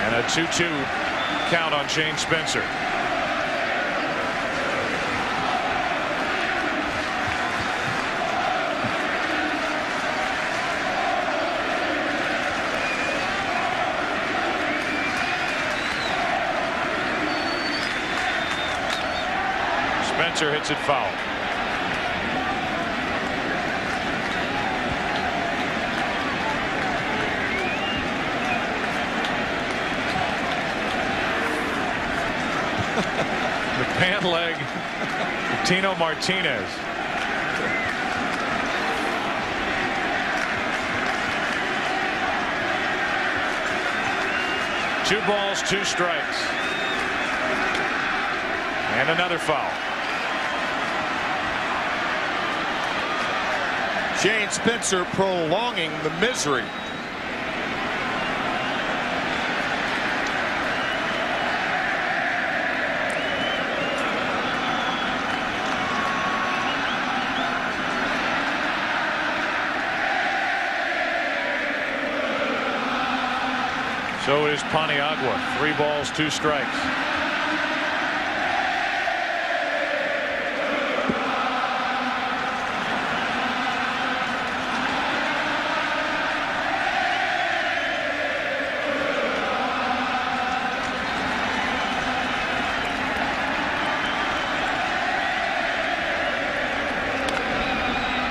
And a 2-2 count on Shane Spencer. Spencer hits it foul. The pant leg, Tino Martinez. Two balls, 2 strikes. And another foul. Shane Spencer prolonging the misery. So is Paniagua. 3 balls, 2 strikes.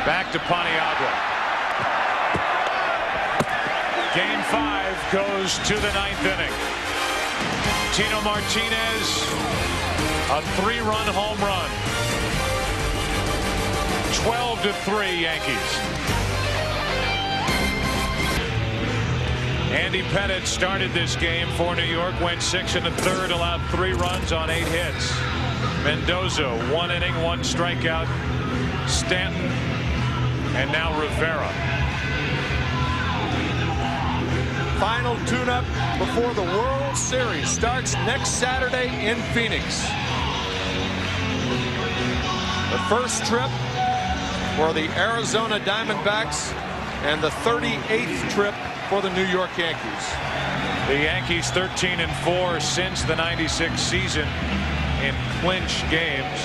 Back to Paniagua. Game 5 goes to the 9th inning. Tino Martinez, a 3-run home run. 12-3 Yankees. Andy Pettitte started this game for New York, went 6 1/3, allowed 3 runs on 8 hits. Mendoza, 1 inning, 1 strikeout. Stanton, and now Rivera. Final tune-up before the World Series starts next Saturday in Phoenix. The first trip for the Arizona Diamondbacks and the 38th trip for the New York Yankees. The Yankees 13-4 since the '96 season in clinch games.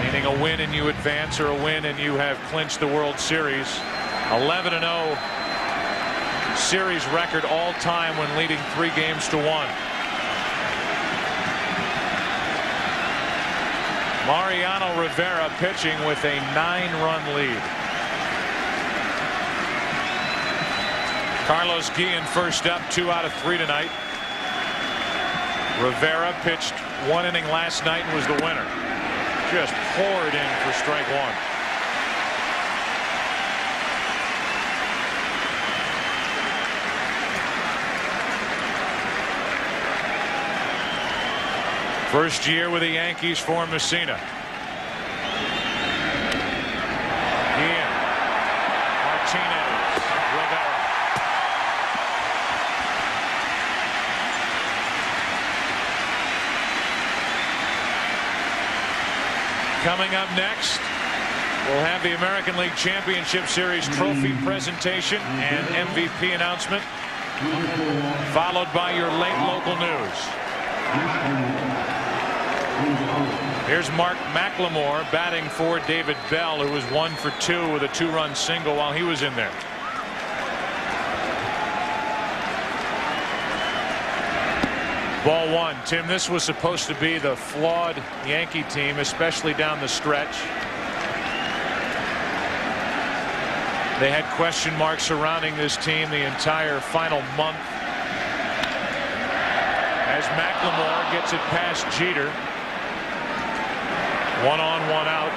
Meaning a win and you advance, or a win and you have clinched the World Series. 11-0 series record all time when leading 3 games to 1. Mariano Rivera pitching with a 9-run lead. Carlos Guillen first up, 2 out of 3 tonight. Rivera pitched 1 inning last night and was the winner. Just poured in for strike 1. First year with the Yankees for Messina. Ian Martinez, Rivera. Coming up next, we'll have the American League Championship Series trophy presentation and MVP announcement, followed by your late local news. Here's Mark McLemore batting for David Bell, who was 1 for 2 with a 2-run single while he was in there. Ball 1. Tim, this was supposed to be the flawed Yankee team, especially down the stretch. They had question marks surrounding this team the entire final month. As McLemore gets it past Jeter. 1 on, 1 out.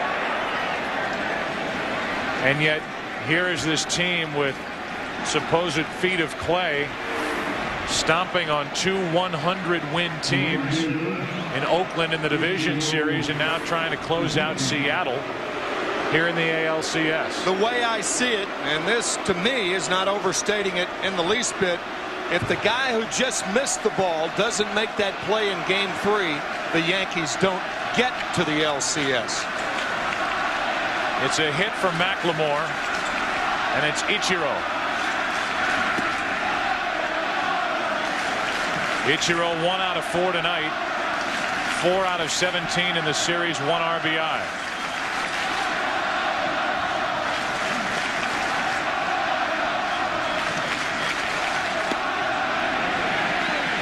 And yet here is this team with supposed feet of clay stomping on 2 100-win teams in Oakland in the division series, and now trying to close out Seattle here in the ALCS. The way I see it, and this to me is not overstating it in the least bit, if the guy who just missed the ball doesn't make that play in Game 3, the Yankees don't get to the LCS. It's a hit from McLemore, and it's Ichiro. Ichiro 1 out of 4 tonight, 4 out of 17 in the series, 1 RBI.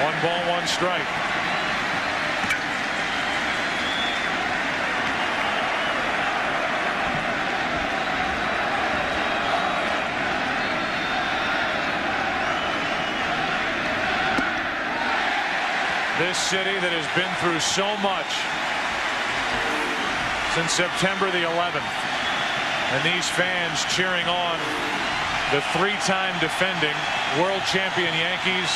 One ball, 1 strike. This city that has been through so much since September the 11th, and these fans cheering on the 3-time defending world champion Yankees,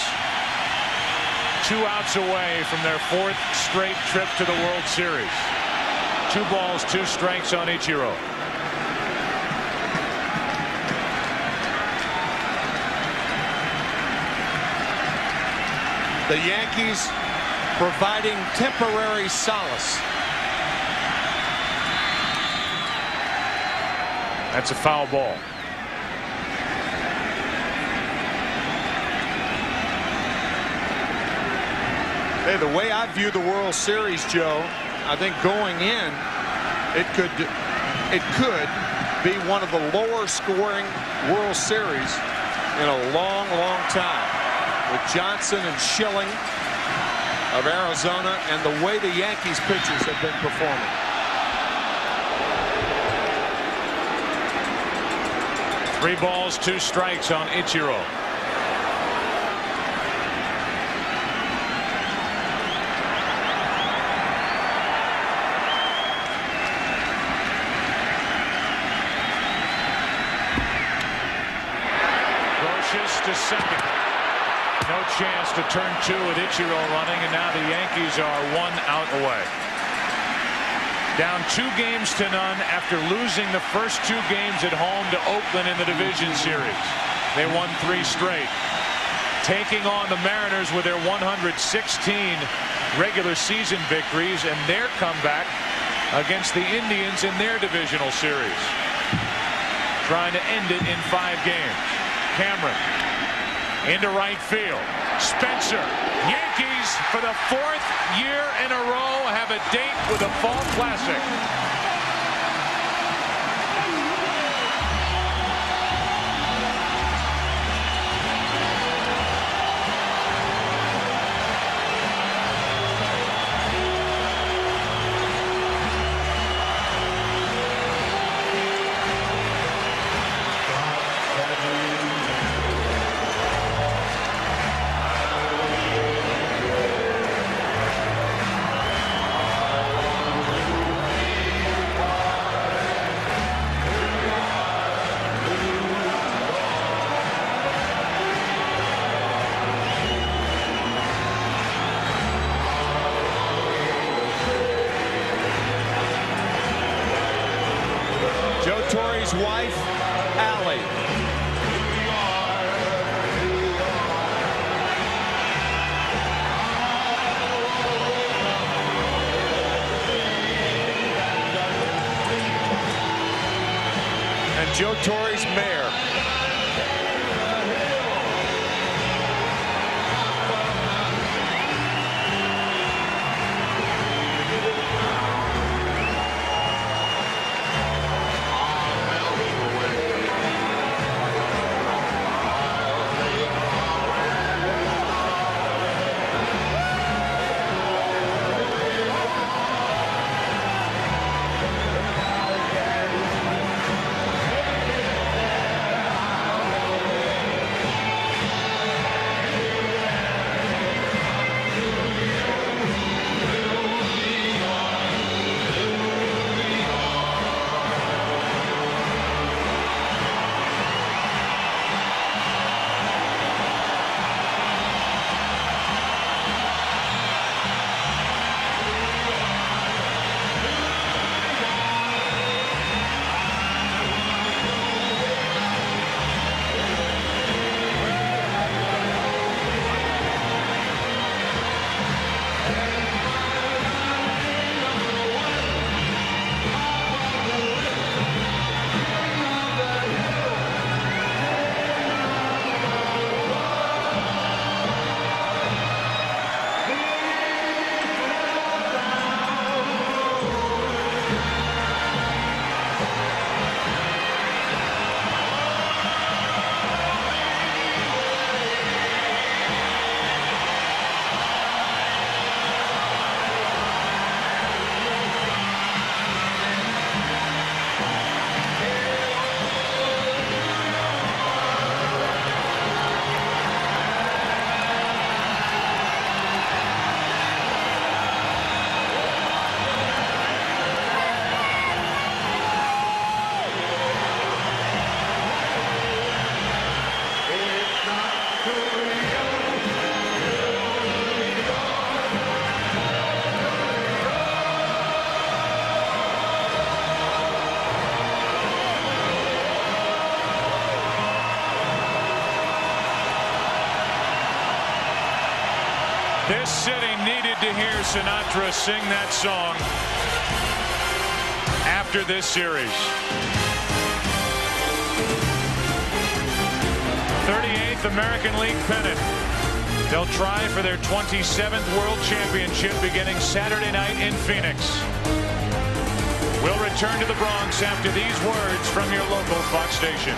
2 outs away from their 4th straight trip to the World Series. 2 balls, 2 strikes on Ichiro. The Yankees providing temporary solace. That's a foul ball. Hey, the way I view the World Series, Joe, I think going in, it could be one of the lower scoring World Series in a long, long time, with Johnson and Schilling of Arizona and the way the Yankees pitchers have been performing. Three balls, 2 strikes on Ichiro. To second. No chance to turn 2 with Ichiro running, and now the Yankees are 1 out away. Down 2 games to none after losing the first 2 games at home to Oakland in the division series. They won 3 straight. Taking on the Mariners with their 116 regular season victories and their comeback against the Indians in their divisional series. Trying to end it in 5 games. Cameron into right field. Spencer. Yankees for the 4th year in a row have a date with a Fall Classic. his wife, Allie. And Joe Torre's mare. This city needed to hear Sinatra sing that song after this series. 38th American League pennant. They'll try for their 27th World Championship beginning Saturday night in Phoenix. We'll return to the Bronx after these words from your local Fox station.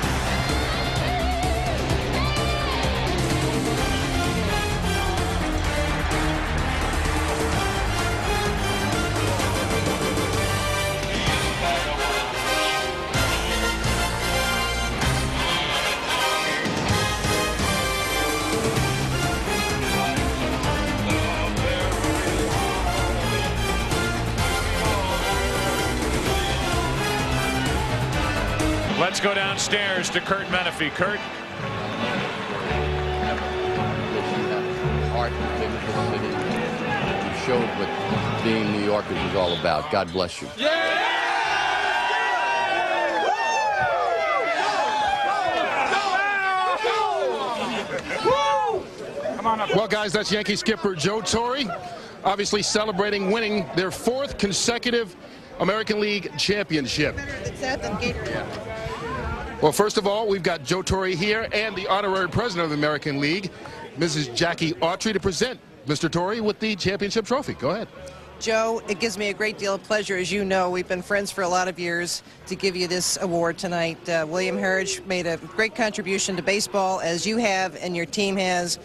Let's go downstairs to Kurt Menefee. Kurt. Heart came to the city. You showed what being New Yorkers is all about. God bless you. Well, guys, that's Yankee skipper Joe Torre, obviously celebrating winning their 4th consecutive American League championship. Well, first of all, we've got Joe Torre here and the honorary president of the American League, Mrs. Jackie Autry, to present Mr. Torre with the championship trophy. Go ahead. Joe, it gives me a great deal of pleasure. As you know, we've been friends for a lot of years to give you this award tonight. William Heritage made a great contribution to baseball, as you have and your team has.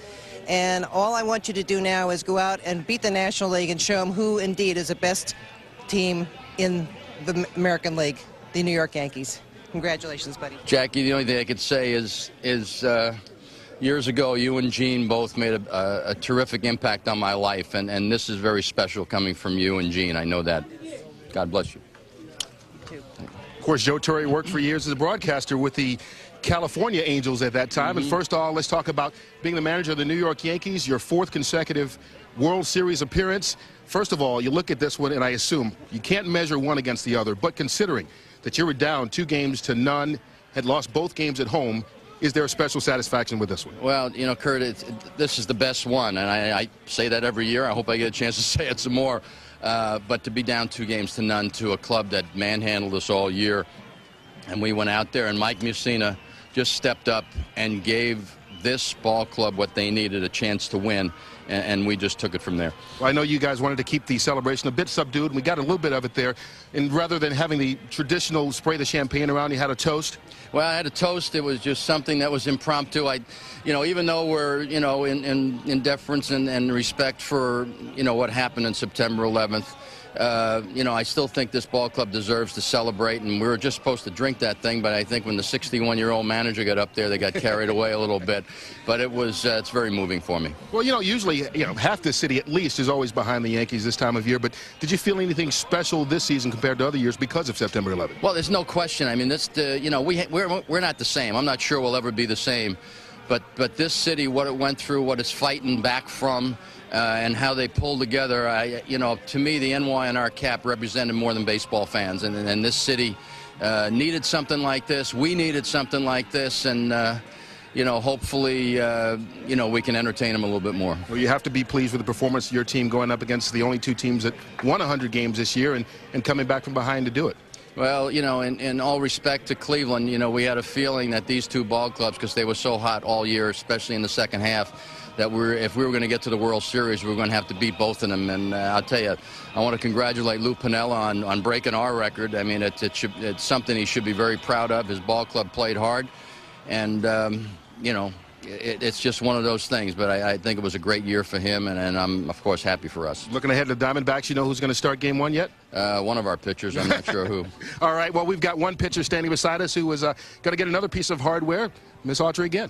And all I want you to do now is go out and beat the National League and show them who indeed is the best team in the American League, the New York Yankees. Congratulations, buddy. Jackie, the only thing I could say is years ago, you and Gene both made a terrific impact on my life, and this is very special coming from you and Gene. I know that. God bless you. You too. Of course, Joe Torre worked for years as a broadcaster with the California Angels at that time. And first of all, let's talk about being the manager of the New York Yankees, your 4th consecutive World Series appearance. First of all, you look at this one, and I assume you can't measure one against the other, but considering that you were down 2-0, had lost both games at home. Is there a special satisfaction with this one? Well, you know, Kurt, this is the best one, and I say that every year. I hope I get a chance to say it some more. But to be down 2-0 to a club that manhandled us all year, and we went out there, and Mike Mussina just stepped up and gave this ball club what they needed, a chance to win, and we just took it from there. Well, I know you guys wanted to keep the celebration a bit subdued, and we got a little bit of it there. And rather than having the traditional spray the champagne around, you had a toast? Well, I had a toast. It was just something that was impromptu. You know, even though we're, you know, in deference and respect for, you know, what happened on September 11th, you know, I still think this ball club deserves to celebrate, and we were just supposed to drink that thing, but I think when the 61-year-old manager got up there, they got carried away a little bit. But it was, it's very moving for me. Well, you know, usually, you know, half the city at least is always behind the Yankees this time of year, but did you feel anything special this season compared to other years because of September 11th? Well, there's no question. I mean, you know, we're not the same. I'm not sure we'll ever be the same. But this city, what it went through, what it's fighting back from, and how they pulled together, you know, to me, the NY on our cap represented more than baseball fans. And this city needed something like this. We needed something like this. And, you know, hopefully, you know, we can entertain them a little bit more. Well, you have to be pleased with the performance of your team going up against the only two teams that won 100 games this year and coming back from behind to do it. Well, you know, in all respect to Cleveland, you know, we had a feeling that these two ball clubs, because they were so hot all year, especially in the second half, that if we were going to get to the World Series, we were going to have to beat both of them. And I'll tell you, I want to congratulate Lou Piniella on breaking our record. I mean, it's something he should be very proud of. His ball club played hard, and, you know, it's just one of those things, but I think it was a great year for him, and I'm, of course, happy for us. Looking ahead to the Diamondbacks, you know who's going to start game one yet? One of our pitchers. I'm not sure who. All right, well, we've got one pitcher standing beside us who is going to get another piece of hardware. Miss Autry again.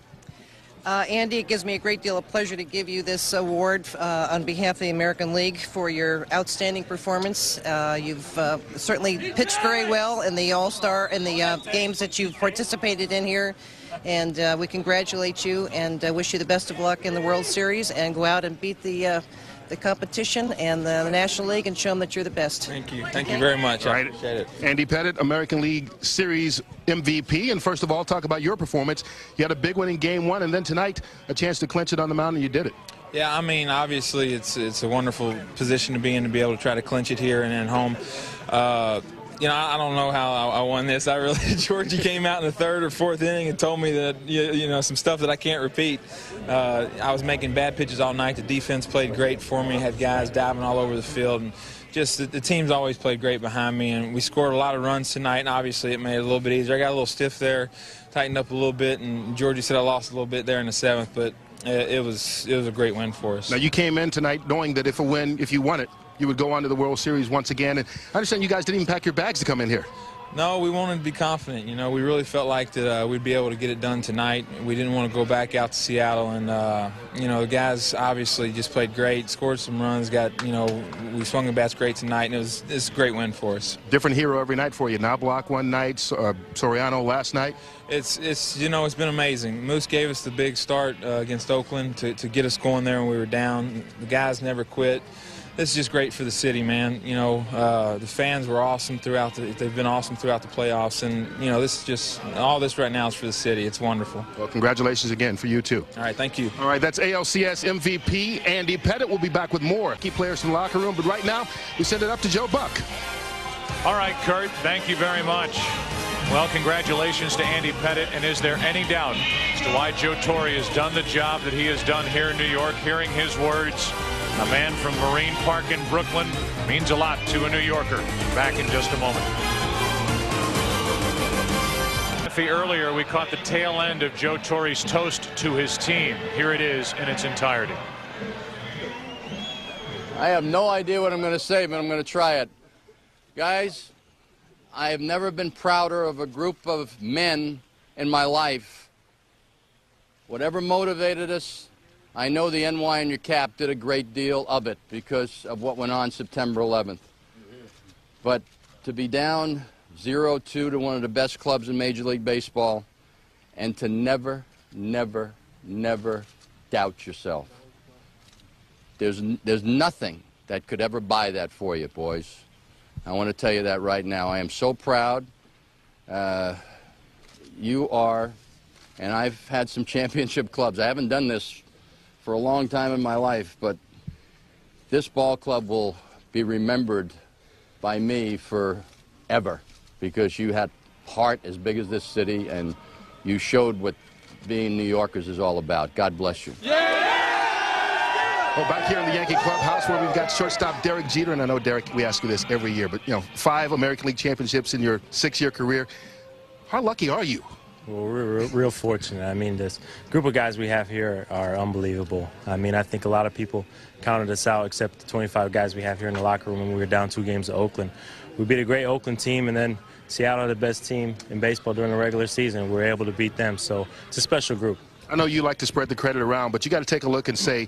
Andy, it gives me a great deal of pleasure to give you this award on behalf of the American League for your outstanding performance. You've certainly pitched very well in the All-Star and the games that you've participated in here. And we congratulate you and wish you the best of luck in the World Series, and go out and beat the competition and the National League and show them that you're the best. Thank you. Thank you very much. I appreciate it. Andy Pettitte, American League Series MVP. And first of all, talk about your performance. You had a big one in game one, and then tonight a chance to clinch it on the mound, and you did it. Yeah, I mean, obviously it's a wonderful position to be in, to be able to try to clinch it here and at home. You know, I don't know how I won this. I really, Georgie came out in the third or fourth inning and told me that, you know, some stuff that I can't repeat. I was making bad pitches all night. The defense played great for me. Had guys diving all over the field, and just the team's always played great behind me. And we scored a lot of runs tonight, and obviously it made it a little bit easier. I got a little stiff there, tightened up a little bit, and Georgie said I lost a little bit there in the seventh, but it was a great win for us. Now, you came in tonight knowing that if you won it, you would go on to the World Series once again. And I understand you guys didn't even pack your bags to come in here. No, we wanted to be confident. You know, we really felt like that we'd be able to get it done tonight. We didn't want to go back out to Seattle. And, you know, the guys obviously just played great, scored some runs, we swung the bats great tonight, and it's a great win for us. Different hero every night for you. Knobloch one night, Soriano last night. It's you know, it's been amazing. Moose gave us the big start against Oakland to get us going there when we were down. The guys never quit. This is just great for the city, man. You know, the fans were awesome they've been awesome throughout the playoffs, and, you know, this is just, all this right now is for the city. It's wonderful. Well, congratulations again for you, too. All right, thank you. All right, that's ALCS MVP Andy Pettitte. We'll be back with more key players from the locker room, but right now, we send it up to Joe Buck. All right, Kurt, thank you very much. Well, congratulations to Andy Pettitte, and is there any doubt as to why Joe Torre has done the job that he has done here in New York? Hearing his words, a man from Marine Park in Brooklyn, means a lot to a New Yorker. Back in just a moment. Earlier, we caught the tail end of Joe Torre's toast to his team. Here it is in its entirety. I have no idea what I'm going to say, but I'm going to try it. Guys, I have never been prouder of a group of men in my life. Whatever motivated us, I know the NY in your cap did a great deal of it because of what went on September 11th. But to be down 0-2 to one of the best clubs in Major League Baseball, and to never, never, never doubt yourself. There's nothing that could ever buy that for you, boys. I want to tell you that right now. I am so proud. You are, and I've had some championship clubs. I haven't done this for a long time in my life, but this ball club will be remembered by me forever because you had heart as big as this city, and you showed what being New Yorkers is all about. God bless you. Well, back here in the Yankee clubhouse where we've got shortstop Derek Jeter, and I know, Derek, we ask you this every year, but, 5 American League championships in your 6-year career. How lucky are you? Well, we're real fortunate. I mean, this group of guys we have here are unbelievable. I mean, I think a lot of people counted us out except the 25 guys we have here in the locker room when we were down 2 games to Oakland. We beat a great Oakland team, and then Seattle, the best team in baseball during the regular season. We were able to beat them, so it's a special group. I know you like to spread the credit around, but you got to take a look and say,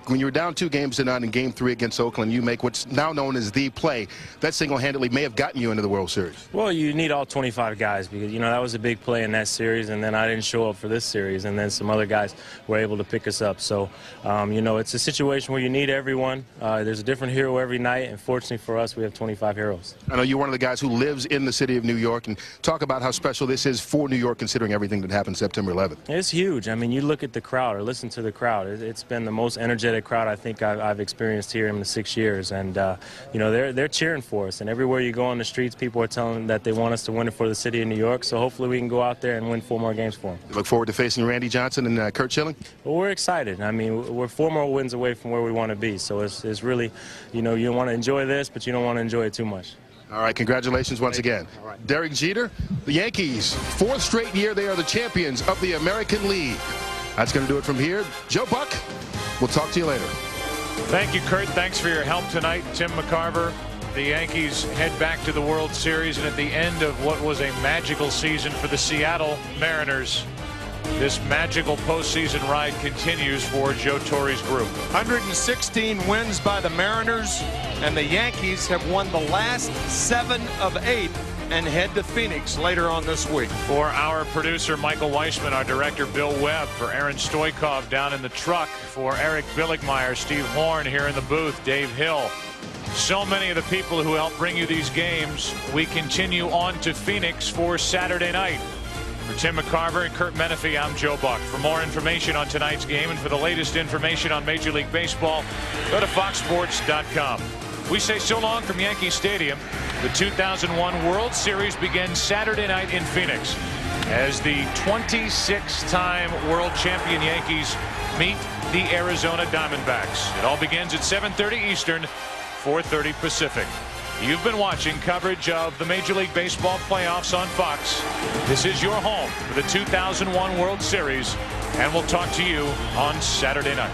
when you were down 2 games to none in Game 3 against Oakland, you make what's now known as the play. That single-handedly may have gotten you into the World Series. Well, you need all 25 guys because, that was a big play in that series, and then I didn't show up for this series, and then some other guys were able to pick us up. So, it's a situation where you need everyone. There's a different hero every night, and fortunately for us, we have 25 heroes. I know you're one of the guys who lives in the city of New York, and talk about how special this is for New York considering everything that happened September 11th. It's huge. I mean, you look at the crowd or listen to the crowd. It's been the most energetic crowd I think I've experienced here in the 6 years, and they're cheering for us. And everywhere you go on the streets, people are telling that they want us to win it for the city of New York. So hopefully we can go out there and win 4 more games for them. You look forward to facing Randy Johnson and Curt Schilling? Well, we're excited. I mean, we're 4 more wins away from where we want to be. So it's really, you want to enjoy this, but you don't want to enjoy it too much. All right, congratulations once again. All right. Derek Jeter, the Yankees, 4th straight year they are the champions of the American League. That's going to do it from here. Joe Buck, we'll talk to you later. Thank you, Kurt. Thanks for your help tonight. Tim McCarver. The Yankees head back to the World Series, and at the end of what was a magical season for the Seattle Mariners, this magical postseason ride continues for Joe Torre's group. 116 wins by the Mariners, and the Yankees have won the last 7 of 8 and head to Phoenix later on this week. For our producer, Michael Weissman, our director, Bill Webb, for Aaron Stoikov down in the truck, for Eric Billigmeyer, Steve Horn here in the booth, Dave Hill. So many of the people who help bring you these games. We continue on to Phoenix for Saturday night. For Tim McCarver and Kurt Menefee, I'm Joe Buck. For more information on tonight's game and for the latest information on Major League Baseball, go to foxsports.com. We say so long from Yankee Stadium. The 2001 World Series begins Saturday night in Phoenix as the 26-time world champion Yankees meet the Arizona Diamondbacks. It all begins at 7:30 Eastern, 4:30 Pacific. You've been watching coverage of the Major League Baseball playoffs on Fox. This is your home for the 2001 World Series, and we'll talk to you on Saturday night.